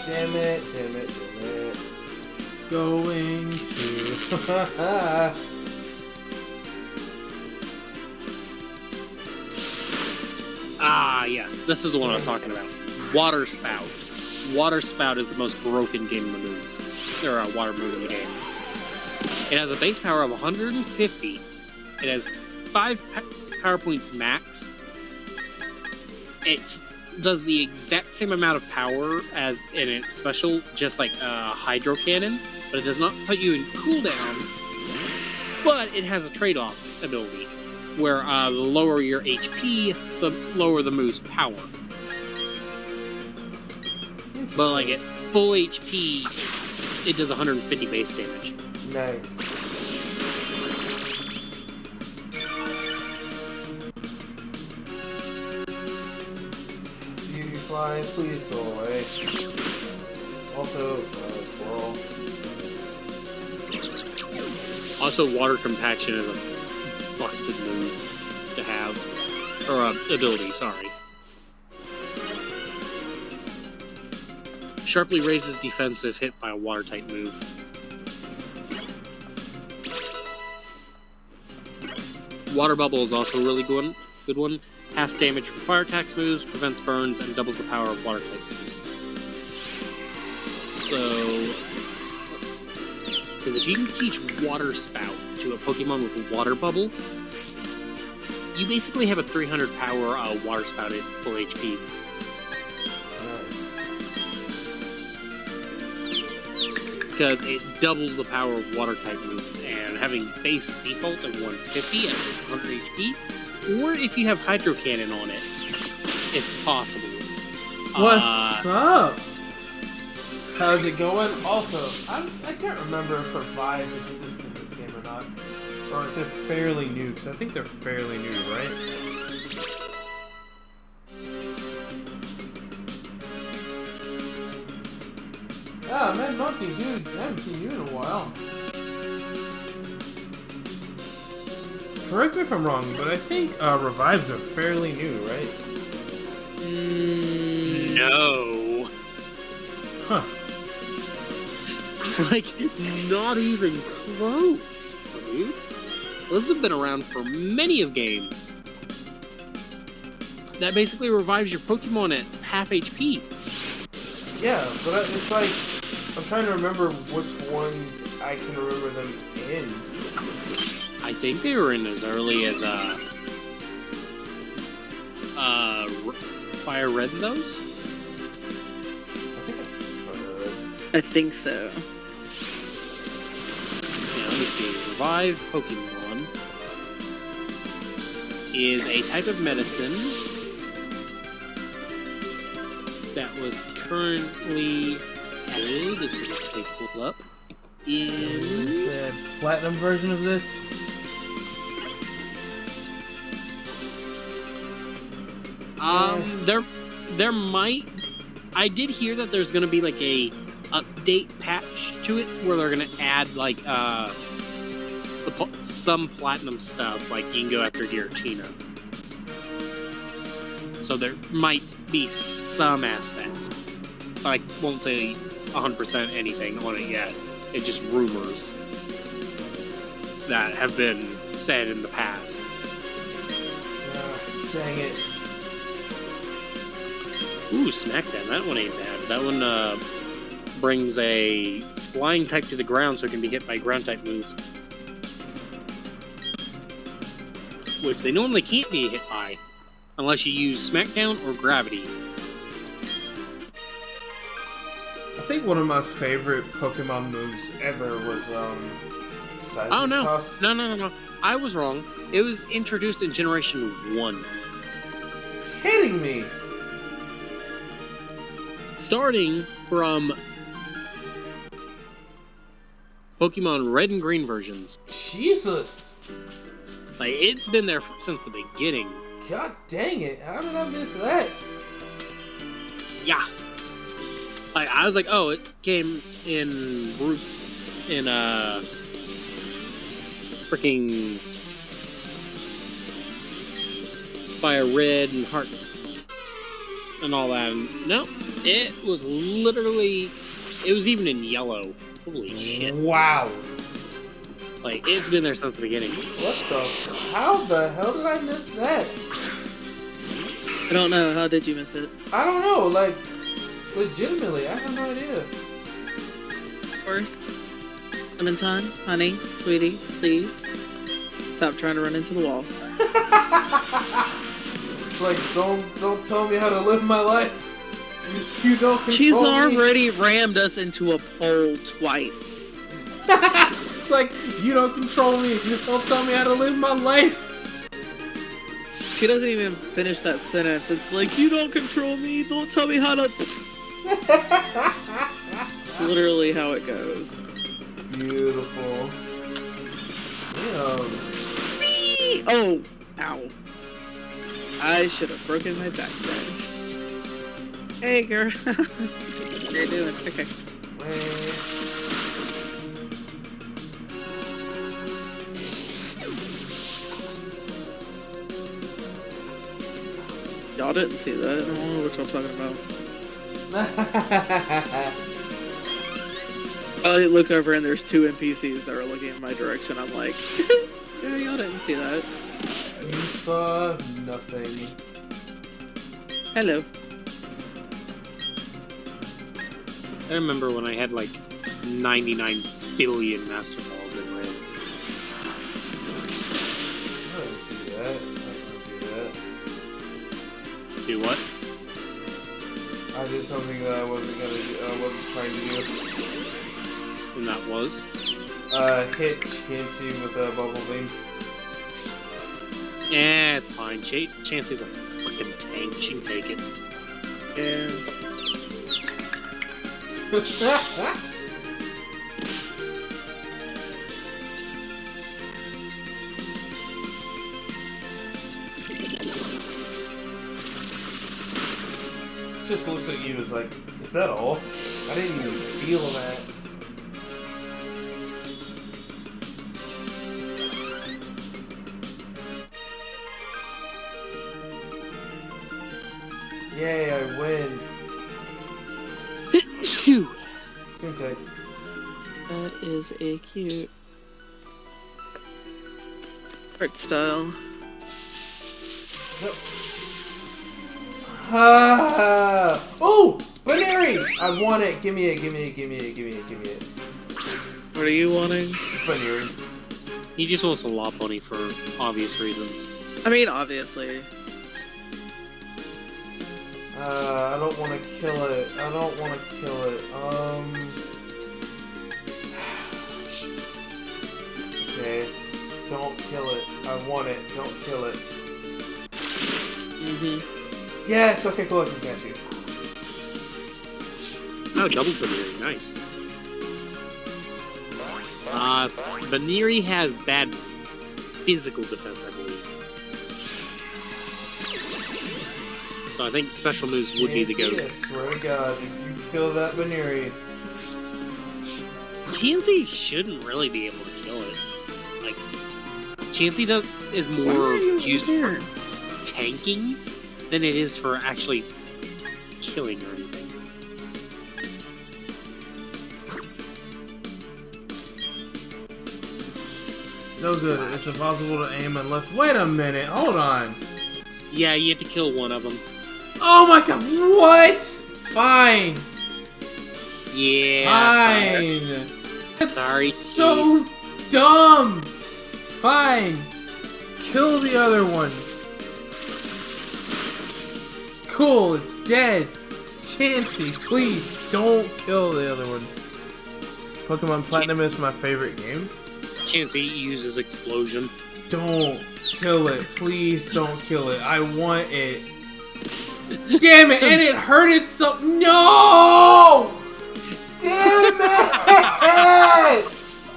Damn it. Going to... Yes, this is the one I was talking about. Water Spout. Water Spout is the most broken game in the moves. Or a water move in the game. It has a base power of 150. It has 5 power points max. It does the exact same amount of power as in its special, just like Hydro Cannon, but it does not put you in cooldown. But it has a trade-off ability, where the lower your HP, the lower the move's power. But like at full HP, it does 150 base damage. Nice. Beautyfly, please go away. Also, Squirrel. Also, Water Compaction is a busted move to have. Or ability, sorry. Sharply raises defense if hit by a water-type move. Water Bubble is also a really good one. Half damage from fire attacks moves, prevents burns, and doubles the power of water-type moves. So, because if you can teach Water Spout to a Pokemon with a Water Bubble, you basically have a 300 power Water Spout at full HP. Nice. Because it doubles the power of Water-type moves, and having base default of 150 at 100 HP, or if you have Hydro Cannon on it, if possible. What's up? How's it going? Also, I can't remember if revives exist in this game or not. Or if they're fairly new, because I think they're fairly new, right? Ah, Mad Monkey, dude, I haven't seen you in a while. Correct me if I'm wrong, but I think revives are fairly new, right? No. Huh. Like, not even close, dude. Those have been around for many of games. That basically revives your Pokemon at half HP. Yeah, but it's like, I'm trying to remember which ones I can remember them in. I think they were in as early as Fire Red and those? I think it's Fire Red. I think so. Yeah, let me see. Revive Pokemon is a type of medicine that was currently added, as soon as it pulls up, in The platinum version of this? There might. I did hear that there's gonna be like a update patch to it where they're gonna add like some platinum stuff, like you can go after Giratina. So there might be some aspects. I won't say 100% anything on it yet. It's just rumors that have been said in the past. Dang it. Ooh, Smackdown. That one ain't bad. That one brings a flying type to the ground so it can be hit by ground type moves. Which they normally can't be hit by unless you use Smackdown or Gravity. I think one of my favorite Pokemon moves ever was Seismic Oh no. Toss. No. I was wrong. It was introduced in Generation 1. Kidding me! Starting from Pokemon Red and Green versions. Jesus! Like, it's been there since the beginning. God dang it! How did I miss that? Yeah. Like, I was like, oh, it came in freaking Fire Red and Heart and all that. And no, it was literally, it was even in yellow. Holy shit. Wow. Like, it's been there since the beginning. What the? How the hell did I miss that? I don't know. How did you miss it? I don't know. Like, legitimately, I have no idea. First, Clementine, honey, sweetie, please stop trying to run into the wall. Like, don't tell me how to live my life. You don't control She's me. already rammed us into a pole twice. It's like, you don't control me. Don't tell me how to live my life. She doesn't even finish that sentence. It's like, you don't control me. Don't tell me how to. It's literally how it goes. Beautiful. Damn. Whee! Oh, ow. I should have broken my back then. Hey, girl. How you doing? Okay. Y'all didn't see that. I don't know what y'all talking about. I look over and there's two NPCs that are looking in my direction. I'm like, yeah, y'all didn't see that. You saw nothing. Hello. I remember when I had like 99 billion Master Balls in Red. I didn't do that. Do what? I did something that I wasn't gonna do. I wasn't trying to do. And that was? Hit Chansey with a bubble beam. Yeah, it's fine. Chansey's a freaking tank. She can take it. Yeah. Just looks at you as like, is that all? I didn't even feel that. Yay, I win. Phew. Take. That is a cute art style. Yep. Oh! Baneri! I want it. Give me it. What are you wanting? Baneri. He just wants a Lopunny for obvious reasons. I mean, obviously. I don't want to kill it. Okay. Don't kill it. I want it. Don't kill it. Mm-hmm. Yes! Okay, cool. I can catch you. Oh, double Baneri. Nice. Baneri has bad physical defense, I believe. So I think special moves would be the go. I swear to God, if you kill that Baneri... Chansey shouldn't really be able to kill it. Like, Chansey is more used for tanking than it is for actually killing or anything. No good. It's impossible to aim unless... Wait a minute. Hold on. Yeah, you have to kill one of them. Oh my God. What? Fine. Yeah. Fine. That's Sorry, so dumb. Fine. Kill the other one. Cool. It's dead. Chansey, please don't kill the other one. Pokemon Platinum is my favorite game. Chansey uses explosion. Don't kill it. Please don't kill it. I want it. Damn it, and it hurt itself. No! Damn it!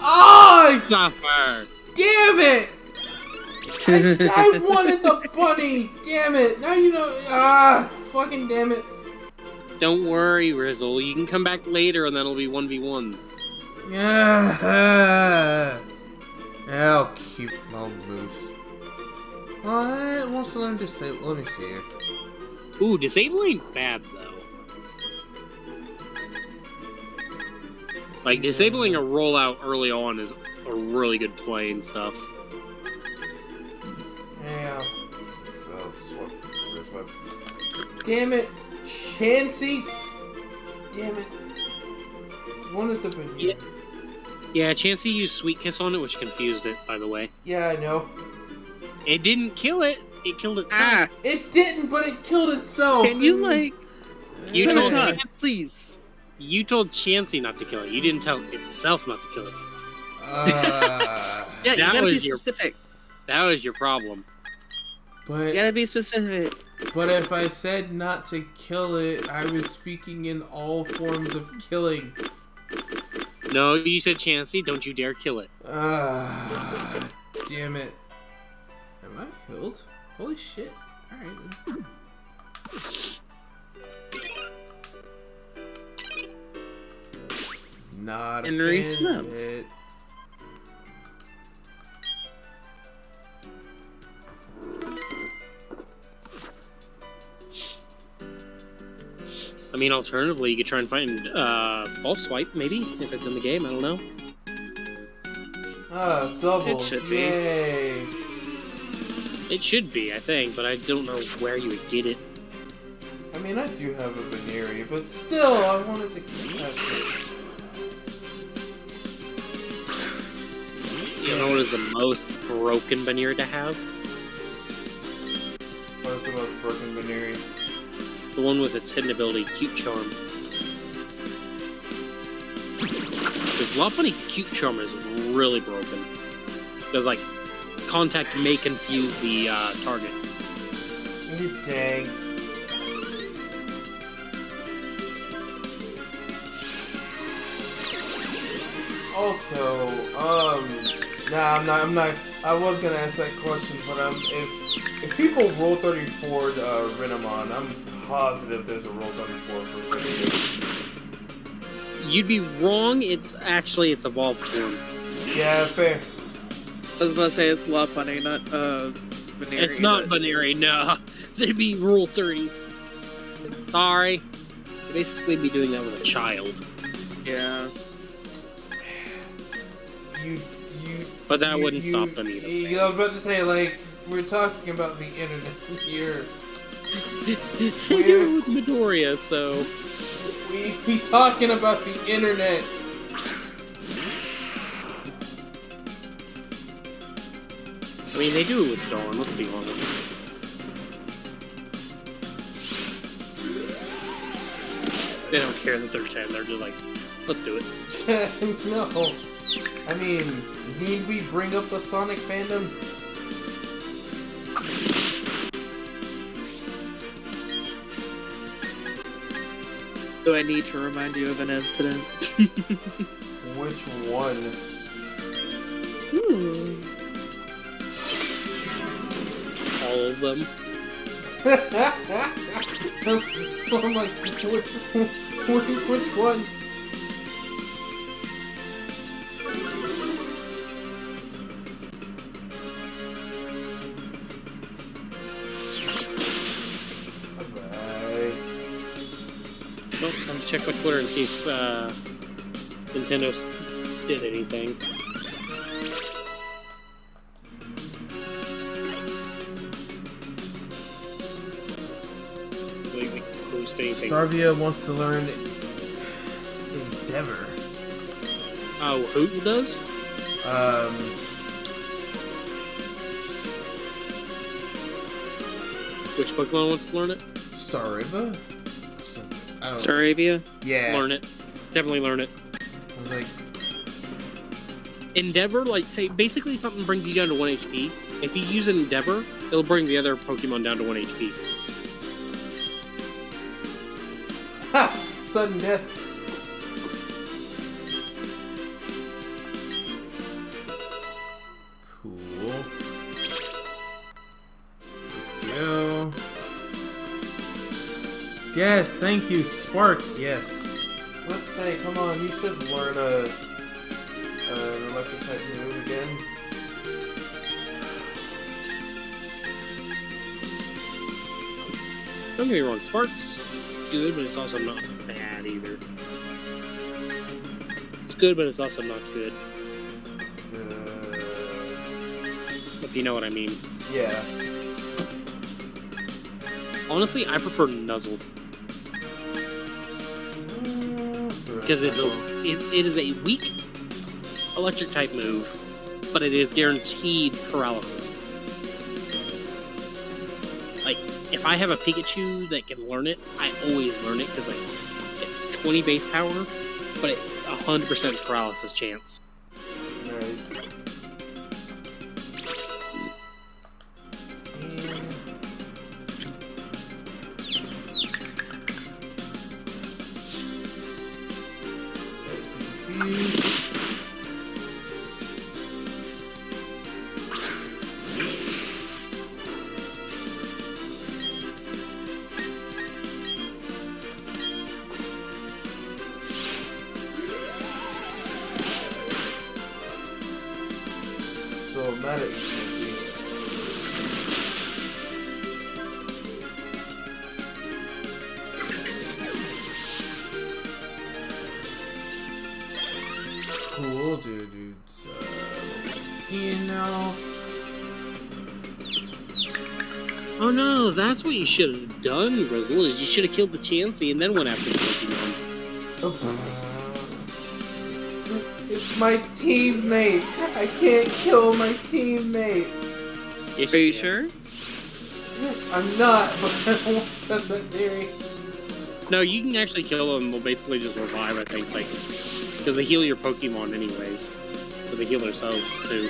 Oh! It's not fair. Damn it! I wanted the bunny. Damn it. Now you know. Ah, fucking damn it. Don't worry, Rizzle. You can come back later and then it'll be 1v1. Yeah. I'll keep my moves. Well, it wants to learn to say. Let me see here. Ooh, disable ain't bad though. Like disabling a rollout early on is a really good play and stuff. Yeah. Damn it, Chansey. Damn it. Wanted the banana. Yeah, Chansey used Sweet Kiss on it, which confused it, by the way. Yeah, I know. It didn't kill it. It killed itself. Ah! It didn't, but it killed itself. Can you, like... You give told it time, me- please. You told Chansey not to kill it. You didn't tell itself not to kill it. Uh, Yeah, you That gotta be was your- specific. That was your problem. You but gotta be specific. if I said not to kill it, I was speaking in all forms of killing. No, you said Chansey. Don't you dare kill it. Damn it. Am I healed? Holy shit. Alright then. Not Henry offended. Smiths. I mean, alternatively, you could try and find False Swipe, maybe, if it's in the game. I don't know. Double. It should be. Yay. It should be, I think, but I don't know where you would get it. I mean, I do have a Baneri, but still, I wanted to catch it. You know what is the most broken Banir to have? What is the most broken Baneri? The one with its hidden ability, Cute Charm. Because Lopunny Cute Charm is really broken. Because, like, contact may confuse the target. Dang. Also, nah, I'm not. I was gonna ask that question, but if people roll 34 Renamon, I'm positive there's a roll 34 for Renamon. You'd be wrong. It's evolved form. Yeah, fair. I was about to say it's Lopunny, not Baneri. It's not Baneri, no. They'd be Rule 30. Sorry. You'd basically be doing that with a child. Yeah. But that wouldn't stop them either. I was about to say, like, we're talking about the internet here. They do it with Midoriya, so... We talking about the internet. I mean, they do it with Dawn, let's be honest. They don't care that they're 10, they're just like, let's do it. No. I mean, need we bring up the Sonic fandom? Do I need to remind you of an incident? Which one? Ooh. All of them. So I'm like, which one? Bye. Well, I'm gonna check my Twitter and see if Nintendo did anything. Like, post anything. Starvia wants to learn Endeavor. Oh, who does? Which Pokemon wants to learn it? Stariva? I don't know. Staravia? Yeah. Learn it. Definitely learn it. I was like, Endeavor, like, say, basically something brings you down to 1 HP. If you use Endeavor, it'll bring the other Pokemon down to 1 HP. ha! Sudden death. Cool. Let's go. Yes, thank you, Spark. Yes. Let's say, come on, you should learn an electric type move again. Don't get me wrong, Spark's good, but it's also not bad either. It's good, but it's also not good. If you know what I mean. Yeah. Honestly, I prefer Nuzzle. Because it is a weak electric type move, but it is guaranteed paralysis. Like, if I have a Pikachu that can learn it, I always learn it because like it's 20 base power, but it's 100% paralysis chance. Nice. Still mad at you, Smithy. Cool, dude's 15 now. Oh no, that's what you should have done, Grizzle, is you should have killed the Chansey and then went after the Pokemon. It's my teammate. I can't kill my teammate. Yes, Are you can. sure? I'm not, but I don't want to test that theory. No, you can actually kill them. They'll basically just revive, I think, like, because they heal your Pokemon anyways. So they heal themselves too.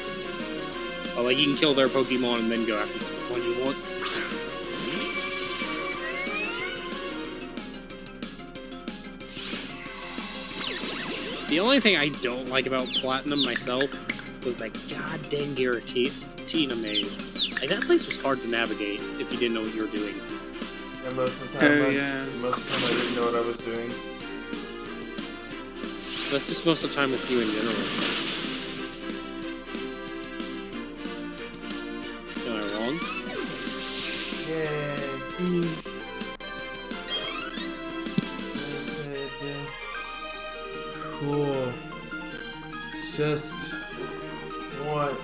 But like, you can kill their Pokemon and then go after the one you want. The only thing I don't like about Platinum myself was that goddamn Giratina maze. Like, that place was hard to navigate if you didn't know what you were doing. And most of the time, yeah. most of the time I didn't know what I was doing. That's just most of the time with you in general. Am I wrong? Yay. Cool. Just what?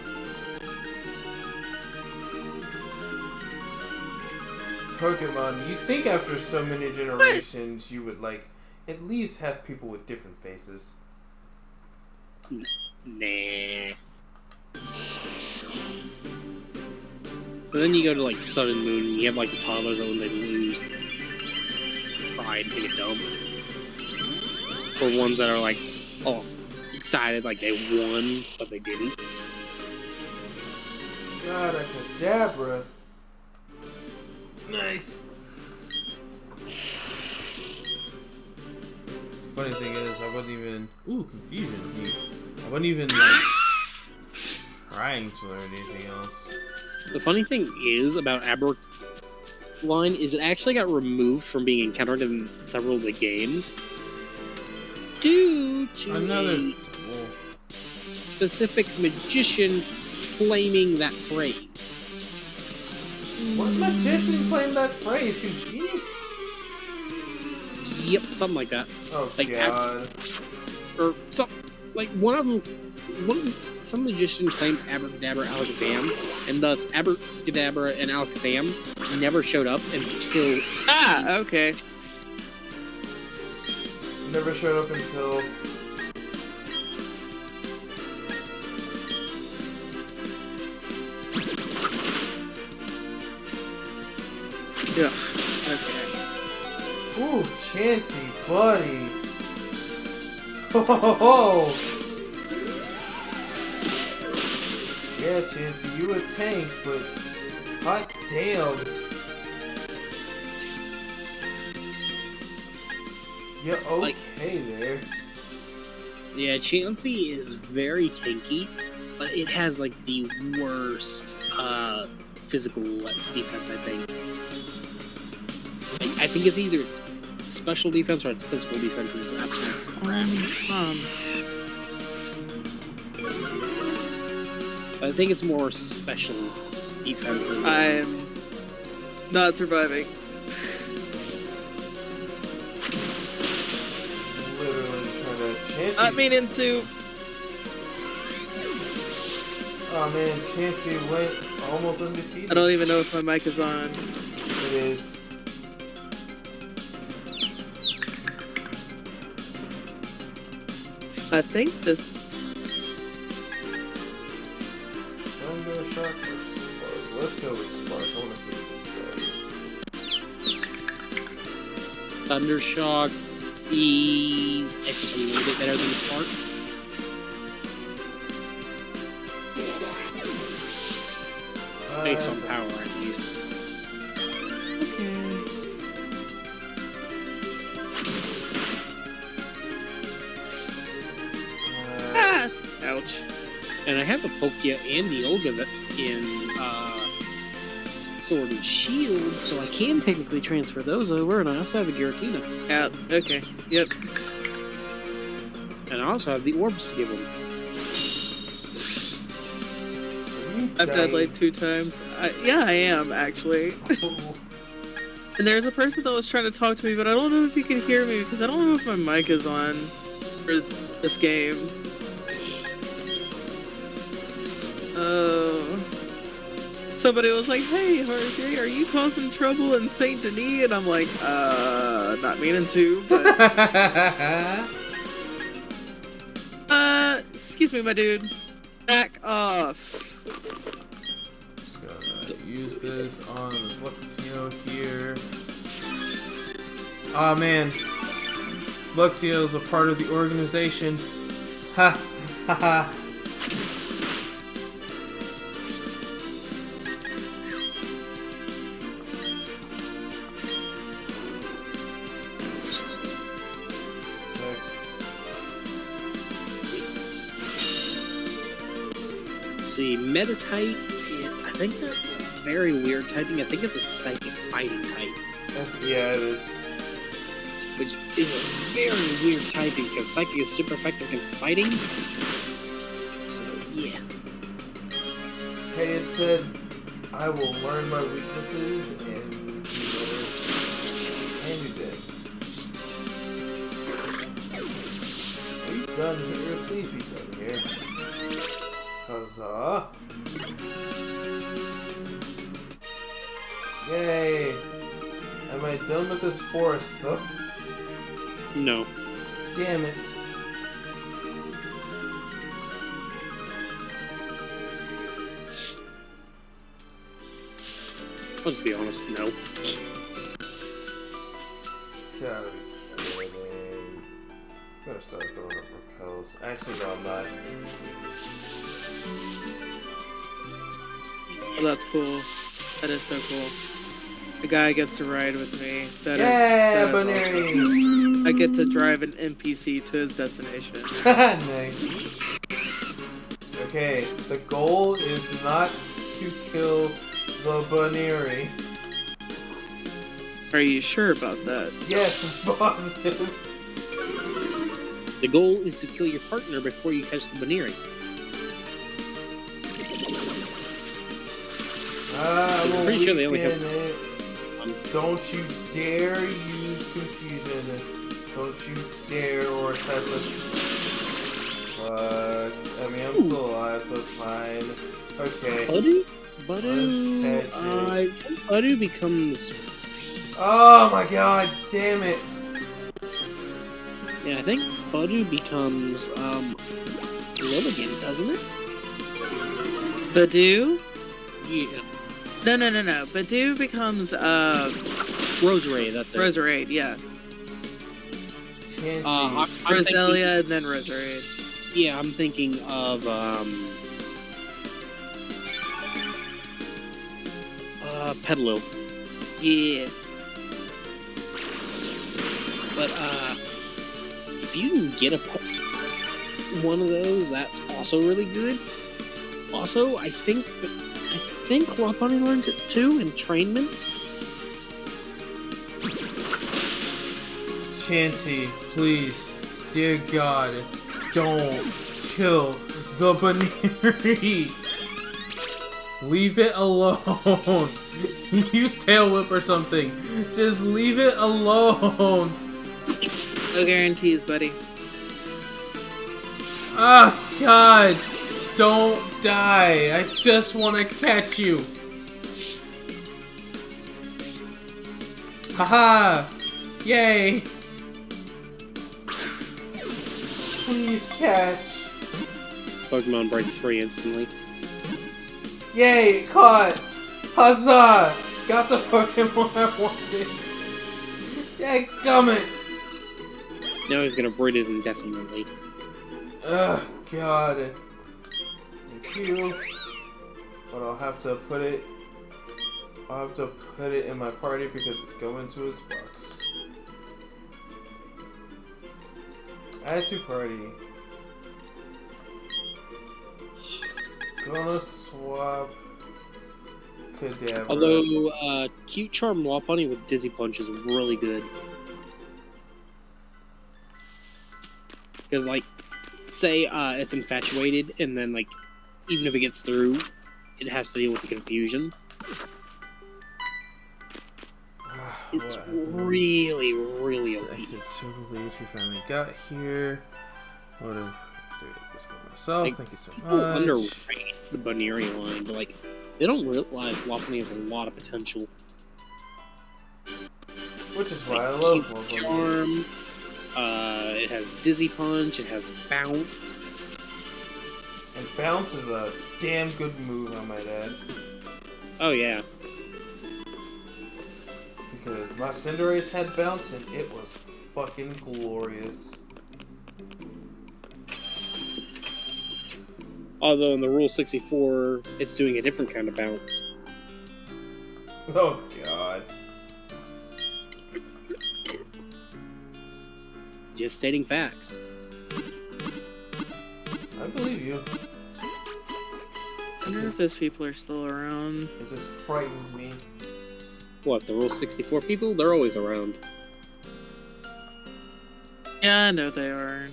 Pokemon, you'd think after so many generations you would, like, at least have people with different faces. Nah. But then you go to, like, Sun and Moon, and you have, like, the toddlers that when they lose, cry and take a dump. Or ones that are, like, oh, excited, like they won, but they didn't. God, a Kadabra. Nice. Funny thing is, I wasn't even... Ooh, confusion. I wasn't even, like, trying to learn anything else. The funny thing is about line is it actually got removed from being encountered in several of the games due to a specific magician claiming that phrase. What magician claimed that phrase? Houdini? Yep, something like that. Oh Like, god. Or some, like one of them, some magician claimed Abracadabra Alakazam, and thus Abracadabra and Alakazam never showed up until. Ah, okay. Never showed up until. Yeah. Okay. Ooh, Chansey, buddy. Oh. Yeah, Chansey, you a tank, but hot damn. Yeah, okay there. Yeah, Chansey is very tanky, but it has like the worst physical defense, I think. I think it's either its special defense or its physical defense is absolute crap. I think it's more special defensive. I'm not surviving. Literally trying to Chansey. I mean, into. Oh man, Chansey went almost undefeated. I don't even know if my mic is on. It is. I think this. Thunder Shock or Spark? Let's go with Spark. I want to see what this does. Thundershock is actually a little bit better than Spark. Based on power, at least. Okay. Ah! Ouch. And I have the Pokia and the Olga in Sword and Shield, so I can technically transfer those over, and I also have a Giratina. Yeah, okay. Yep. And I also have the orbs to give them. I've died like 2 times. Yeah, I am, actually. And there's a person that was trying to talk to me, but I don't know if you can hear me because I don't know if my mic is on for this game. Somebody was like, "Hey, RJ, are you causing trouble in Saint Denis?" And I'm like, not meaning to, but... excuse me, my dude. Back off. Just gonna use this on this Luxio here. Aw, man. Luxio's a part of the organization. Ha! Ha ha! See, Meta-type, I think that's a very weird typing. I think it's a Psychic Fighting type. Yeah, it is. Which is a very weird typing, because Psychic is super effective in fighting. So, yeah. Hey, it said, I will learn my weaknesses and be better. And you did. Are you done here? Please be done here. Huzzah! Yay! Am I done with this forest, though? No. Damn it. I'll just be honest, no. Gotta be kidding. I'm gonna start throwing up repels. Actually, no, I'm not. Oh, that's cool. That is so cool. The guy gets to ride with me. That Yeah, is awesome. I get to drive an NPC to his destination. Nice. Okay, the goal is not to kill the Baneri. Are you sure about that? Yes, I'm positive. The goal is to kill your partner before you catch the Baneri. I'm pretty sure they only have. Don't you dare use confusion. Don't you dare or type of. Fuck. I mean, I'm still alive, so it's fine. Okay. Budu becomes. Oh my god, damn it. Yeah, I think Budu becomes Lilligan, doesn't it? Badu? Yeah. No. Badu becomes Roserade, that's it. Roserade, yeah. Chansey. Roselia and then Roserade. Yeah, I'm thinking of Petalil. Yeah. But if you can get one of those, that's also really good. Also, I think Lopunny learns it too, entrainment. Chansey, please, dear God, don't kill the Baneri. Leave it alone. Use Tail Whip or something. Just leave it alone. No guarantees, buddy. Ah, God. Don't die. I just want to catch you. Haha. Yay. Please catch. Pokemon breaks free instantly. Yay, caught. Huzzah. Got the Pokemon I wanted. Dadgummit. Now he's gonna breed it indefinitely. Ugh, God. Thank you. But I'll have to put it in my party because it's going to its box. Add to party. Gonna swap Kadabra. Although, Cute Charm Lopunny with Dizzy Punch is really good. Because, like, say it's infatuated, and then, like, even if it gets through, it has to deal with the confusion. It's really, really OP. Exit so relieved we finally got here. What have do this by myself? Like, Thank you so people much. underrate the Baneri line, but, like, they don't realize Lopunny has a lot of potential. Which is why I love Cute Lopunny. Charm, it has Dizzy Punch, it has Bounce. And Bounce is a damn good move, I might add. Oh, yeah. Because my Cinderace had Bounce and it was fucking glorious. Although in the Rule 64, it's doing a different kind of bounce. Oh, God. Just stating facts. I believe you. I wonder if those people are still around. It just frightens me. What, the Rule 64 people? They're always around. Yeah, I know they are.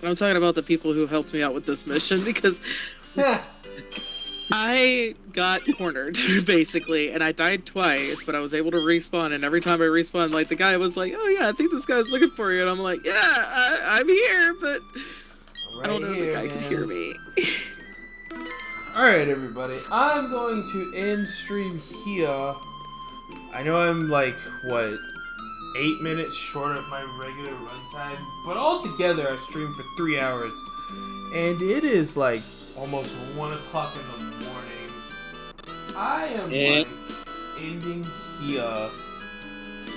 But I'm talking about the people who helped me out with this mission because I got cornered, basically, and I died twice, but I was able to respawn, and every time I respawned, like, the guy was like, oh yeah, I think this guy's looking for you, and I'm like, yeah, I'm here, but Right I don't know here, if the guy can hear me. Alright, everybody. I'm going to end stream here. I know I'm, like, what, 8 minutes short of my regular runtime, but altogether I streamed for 3 hours, and it is, like, almost 1 o'clock in the morning. I am, like, ending here.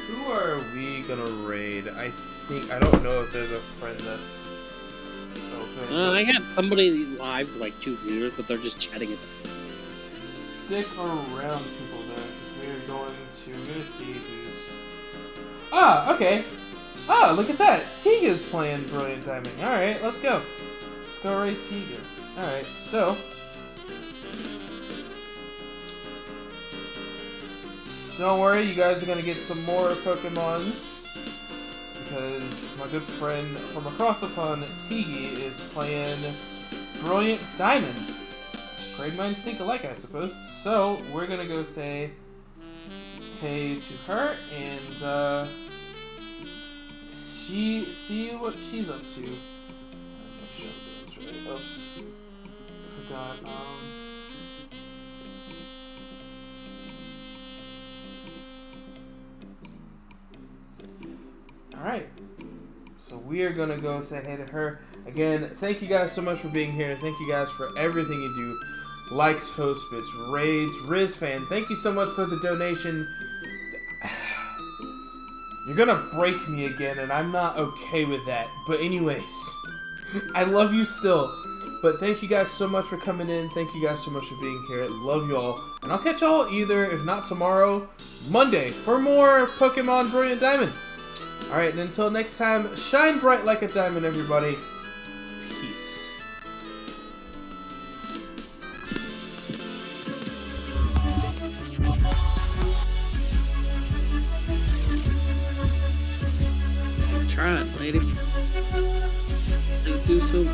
Who are we gonna raid? I don't know if there's a friend that's open. I got somebody live for like 2 viewers, but they're just chatting at them. Stick around, people, then, because I'm gonna see who's... Ah, okay. Ah, look at that. Tiga's playing Brilliant Diamond. Alright, let's go. Let's go raid Tiga. Alright, so... don't worry, you guys are gonna get some more Pokemons because my good friend from across the pond, Tigi, is playing Brilliant Diamond. Great minds think alike, I suppose. So we're gonna go say hey to her and see what she's up to. Make sure I'm doing this right. Oops, forgot. Alright, so we are gonna go say hey to her. Again, thank you guys so much for being here. Thank you guys for everything you do. Likes, host bits, raids, Riz fan, thank you so much for the donation. You're gonna break me again, and I'm not okay with that. But anyways, I love you still. But thank you guys so much for coming in. Thank you guys so much for being here. Love y'all. And I'll catch y'all either, if not tomorrow, Monday, for more Pokemon Brilliant Diamond. Alright, and until next time, shine bright like a diamond, everybody. Peace. I'm trying, lady. You do so